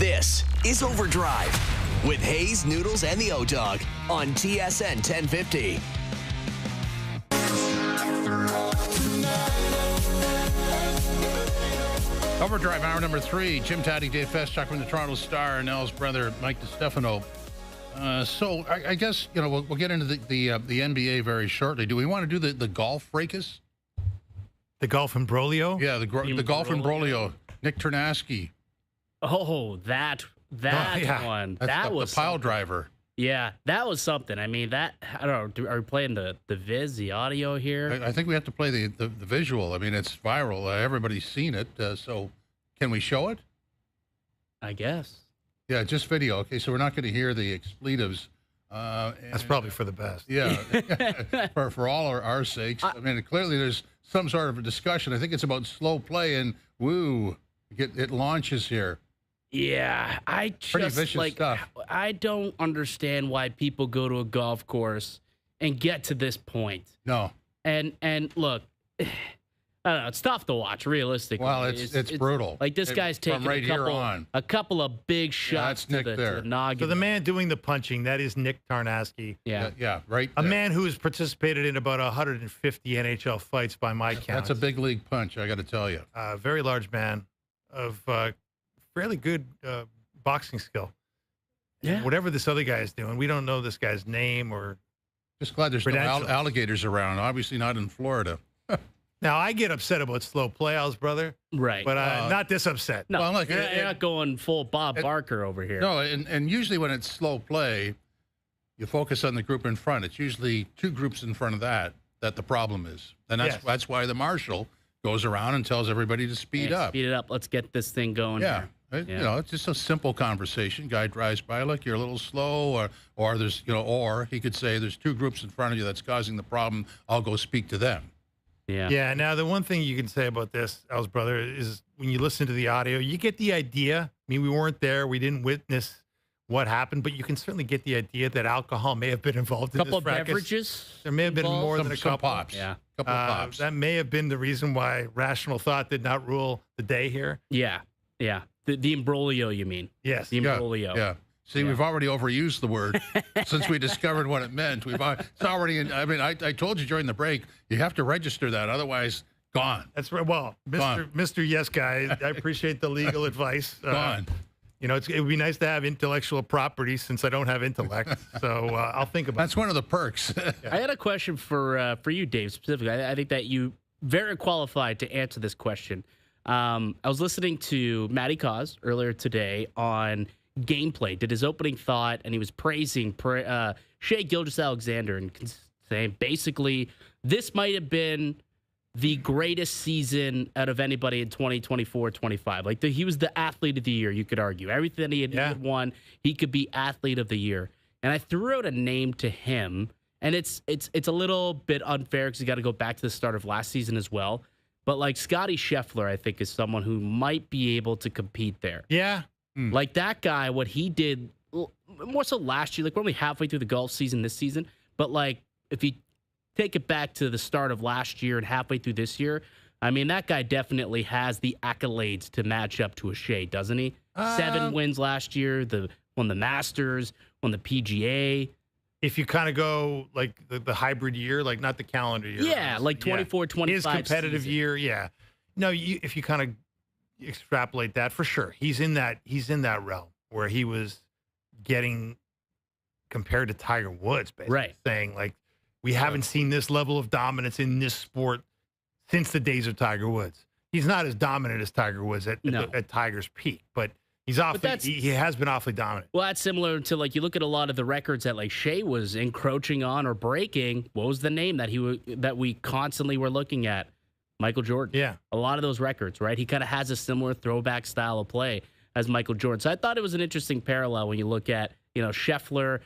This is OverDrive with Hayes, Noodles, and the O-Dog on TSN 1050. OverDrive, hour number 3. Jim Taddy, Dave Feschuk from the Toronto Star, and Nell's brother, Mike DiStefano. So I guess, we'll get into the NBA very shortly. Do we want to do the golf fracas? The golf imbroglio? Yeah, the golf imbroglio. Nick Ternasky. Oh, that one. That's that was the pile something. driver. Yeah, that was something. I mean, I don't know. Are we playing the viz, the audio here? I think we have to play the visual. I mean, it's viral. Everybody's seen it. So can we show it? I guess. Yeah, just video. Okay, so we're not going to hear the expletives. That's probably for the best. Yeah, for all our sakes. I mean, clearly there's some sort of a discussion. I think it's about slow play, and it launches here. Yeah, Pretty vicious stuff. I don't understand why people go to a golf course and get to this point. No. And look, I don't know, it's tough to watch, realistically. Well, it's brutal. Like, this guy's taking right a couple of big shots to the noggin. So the man doing the punching, that is Nick Tarnasky. Yeah, right. A man who has participated in about 150 NHL fights by my count. That's a big league punch, I got to tell you. Very large man of fairly good boxing skill. Yeah. Whatever this other guy is doing, we don't know this guy's name or. Just glad there's no alligators around. Obviously not in Florida. Now, I get upset about slow play, brother. Right. But not this upset. No, well, look, you're not going full Bob Barker over here. No, and usually when it's slow play, you focus on the group in front. It's usually two groups in front of that the problem is. And that's why the marshal goes around and tells everybody to speed up. Speed it up. Let's get this thing going here. It's just a simple conversation. Guy drives by, look, you're a little slow, or there's, or he could say there's two groups in front of you that's causing the problem. I'll go speak to them. Yeah. Yeah. Now, the one thing you can say about this, Al's brother, is when you listen to the audio, you get the idea. I mean, we weren't there. We didn't witness what happened, but you can certainly get the idea that alcohol may have been involved in this fracas. Couple of beverages. There may have been more than a couple. Pops. Yeah. Couple of pops. That may have been the reason why rational thought did not rule the day here. Yeah. Yeah. The imbroglio, you mean? Yes. The imbroglio. Yeah. See, we've already overused the word since we discovered what it meant. It's already in. I mean, I told you during the break, you have to register that. Otherwise, gone. That's right. Well, Mr. Yes Guy, I appreciate the legal advice. Gone. It would be nice to have intellectual property since I don't have intellect. So I'll think about it. That's one of the perks. I had a question for you, Dave, specifically. I think that you very qualified to answer this question. I was listening to Matty Cause earlier today on gameplay, did his opening thought, and he was praising Shai Gilgeous-Alexander and saying basically this might have been the greatest season out of anybody in 2024-25. Like, he was the athlete of the year, you could argue. Everything he had won, he could be athlete of the year. And I threw out a name to him, and it's a little bit unfair because you got to go back to the start of last season as well. But like Scotty Scheffler, I think, is someone who might be able to compete there. Yeah. Like that guy, what he did more so last year, like we're only halfway through the golf season this season, but like if you take it back to the start of last year and halfway through this year, I mean, that guy definitely has the accolades to match up to a Shea, doesn't he? 7 wins last year, won the Masters, won the PGA. If you kind of go like the hybrid year, like not the calendar year. Yeah, like 24, 25. His competitive season. Year, yeah. No, if you kind of extrapolate that, for sure, he's in that realm where he was getting compared to Tiger Woods, basically, right? Saying like we haven't seen this level of dominance in this sport since the days of Tiger Woods. He's not as dominant as Tiger was at Tiger's peak, but he has been awfully dominant. Well, that's similar to like you look at a lot of the records that like Shea was encroaching on or breaking. What was the name that we constantly were looking at? Michael Jordan. Yeah. A lot of those records, right? He kind of has a similar throwback style of play as Michael Jordan. So I thought it was an interesting parallel when you look at, Scheffler.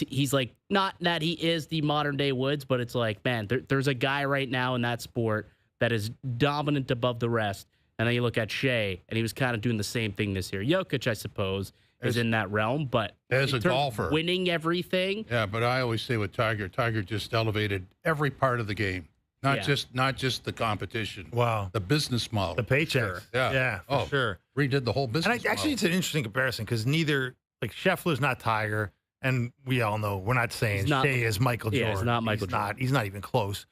He's like, not that he is the modern day Woods, but it's like, man, there's a guy right now in that sport that is dominant above the rest. And then you look at Shea, and he was kind of doing the same thing this year. Jokic, I suppose, is in that realm, but as a golfer, winning everything. Yeah, but I always say with Tiger just elevated every part of the game. Not just the competition. Wow. The business model. The paychecks. Sure. Yeah. Yeah, for sure. Redid the whole business And actually, it's an interesting comparison because neither, like, Scheffler's not Tiger, and we all know we're not saying Shea is Michael Jordan. Yeah, he's not Michael Jordan. He's not even close.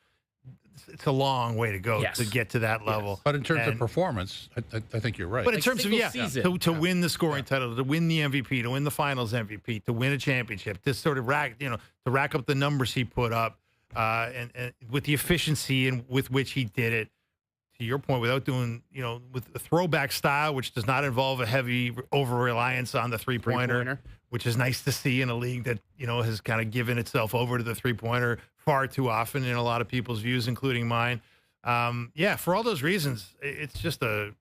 It's a long way to go to get to that level. But in terms of performance, I think you're right. But in terms of, to win the scoring title, to win the MVP, to win the finals MVP, to win a championship, to sort of rack up the numbers he put up, and with the efficiency and with which he did it, to your point, without doing, with the throwback style, which does not involve a heavy over-reliance on the three-pointer, which is nice to see in a league that, has kind of given itself over to the three-pointer far too often in a lot of people's views, including mine. For all those reasons, it's just an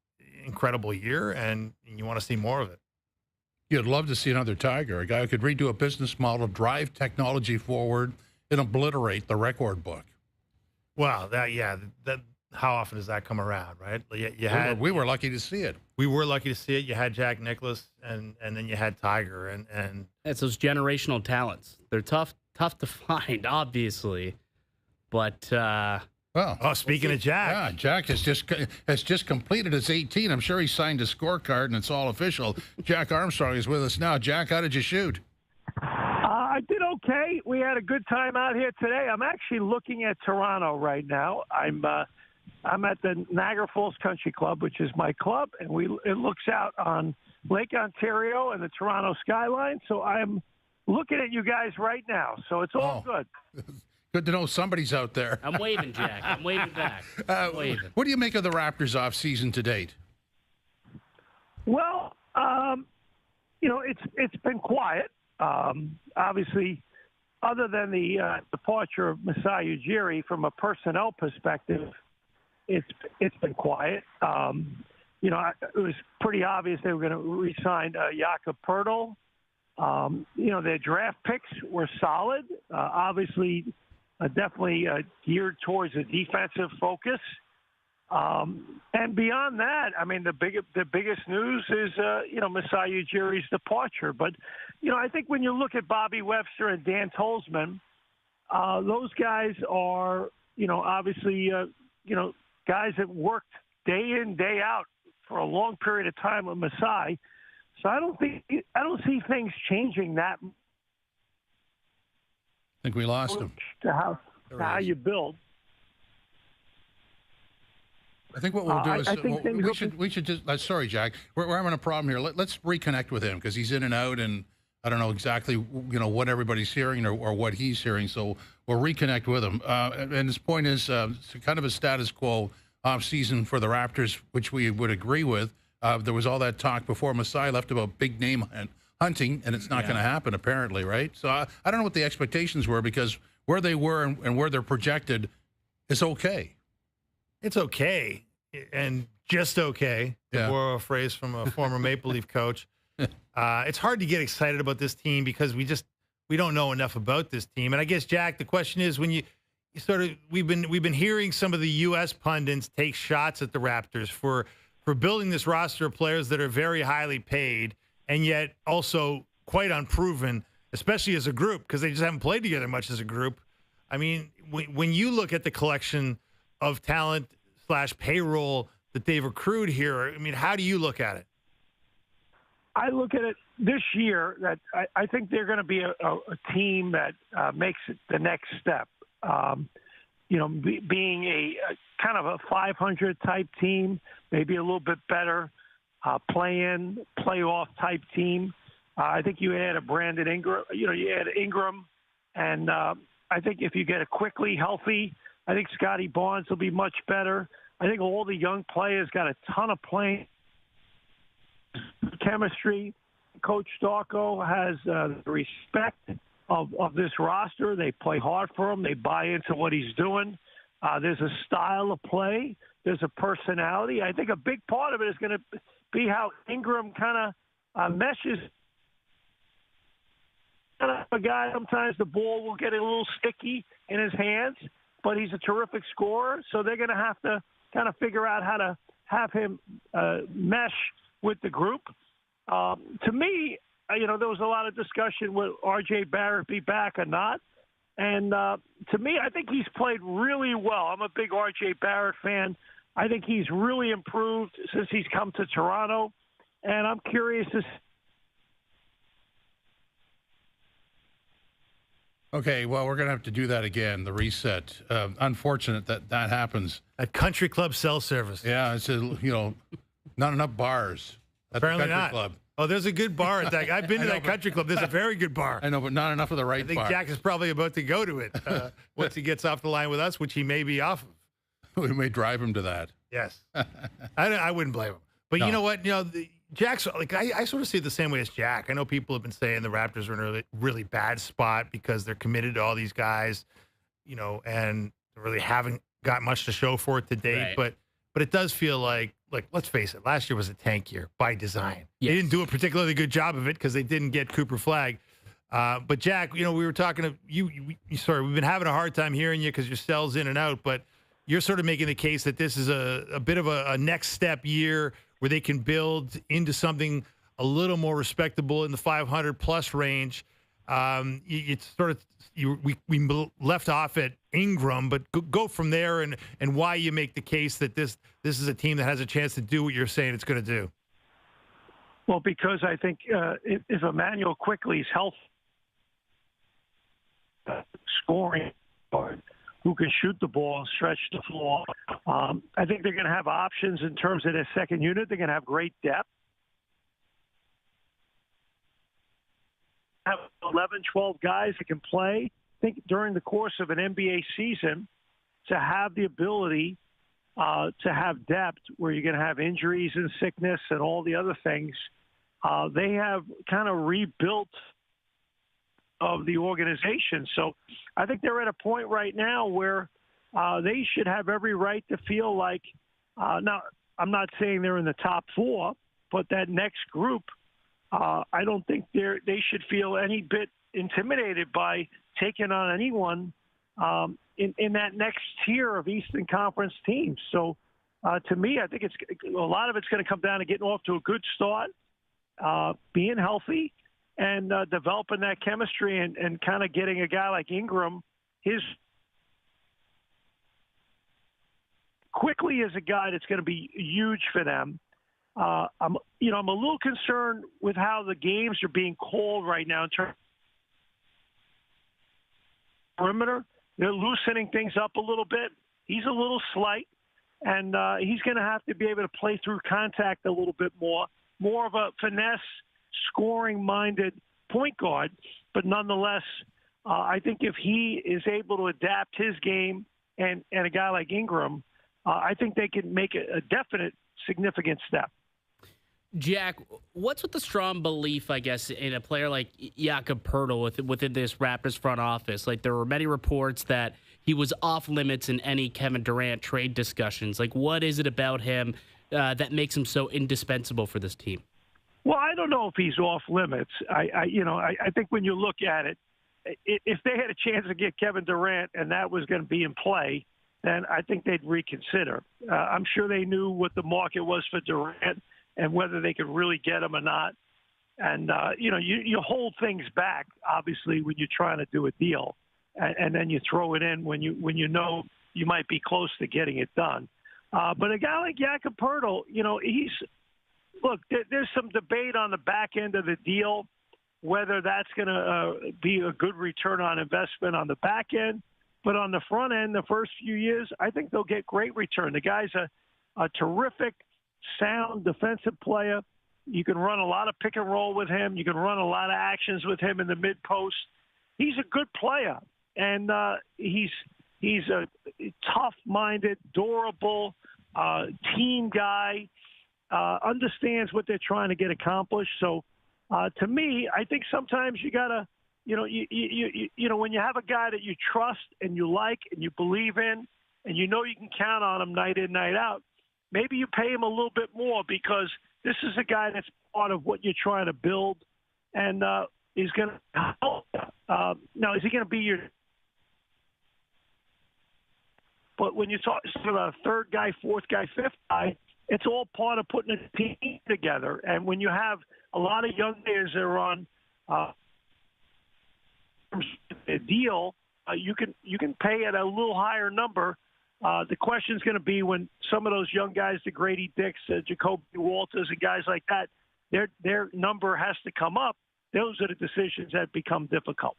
incredible year, and you want to see more of it. You'd love to see another Tiger, a guy who could redo a business model, drive technology forward, and obliterate the record book. Well, that how often does that come around, right? We were lucky to see it. We were lucky to see it. You had Jack Nicklaus, and then you had Tiger, and it's those generational talents. They're tough to find, obviously, but speaking of Jack, Jack has just completed his 18. I'm sure he signed a scorecard, and it's all official. Jack Armstrong is with us now. Jack, how did you shoot? I did okay. We had a good time out here today. I'm actually looking at Toronto right now. I'm at the Niagara Falls Country Club, which is my club, and it looks out on Lake Ontario and the Toronto skyline. So I'm looking at you guys right now. So it's all good. Good to know somebody's out there. I'm waving, Jack. I'm waving back. Waving. What do you make of the Raptors off season to date? Well, it's been quiet. Obviously, other than the departure of Masai Ujiri, from a personnel perspective, it's been quiet. It was pretty obvious they were going to re-sign Jakob Poeltl. Their draft picks were solid. Obviously, definitely geared towards a defensive focus. And beyond that, I mean, the biggest news is, Masai Ujiri's departure. But, I think when you look at Bobby Webster and Dan Tolzman, those guys are, obviously, guys that worked day in, day out for a long period of time with Masai. So I don't see things changing that. I think we lost him. To how you build. I think what we'll do is we should just. Sorry, Jack, we're having a problem here. Let's reconnect with him because he's in and out, and I don't know exactly what everybody's hearing or what he's hearing. So we'll reconnect with him. And his point is kind of a status quo off season for the Raptors, which we would agree with. There was all that talk before Masai left about big name hunting, and it's not going to happen apparently, right? So I don't know what the expectations were because where they were and where they're projected is okay. It's okay, and just okay, to borrow a phrase from a former Maple Leaf coach. It's hard to get excited about this team because we don't know enough about this team. And I guess, Jack, the question is when you sort of we've been hearing some of the U.S. pundits take shots at the Raptors for building this roster of players that are very highly paid and yet also quite unproven, especially as a group because they just haven't played together much as a group. I mean, when you look at the collection of talent / payroll that they've accrued here, I mean, how do you look at it? I look at it this year that I think they're going to be a team that makes it the next step. Being a kind of a 500 type team, maybe a little bit better, play-in, playoff type team. I think you add a Brandon Ingram, you add Ingram, and I think if you get a quickly healthy, I think Scotty Barnes will be much better. I think all the young players got a ton of playing chemistry. Coach Darko has the respect of this roster. They play hard for him. They buy into what he's doing. There's a style of play. There's a personality. I think a big part of it is going to be how Ingram kind of meshes. A guy, sometimes the ball will get a little sticky in his hands, but he's a terrific scorer. So they're going to have to kind of figure out how to have him mesh with the group. To me, there was a lot of discussion will R.J. Barrett be back or not. And to me, I think he's played really well. I'm a big R.J. Barrett fan. I think he's really improved since he's come to Toronto. And I'm curious to see. Okay, well, we're going to have to do that again, the reset. Unfortunate that happens. At Country Club cell service. Yeah, it's, not enough bars at Apparently the country not. club. Oh, there's a good bar at that. I've been to that country club. There's a very good bar. I know, but not enough of the right I think bar. Jack is probably about to go to it once he gets off the line with us, which he may be off of. We may drive him to that. Yes. I wouldn't blame him. But No. you know what? Jack's like I sort of see it the same way as Jack. I know people have been saying the Raptors are in a really, really bad spot because they're committed to all these guys, and really haven't got much to show for it to date. Right. But it does feel like let's face it, last year was a tank year by design. Yes. They didn't do a particularly good job of it because they didn't get Cooper Flagg. But Jack, we were talking to you. Sorry, we've been having a hard time hearing you because your cell's in and out. But you're sort of making the case that this is a bit of a next step year where they can build into something a little more respectable in the 500 plus range. It's sort of we left off at Ingram, but go from there and why you make the case that this is a team that has a chance to do what you're saying it's going to do. Well, because I think if Emmanuel Quickly's health, scoring, who can shoot the ball and stretch the floor, I think they're going to have options in terms of their second unit. They're going to have great depth. Have 11, 12 guys that can play. I think during the course of an NBA season, to have the ability to have depth where you're going to have injuries and sickness and all the other things, they have kind of rebuilt of the organization. So I think they're at a point right now where they should have every right to feel like, now I'm not saying they're in the top four, but that next group, I don't think they should feel any bit intimidated by taking on anyone in that next tier of Eastern Conference teams. So to me, I think a lot of it's going to come down to getting off to a good start, being healthy, and developing that chemistry and kind of getting a guy like Ingram, Quickly is a guy that's going to be huge for them. I'm a little concerned with how the games are being called right now in terms of perimeter. They're loosening things up a little bit. He's a little slight, and he's going to have to be able to play through contact a little bit more of a finesse, scoring-minded point guard. But nonetheless, I think if he is able to adapt his game and a guy like Ingram, I think they can make a definite significant step. Jack, what's with the strong belief, I guess, in a player like Jakob Poeltl within this Raptors front office? Like, there were many reports that he was off limits in any Kevin Durant trade discussions. Like, what is it about him that makes him so indispensable for this team? Well, I don't know if he's off limits. I think when you look at it, if they had a chance to get Kevin Durant and that was going to be in play, then I think they'd reconsider. I'm sure they knew what the market was for Durant and whether they could really get him or not. And, you hold things back, obviously, when you're trying to do a deal. And then you throw it in when you know you might be close to getting it done. But a guy like Jakob Poeltl, there's some debate on the back end of the deal, whether that's going to be a good return on investment on the back end. But on the front end, the first few years, I think they'll get great return. The guy's a terrific, sound defensive player. You can run a lot of pick and roll with him. You can run a lot of actions with him in the mid post. He's a good player, and he's a tough-minded, durable team guy. Understands what they're trying to get accomplished. So, to me, I think sometimes you gotta, when you have a guy that you trust and you like and you believe in, and you know you can count on him night in, night out, maybe you pay him a little bit more because this is a guy that's part of what you're trying to build, and is going to help. Now, is he going to be your? But when you talk about a third guy, fourth guy, fifth guy, it's all part of putting a team together. And when you have a lot of young players that are on a deal, you can pay at a little higher number. The question's going to be when some of those young guys, the Grady Dicks, Jacoby Walters, and guys like that, their number has to come up. Those are the decisions that become difficult.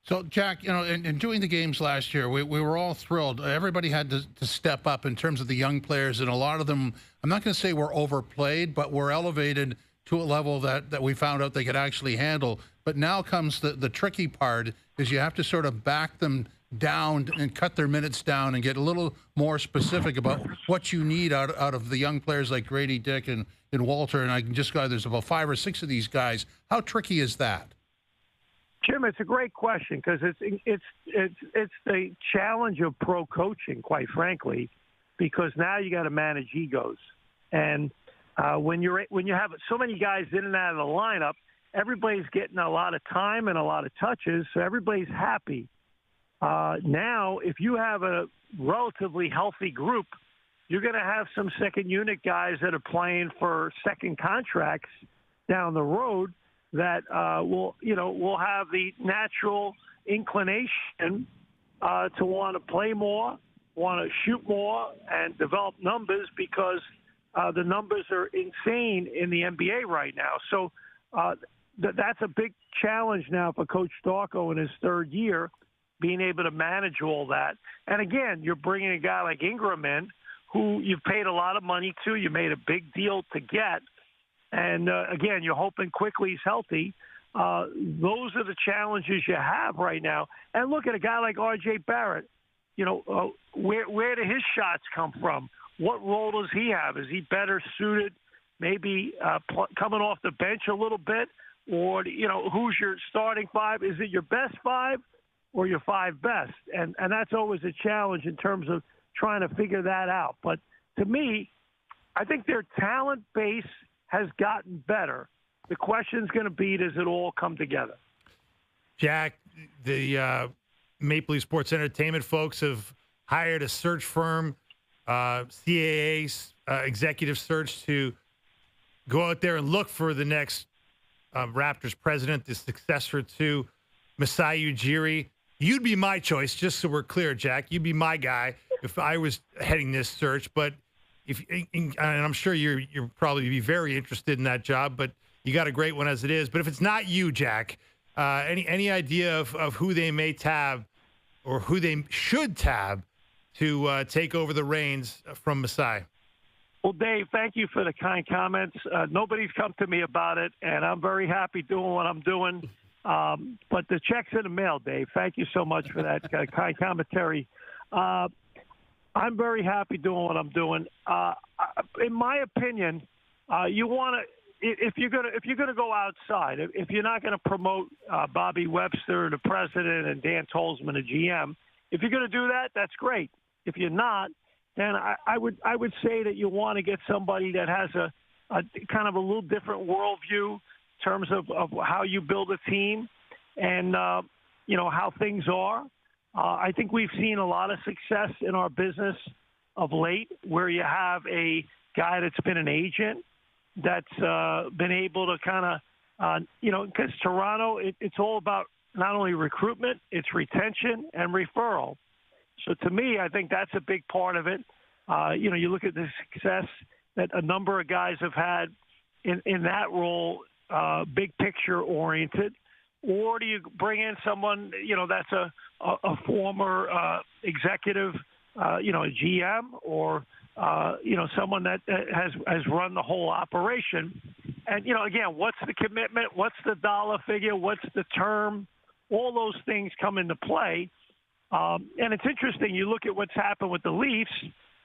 So, Jack, in doing the games last year, we were all thrilled. Everybody had to step up in terms of the young players, and a lot of them, I'm not going to say were overplayed, but were elevated to a level that we found out they could actually handle. But now comes the tricky part, is you have to sort of back them down and cut their minutes down and get a little more specific about what you need out of the young players like Grady Dick and Walter. And I can just go, there's about 5 or 6 of these guys. How tricky is that? Jim, it's a great question because it's the challenge of pro coaching, quite frankly, because now you got to manage egos, and when you have so many guys in and out of the lineup, everybody's getting a lot of time and a lot of touches, so everybody's happy. Now, if you have a relatively healthy group, you're going to have some second unit guys that are playing for second contracts down the road that will have the natural inclination to want to play more, want to shoot more, and develop numbers because the numbers are insane in the NBA right now. So that's a big challenge now for Coach Starko in his third year, being able to manage all that. And again, you're bringing a guy like Ingram in, who you've paid a lot of money to, you made a big deal to get. And, again, you're hoping quickly he's healthy. Those are the challenges you have right now. And look at a guy like R.J. Barrett. Where do his shots come from? What role does he have? Is he better suited maybe coming off the bench a little bit? Or, who's your starting 5? Is it your best 5 or your 5 best? And that's always a challenge in terms of trying to figure that out. But to me, I think their talent base has gotten better. The question's going to be, does it all come together? Jack, the Maple Leaf Sports Entertainment folks have hired a search firm, CAA's executive search, to go out there and look for the next Raptors president, the successor to Masai Ujiri. You'd be my choice, just so we're clear, Jack. You'd be my guy if I was heading this search. But and I'm sure you're probably be very interested in that job, but you got a great one as it is. But if it's not you, Jack, any idea of who they may tab or who they should tab to take over the reins from Masai? Well, Dave, thank you for the kind comments. Nobody's come to me about it, and I'm very happy doing what I'm doing. But the check's in the mail, Dave. Thank you so much for that kind commentary. I'm very happy doing what I'm doing. In my opinion, you want to, if you're gonna go outside, if you're not going to promote Bobby Webster, the president, and Dan Tolzman, the GM, if you're going to do that, that's great. If you're not, then I would say that you want to get somebody that has a kind of a little different worldview in terms of how you build a team and how things are. I think we've seen a lot of success in our business of late where you have a guy that's been an agent that's been able to kind of, because Toronto, it's all about not only recruitment, it's retention and referral. So to me, I think that's a big part of it. You look at the success that a number of guys have had in that role, big picture oriented. Or do you bring in someone, that's a former executive, a GM, or someone that has run the whole operation. And again, what's the commitment? What's the dollar figure? What's the term? All those things come into play. And it's interesting. You look at what's happened with the Leafs.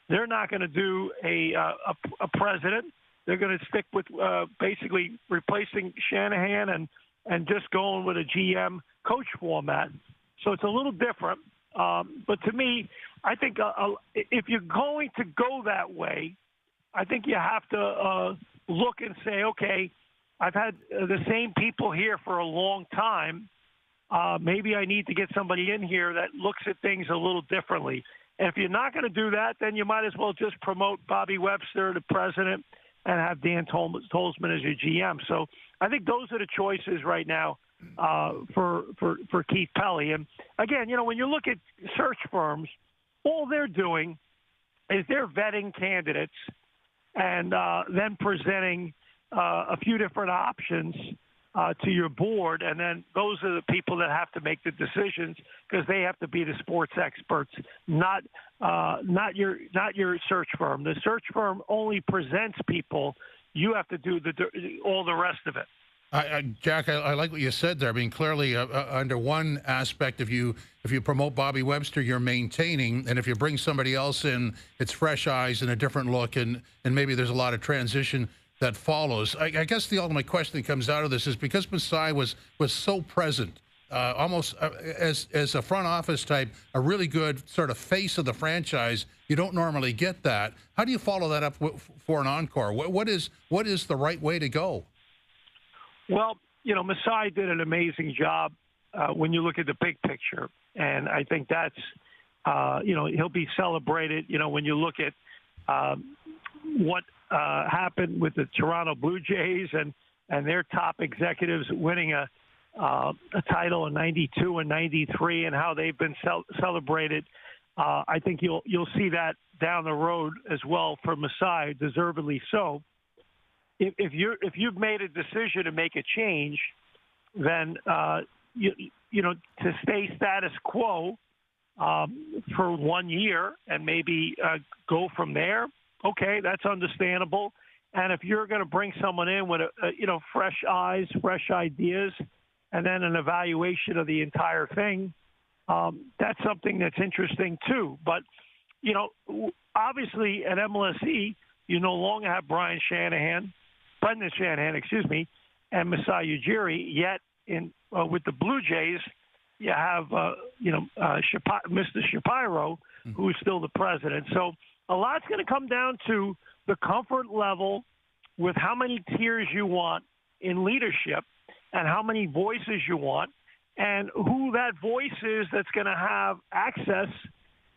They're not going to do a president. They're going to stick with basically replacing Shanahan and just going with a GM coach format. So it's a little different. But to me, I think if you're going to go that way, I think you have to look and say, okay, I've had the same people here for a long time. Maybe I need to get somebody in here that looks at things a little differently. And if you're not going to do that, then you might as well just promote Bobby Webster, the president, and have Dan Tolzman as your GM. So I think those are the choices right now for Keith Pelly. And again, when you look at search firms, all they're doing is they're vetting candidates and then presenting a few different options to your board, and then those are the people that have to make the decisions because they have to be the sports experts, not your search firm. The search firm only presents people. You have to do all the rest of it. Jack, I like what you said there. I mean, clearly, under one aspect, if you promote Bobby Webster, you're maintaining, and if you bring somebody else in, it's fresh eyes and a different look, and maybe there's a lot of transition that follows. I guess the ultimate question that comes out of this is because Masai was so present, almost as a front office type, a really good sort of face of the franchise. You don't normally get that. How do you follow that up for an encore? What is the right way to go? Well, Masai did an amazing job when you look at the big picture, and I think that's he'll be celebrated. When you look at what happened with the Toronto Blue Jays and their top executives winning a title in '92 and '93, and how they've been celebrated. I think you'll see that down the road as well for Masai, deservedly so. If you've made a decision to make a change, then to stay status quo for 1 year and maybe go from there. Okay, that's understandable. And if you're going to bring someone in with fresh eyes, fresh ideas, and then an evaluation of the entire thing, that's something that's interesting too. But obviously at MLSE, you no longer have Brendan Shanahan, and Masai Ujiri. Yet with the Blue Jays, you have Mr. Shapiro, who is still the president. So a lot's going to come down to the comfort level with how many tiers you want in leadership and how many voices you want and who that voice is that's going to have access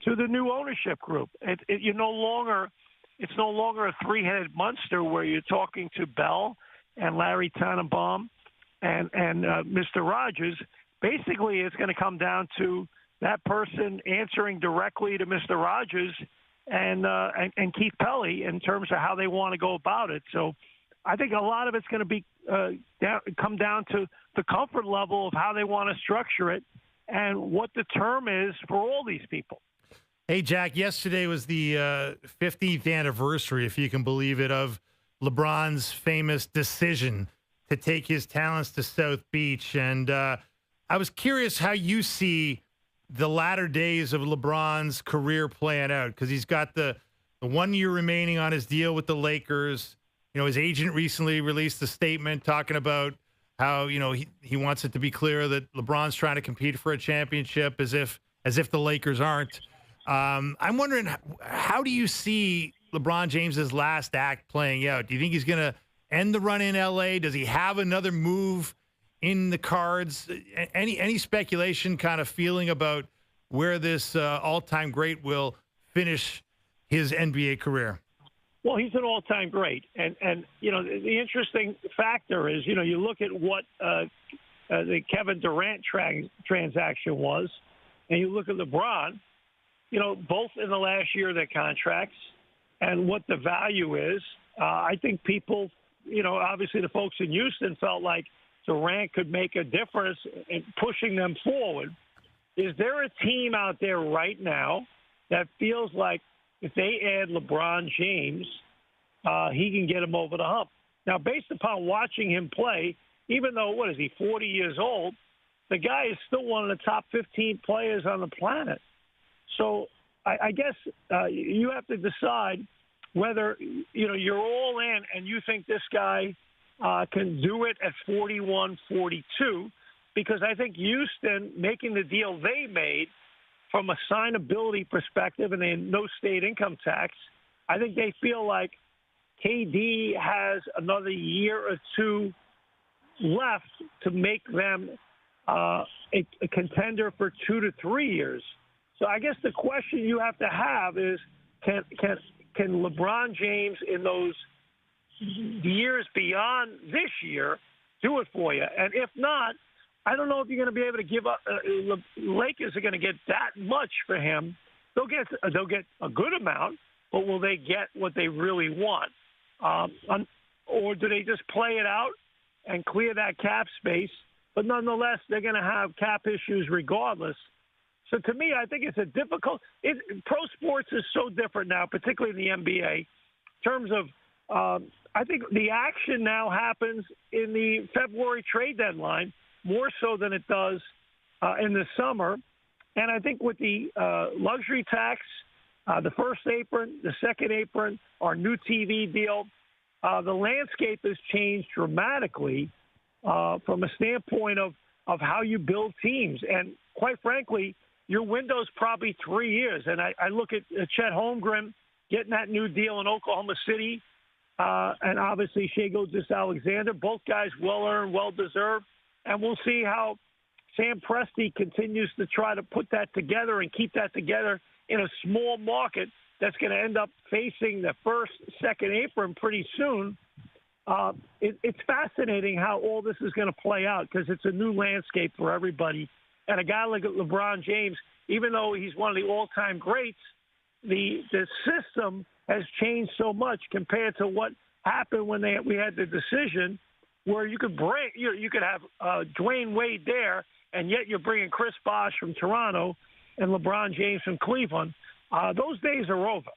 to the new ownership group. It's no longer a three-headed monster where you're talking to Bell and Larry Tannenbaum and Mr. Rogers. Basically, it's going to come down to that person answering directly to Mr. Rogers and Keith Pelly in terms of how they want to go about it. So I think a lot of it's going to be come down to the comfort level of how they want to structure it and what the term is for all these people. Hey, Jack, yesterday was the 50th anniversary, if you can believe it, of LeBron's famous decision to take his talents to South Beach. And I was curious how you see the latter days of LeBron's career playing out, because he's got the 1 year remaining on his deal with the Lakers. His agent recently released a statement talking about how, he wants it to be clear that LeBron's trying to compete for a championship as if the Lakers aren't. I'm wondering, how do you see LeBron James's last act playing out? Do you think he's going to end the run in LA? Does he have another move in the cards? Any speculation kind of feeling about where this all-time great will finish his NBA career? Well, he's an all-time great. And the interesting factor is, you look at what the Kevin Durant transaction was, and you look at LeBron, both in the last year of their contracts and what the value is. I think people, obviously the folks in Houston felt like Durant could make a difference in pushing them forward. Is there a team out there right now that feels like if they add LeBron James, he can get him over the hump? Now, based upon watching him play, even though, 40 years old, the guy is still one of the top 15 players on the planet. So I guess you have to decide whether, you're all in and you think this guy can do it at 41, 42, because I think Houston making the deal they made from a signability perspective and then no state income tax, I think they feel like KD has another year or two left to make them a contender for 2 to 3 years. So I guess the question you have to have is, can LeBron James in those years beyond this year do it for you? And if not, I don't know if you're going to be able to give up. Lakers are going to get that much for him. They'll get a good amount, but will they get what they really want? Or do they just play it out and clear that cap space? But nonetheless, they're going to have cap issues regardless. So to me, I think it's a difficult. Pro sports is so different now, particularly in the NBA, in terms of. I think the action now happens in the February trade deadline more so than it does in the summer. And I think with the luxury tax, the first apron, the second apron, our new TV deal, the landscape has changed dramatically from a standpoint of how you build teams. And quite frankly, your window's probably 3 years. And I look at Chet Holmgren getting that new deal in Oklahoma City, and obviously Shai Gilgeous-Alexander, both guys well-earned, well-deserved. And we'll see how Sam Presti continues to try to put that together and keep that together in a small market that's going to end up facing the first, second apron pretty soon. It's fascinating how all this is going to play out because it's a new landscape for everybody. And a guy like LeBron James, even though he's one of the all-time greats, the system has changed so much compared to what happened when we had the decision where you could have Dwayne Wade there, and yet you're bringing Chris Bosh from Toronto and LeBron James from Cleveland. Those days are over.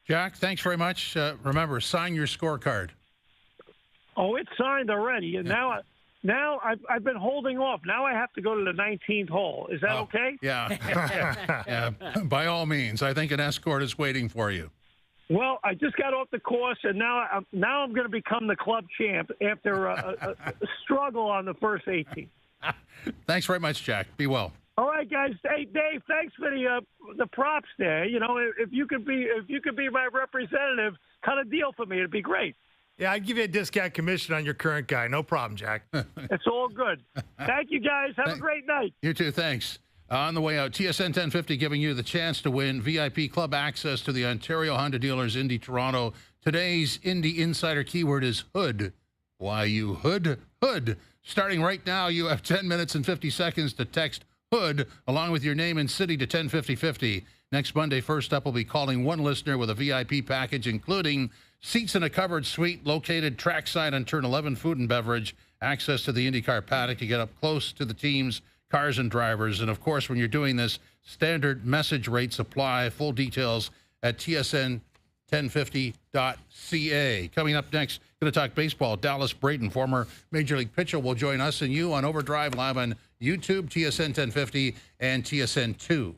Jack, thanks very much. Remember, sign your scorecard. Oh, it's signed already, and now I've been holding off. Now I have to go to the 19th hole. Is that okay? Yeah. Yeah. By all means. I think an escort is waiting for you. Well, I just got off the course, and now I'm going to become the club champ after a struggle on the first 18. Thanks very much, Jack. Be well. All right, guys. Hey, Dave, thanks for the props there. You know, if you could be my representative, cut a deal for me. It'd be great. Yeah, I'd give you a discount commission on your current guy. No problem, Jack. It's all good. Thank you, guys. Have a great night. You too. Thanks. On the way out, TSN 1050 giving you the chance to win VIP club access to the Ontario Honda Dealers Indy Toronto. Today's Indy Insider keyword is hood. Why you hood? Hood. Starting right now, you have 10 minutes and 50 seconds to text hood along with your name and city to 105050. Next Monday, first up, we'll be calling one listener with a VIP package, including seats in a covered suite located trackside on turn 11, food and beverage, access to the IndyCar paddock to get up close to the teams, cars and drivers. And of course, when you're doing this, standard message rates apply. Full details at tsn1050.ca. Coming up next, going to talk baseball. Dallas Braden, former Major League pitcher, will join us and you on OverDrive live on YouTube, TSN 1050 and TSN 2.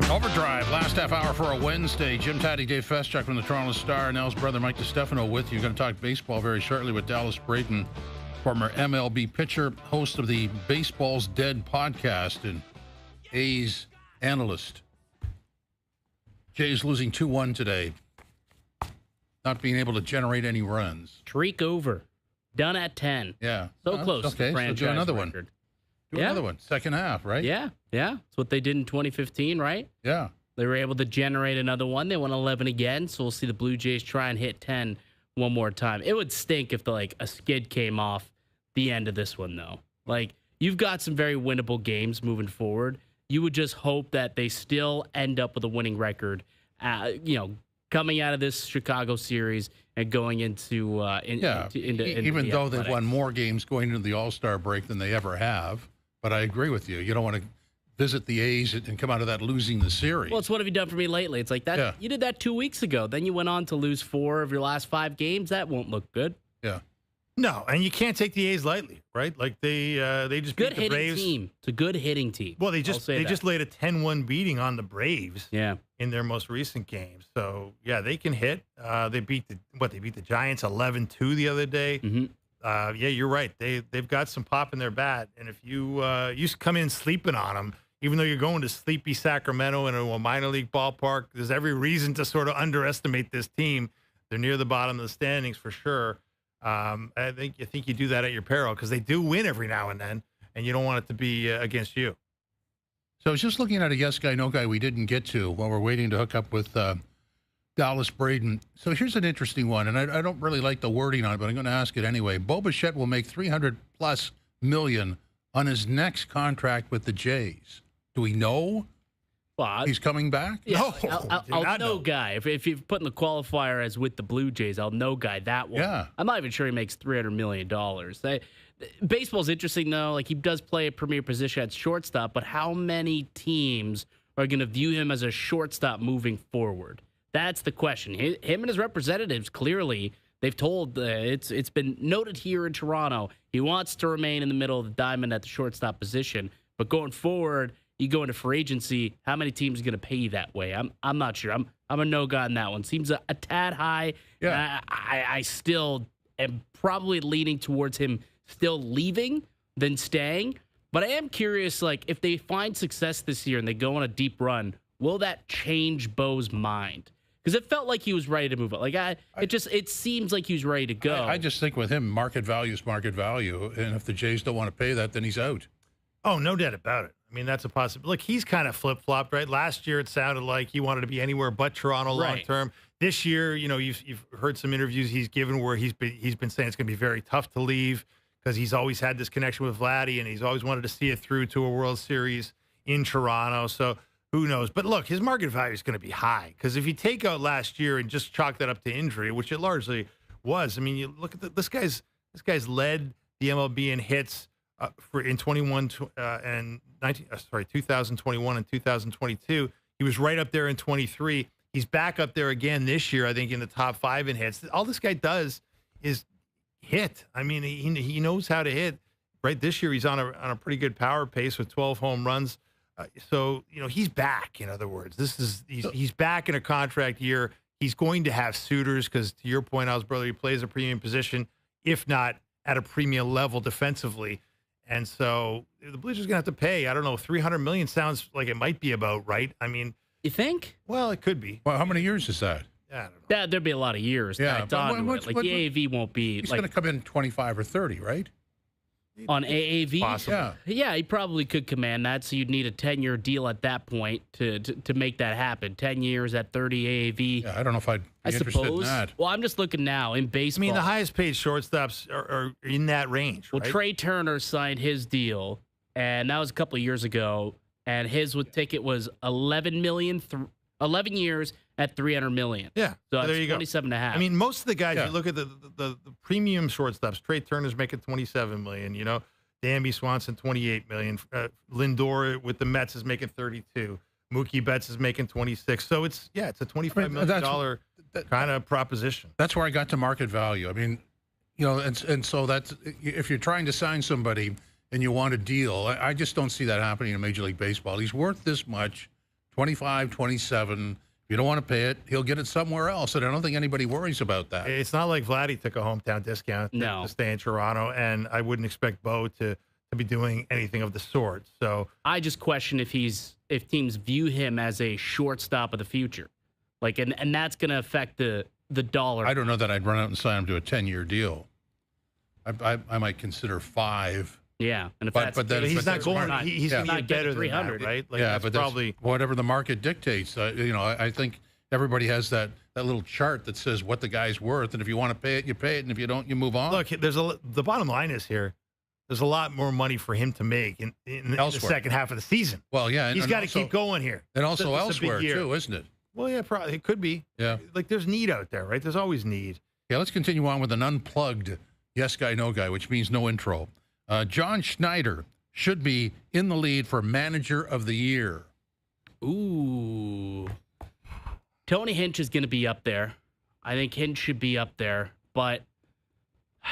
OverDrive, last half hour for a Wednesday. Jim Taddy, Dave Feschuk from the Toronto Star, and Al's brother Mike DiStefano with you. Going to talk baseball very shortly with Dallas Braden, former MLB pitcher, host of the Baseball's Dead podcast, and A's analyst. Jays losing 2-1 today. Not being able to generate any runs. Streak over. Done at 10. Yeah. So close to okay, franchise so do another record. one. Do another one. Second half, right? Yeah. That's what they did in 2015, right? Yeah. They were able to generate another one. They won 11 again, so we'll see the Blue Jays try and hit 10 one more time. It would stink if a skid came off the end of this one, though. Like, you've got some very winnable games moving forward. You would just hope that they still end up with a winning record, coming out of this Chicago series and going into even though they've won more games going into the All-Star break than they ever have. But I agree with you. You don't want to visit the A's and come out of that losing the series. Well, it's what have you done for me lately? It's like that. Yeah. You did that 2 weeks ago. Then you went on to lose 4 of your last 5 games. That won't look good. Yeah. No, and you can't take the A's lightly, right? Like they just good beat the Braves. Hitting team. It's a good hitting team. Well, they just laid a 10-1 beating on the Braves. Yeah. In their most recent game. So yeah, they can hit. They beat the Giants 11-2 the other day. Mm-hmm. Yeah, you're right. They've got some pop in their bat, and if you come in sleeping on them, even though you're going to sleepy Sacramento in a minor league ballpark, there's every reason to sort of underestimate this team. They're near the bottom of the standings for sure. I think you do that at your peril because they do win every now and then, and you don't want it to be against you. So I was just looking at a yes guy, no guy we didn't get to while we're waiting to hook up with Dallas Braden. So here's an interesting one, and I don't really like the wording on it, but I'm going to ask it anyway. Bo Bichette will make $300+ million on his next contract with the Jays. Do we know he's coming back? Yeah, No, I'll know guy. If you're putting the qualifier as with the Blue Jays, I'll know guy that one. Yeah. I'm not even sure he makes $300 million. Baseball's interesting, though. Like, he does play a premier position at shortstop, but how many teams are going to view him as a shortstop moving forward? That's the question. Him and his representatives, clearly, they've told it's been noted here in Toronto, he wants to remain in the middle of the diamond at the shortstop position. But going forward, you go into free agency, how many teams are going to pay you that way? I'm not sure. I'm a no guy on that one. Seems a tad high. Yeah. I still am probably leaning towards him still leaving than staying. But I am curious, like, if they find success this year and they go on a deep run, will that change Bo's mind? Because it felt like he was ready to move on. Like it seems like he was ready to go. I just think with him, market value is market value, and if the Jays don't want to pay that, then he's out. Oh, no doubt about it. I mean, that's a possibility. Look, he's kind of flip-flopped, right? Last year, it sounded like he wanted to be anywhere but Toronto long-term. This year, you've heard some interviews he's given where he's been saying it's going to be very tough to leave because he's always had this connection with Vladdy, and he's always wanted to see it through to a World Series in Toronto. So who knows? But look, his market value is going to be high because if you take out last year and just chalk that up to injury, which it largely was. I mean, you look at this guy's led the MLB in hits in 2021 and 2022. He was right up there in 23. He's back up there again this year, I think, in the top 5 in hits. All this guy does is hit. I mean, he knows how to hit. Right this year, he's on a pretty good power pace with 12 home runs. So he's back. In other words, he's back in a contract year. He's going to have suitors because, to your point, Al's brother, he plays a premium position, if not at a premium level defensively. And so the Blue Jays are going to have to pay. I don't know. $300 million sounds like it might be about right. I mean, you think? Well, it could be. Well, how many years is that? Yeah, I don't know. There'd be a lot of years. Yeah, the AAV won't be. He's going to come in 25 or 30, right? On AAV? Possible. Yeah, he probably could command that, so you'd need a 10-year deal at that point to make that happen. 10 years at 30 AAV. Yeah, I don't know if I'd be interested in that. Well, I'm just looking now in baseball. I mean, the highest paid shortstops are in that range, right? Well, Trey Turner signed his deal, and that was a couple of years ago, and his ticket was $11 million, 11 years at $300 million. Yeah, so there you go. 27 and a half. I mean, most of the guys, you look at the premium shortstops. Trey Turner's making $27 million. Dansby Swanson $28 million. Lindor with the Mets is making $32. Mookie Betts is making $26. So it's a $25 million kind of proposition. That's where I got to market value. I mean, And so that's if you're trying to sign somebody and you want a deal, I just don't see that happening in Major League Baseball. He's worth this much, 25, 27. If you don't want to pay it, he'll get it somewhere else. And I don't think anybody worries about that. It's not like Vladdy took a hometown discount to stay in Toronto, and I wouldn't expect Bo to be doing anything of the sort. So I just question if teams view him as a shortstop of the future, like, and that's going to affect the dollar. I don't know that I'd run out and sign him to a 10-year deal. I might consider 5. Yeah, and but he's not going. He's going to get better than that, right? Like, yeah, but probably whatever the market dictates. I think everybody has that little chart that says what the guy's worth, and if you want to pay it, you pay it, and if you don't, you move on. Look, the bottom line is here. There's a lot more money for him to make in the second half of the season. Well, yeah, he's got to keep going here, and also elsewhere too, isn't it? Well, yeah, probably it could be. Yeah, like there's need out there, right? There's always need. Yeah, let's continue on with an unplugged yes guy, no guy, which means no intro. John Schneider should be in the lead for Manager of the Year. Ooh. Tony Hinch is going to be up there. I think Hinch should be up there, but I'm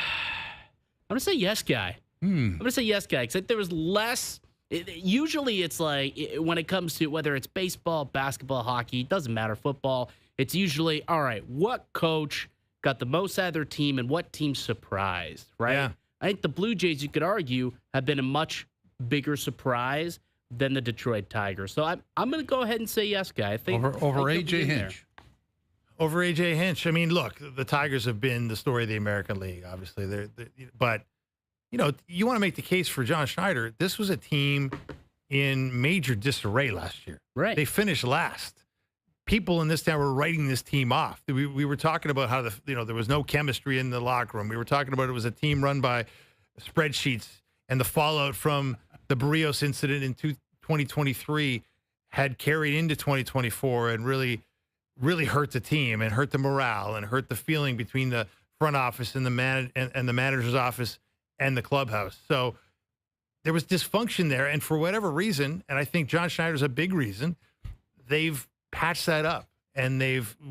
going to say yes guy. I'm going to say yes guy, because there was less. Usually it's like when it comes to whether it's baseball, basketball, hockey, it doesn't matter, football, it's usually, all right, what coach got the most out of their team and what team surprised, right? Yeah. I think the Blue Jays, you could argue, have been a much bigger surprise than the Detroit Tigers. So I'm going to go ahead and say yes, guy. I think over A.J. Hinch. Over A.J. Hinch. I mean, look, the Tigers have been the story of the American League, obviously. But, you want to make the case for John Schneider. This was a team in major disarray last year. Right. They finished last. People in this town were writing this team off. We were talking about how there was no chemistry in the locker room. We were talking about it was a team run by spreadsheets, and the fallout from the Barrios incident in 2023 had carried into 2024 and really, really hurt the team and hurt the morale and hurt the feeling between the front office and the manager's office and the clubhouse. So there was dysfunction there, and for whatever reason, and I think John Schneider's a big reason, they've patch that up, and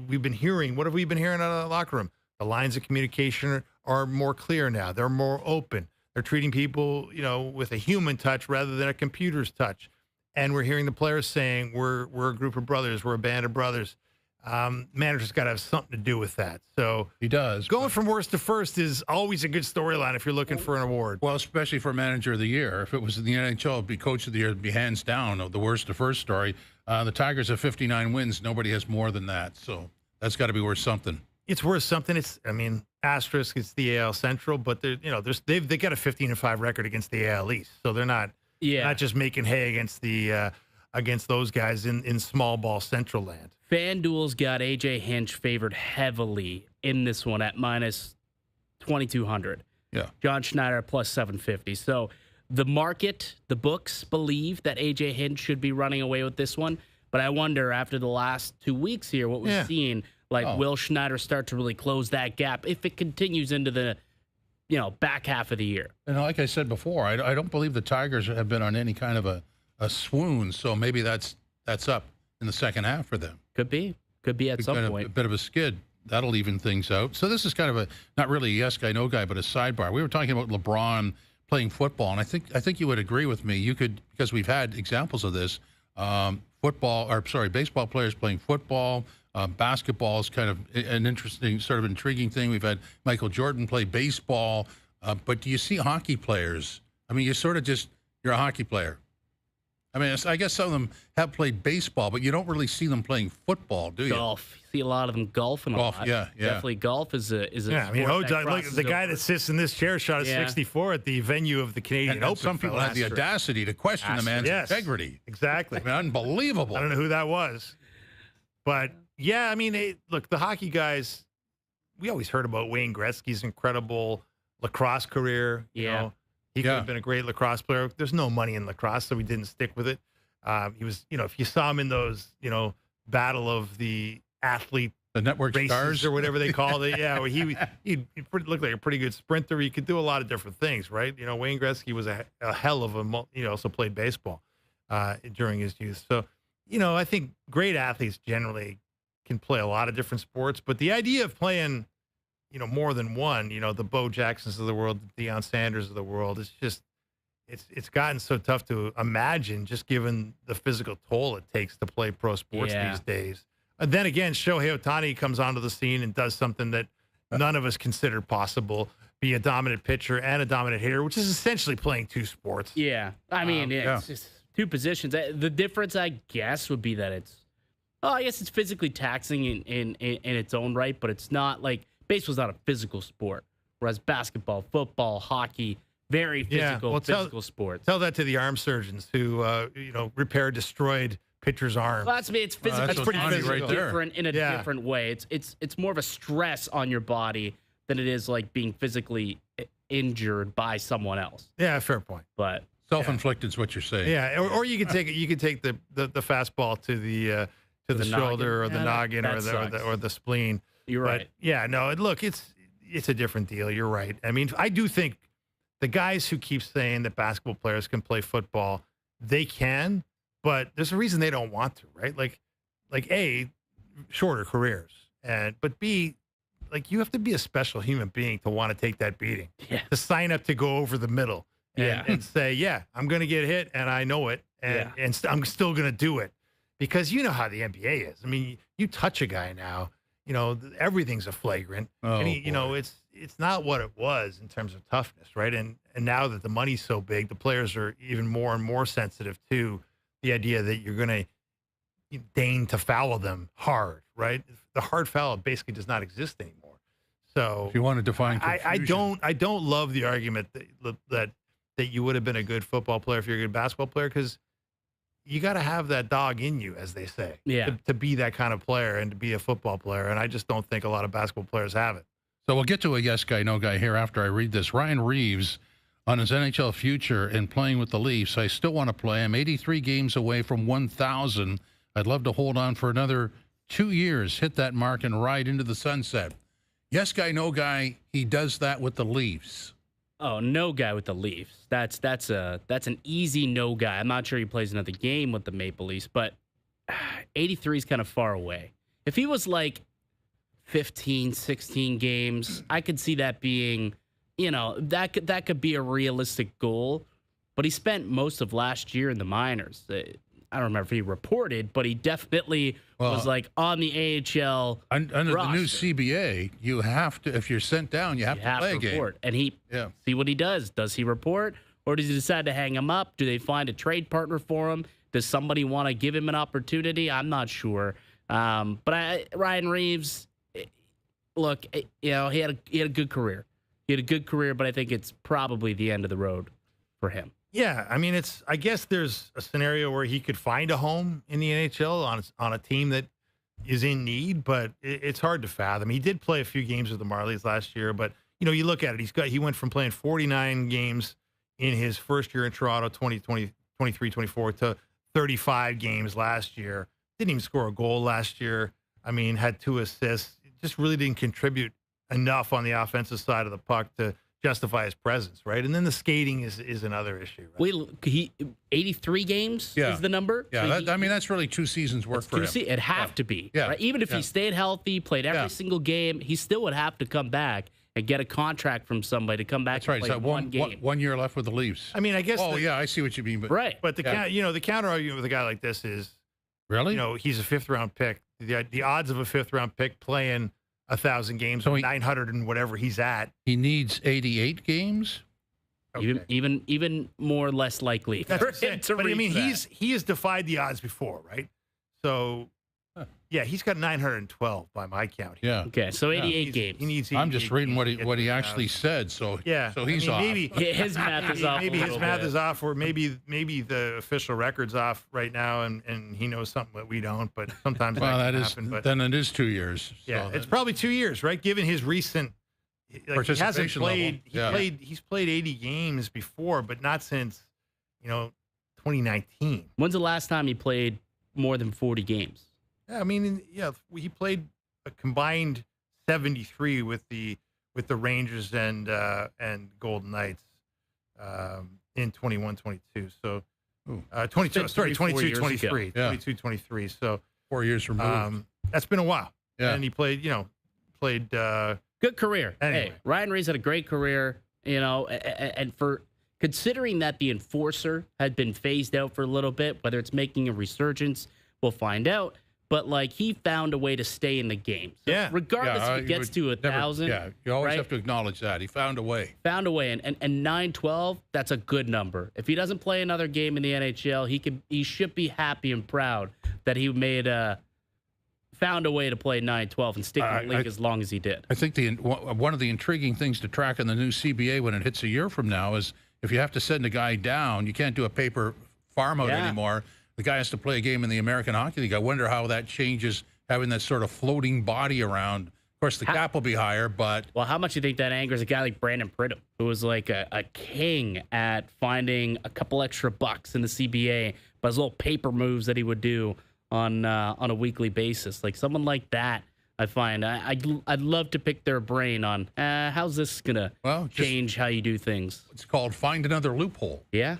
we've been hearing, what have we been hearing out of the locker room? The lines of communication are more clear now. They're more open. They're treating people, with a human touch rather than a computer's touch. And we're hearing the players saying, we're a group of brothers. We're a band of brothers. Manager's got to have something to do with that. So he does. Going from worst to first is always a good storyline if you're looking for an award. Well, especially for Manager of the Year. If it was in the NHL, it'd be Coach of the Year. It'd be hands down the worst to first story. The Tigers have 59 wins. Nobody has more than that. So that's got to be worth something. It's worth something. Asterisk, it's the AL Central, but they've got a 15-5 record against the AL East. So they're not just making hay against those guys in small ball Central land. FanDuel's got A.J. Hinch favored heavily in this one at minus 2,200. Yeah. John Schneider plus 750. So the market, the books believe that A.J. Hinch should be running away with this one. But I wonder, after the last 2 weeks here, what we've seen, will Schneider start to really close that gap if it continues into the back half of the year? And like I said before, I don't believe the Tigers have been on any kind of a swoon. So maybe that's up in the second half for them. Could be at some point. A bit of a skid. That'll even things out. So this is kind of not really a yes guy, no guy, but a sidebar. We were talking about LeBron playing football, and I think you would agree with me. You could, because we've had examples of this. Baseball players playing football. Basketball is kind of an interesting, sort of intriguing thing. We've had Michael Jordan play baseball, but do you see hockey players? You're a hockey player. I guess some of them have played baseball, but you don't really see them playing football, do you? Golf. You see a lot of them golfing a lot. Yeah. Definitely golf is a sport the guy that sits in this chair shot a 64 at the venue of the Canadian Open. Some people had the audacity to question the man's integrity. Exactly. Unbelievable. I don't know who that was. But, look, the hockey guys, we always heard about Wayne Gretzky's incredible lacrosse career. Yeah. He could have been a great lacrosse player. There's no money in lacrosse, so he didn't stick with it. He was, if you saw him in those, battle of the athlete, the network races stars or whatever they called it. Yeah, where he looked like a pretty good sprinter. He could do a lot of different things, right? Wayne Gretzky was a hell of a, also played baseball during his youth. So, I think great athletes generally can play a lot of different sports, but the idea of playing, more than one, the Bo Jacksons of the world, the Deion Sanders of the world. It's just, it's gotten so tough to imagine, just given the physical toll it takes to play pro sports these days. And then again, Shohei Ohtani comes onto the scene and does something that none of us considered possible, be a dominant pitcher and a dominant hitter, which is essentially playing two sports. Yeah. I mean, it's just two positions. The difference, I guess, would be that I guess it's physically taxing in its own right, but it's not like baseball's not a physical sport, whereas basketball, football, hockey, very physical sports. Tell that to the arm surgeons who, repair destroyed pitcher's arm. Well, that's me. It's physical. That's pretty physical. Different in a different way. It's more of a stress on your body than it is like being physically injured by someone else. Yeah, fair point. But self-inflicted is what you're saying. Yeah, or you can take it. You can take the fastball to the shoulder or the noggin or the spleen. You're right. Yeah, no. Look, it's a different deal. You're right. I mean, I do think the guys who keep saying that basketball players can play football, they can, but there's a reason they don't want to, right? Like A, shorter careers, but B, like you have to be a special human being to want to take that beating, to sign up to go over the middle and say, I'm going to get hit and I know it, and I'm still going to do it, because you know how the NBA is. I mean, you touch a guy now, everything's a flagrant, and it's not what it was in terms of toughness, right? And now that the money's so big, the players are even more and more sensitive to the idea that you're going to deign to foul them hard, right? The hard foul basically does not exist anymore. So if you want to define confusion. I don't love the argument that you would have been a good football player if you're a good basketball player, because you got to have that dog in you, as they say, to be that kind of player and to be a football player. And I just don't think a lot of basketball players have it. So we'll get to a yes guy, no guy here after I read this. Ryan Reeves on his NHL future and playing with the Leafs. I still want to play. I'm 83 games away from 1,000. I'd love to hold on for another 2 years, hit that mark, and ride into the sunset. Yes guy, no guy. He does that with the Leafs. Oh, no guy with the Leafs. That's an easy no guy. I'm not sure he plays another game with the Maple Leafs, but 83 is kind of far away. If he was like 15, 16 games, I could see that being, that could be a realistic goal. But he spent most of last year in the minors. I don't remember if he reported, but he definitely was like on the AHL under roster. the new CBA, you have to, if you're sent down, you have to play a game. Report. And see what he does. Does he report, or does he decide to hang him up? Do they find a trade partner for him? Does somebody want to give him an opportunity? I'm not sure. But Ryan Reeves, look, he had a good career. He had a good career, but I think it's probably the end of the road for him. Yeah, I mean, I guess there's a scenario where he could find a home in the NHL on a team that is in need, but it's hard to fathom. He did play a few games with the Marlies last year, but you look at it, he went from playing 49 games in his first year in Toronto, 23-24, to 35 games last year. Didn't even score a goal last year. I mean, had 2 assists. Just really didn't contribute enough on the offensive side of the puck to justify his presence, right? And then the skating is another issue. Right? 83 games is the number. Yeah, so that's really 2 seasons work for him. It'd have to be. Yeah. Right? Even if he stayed healthy, played every single game, he still would have to come back and get a contract from somebody to come back and play one game. 1 year left with the Leafs. I mean, I guess. I see what you mean. But, right. But the counter argument with a guy like this is, really, he's a 5th round pick. The odds of a 5th round pick playing 1,000 games, so 900 and whatever he's at. He needs 88 games. Okay. Even more or less likely for him to But I mean, that. he has defied the odds before, right? So, he's got 912 by my count. Yeah. Okay, so 88 games. He needs. I'm just reading what he actually said. So so he's off. Maybe his math is off. Maybe his math is off, or maybe the official record's off right now, and he knows something that we don't. But sometimes that can happen. But then it is 2 years. Yeah, it's probably 2 years, right? Given his recent. He hasn't played. He's played 80 games before, but not since 2019. When's the last time he played more than 40 games? Yeah, I mean, he played a combined 73 with the Rangers and Golden Knights in 21-22. So 22, 23. Yeah. 22-23. So 4 years removed. That's been a while. Yeah. And he played Good career. Anyway. Hey, Ryan Reeves had a great career, and for considering that the enforcer had been phased out for a little bit, whether it's making a resurgence, we'll find out. But, like, he found a way to stay in the game. So regardless if it gets to 1,000. Yeah, you always have to acknowledge that. He found a way. Found a way. And 912, that's a good number. If he doesn't play another game in the NHL, he should be happy and proud that he found a way to play 912 and stick in the league as long as he did. I think one of the intriguing things to track in the new CBA when it hits a year from now is if you have to send a guy down, you can't do a paper farm out anymore. The guy has to play a game in the American Hockey League. I wonder how that changes having that sort of floating body around. Of course, the cap will be higher, but... Well, how much do you think that angers a guy like Brandon Pridham, who was like a king at finding a couple extra bucks in the CBA by his little paper moves that he would do on a weekly basis? Like someone like that, I find I'd love to pick their brain on how's this gonna change how you do things. It's called find another loophole. Yeah.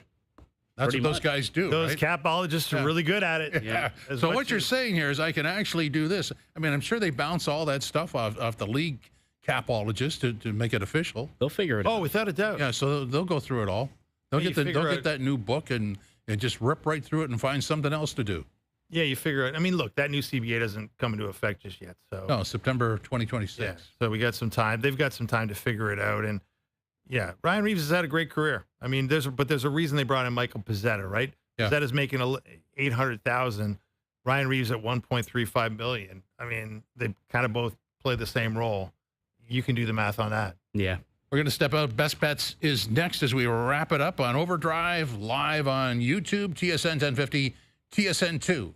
That's what those guys do. Those right? capologists are really good at it. Yeah. So what you're saying here is I can actually do this. I mean, I'm sure they bounce all that stuff off the league capologists to make it official. They'll figure it out. Oh, without a doubt. Yeah, so they'll go through it all. They'll get that new book and just rip right through it and find something else to do. Yeah, you figure it. I mean, look, that new CBA doesn't come into effect just yet. So no, September 2026. Yeah, so we got some time. They've got some time to figure it out. And yeah, Ryan Reeves has had a great career. I mean, there's a reason they brought in Michael Pizzetta, right? Yeah. Pizzetta's making $800,000. Ryan Reeves at $1.35 million. I mean, they kind of both play the same role. You can do the math on that. Yeah. We're going to step out. Best Bets is next as we wrap it up on OverDrive, live on YouTube, TSN 1050, TSN 2.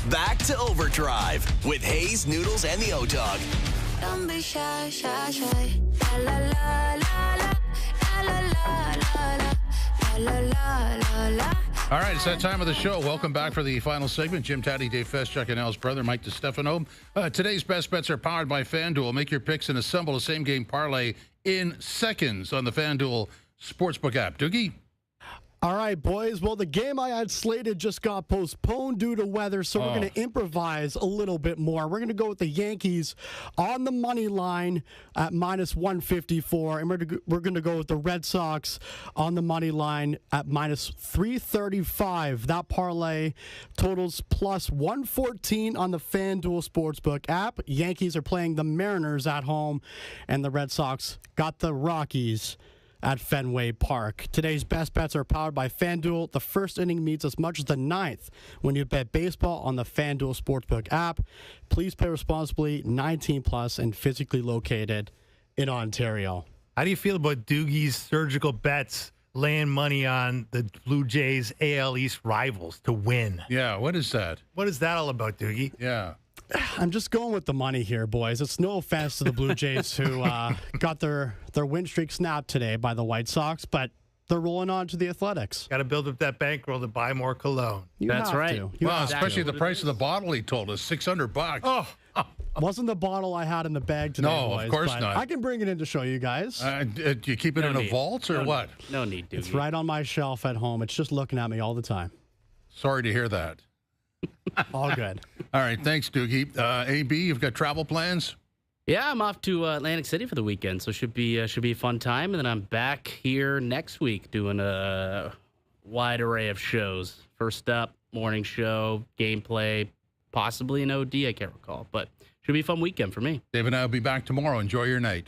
Back to Overdrive with Hayes, Noodles, and the O-Dog. Don't be shy, shy, shy. La la la la la. La la la la. La la la la. All right, it's that time of the show. Welcome back for the final segment. Jim Taddy, Dave Feschuk, and Al's brother, Mike DiStefano. Today's best bets are powered by FanDuel. Make your picks and assemble a same-game parlay in seconds on the FanDuel Sportsbook app. Doogie? All right, boys. Well, the game I had slated just got postponed due to weather, so we're going to improvise a little bit more. We're going to go with the Yankees on the money line at minus 154, and we're going to go with the Red Sox on the money line at minus 335. That parlay totals plus 114 on the FanDuel Sportsbook app. Yankees are playing the Mariners at home, and the Red Sox got the Rockies at Fenway Park. Today's best bets are powered by FanDuel. The first inning means as much as the ninth when you bet baseball on the FanDuel Sportsbook app. Please play responsibly, 19 plus, and physically located in Ontario. How do you feel about Doogie's surgical bets laying money on the Blue Jays AL East rivals to win? Yeah, what is that? What is that all about, Doogie? Yeah. I'm just going with the money here, boys. It's no offense to the Blue Jays who got their win streak snapped today by the White Sox, but they're rolling on to the Athletics. Got to build up that bankroll to buy more cologne. That's right. Well, especially the price of the bottle he told us, $600. Oh. Wasn't the bottle I had in the bag today, No, boys, of course but not. I can bring it in to show you guys. Do you keep it in a vault or what? No need, dude. It's right on my shelf at home. It's just looking at me all the time. Sorry to hear that. All good. All right, thanks, Doogie. AB, you've got travel plans? Yeah, I'm off to Atlantic City for the weekend, so should be a fun time. And then I'm back here next week doing a wide array of shows. First up, morning show, gameplay, possibly an OD, I can't recall. But should be a fun weekend for me. Dave and I will be back tomorrow. Enjoy your night.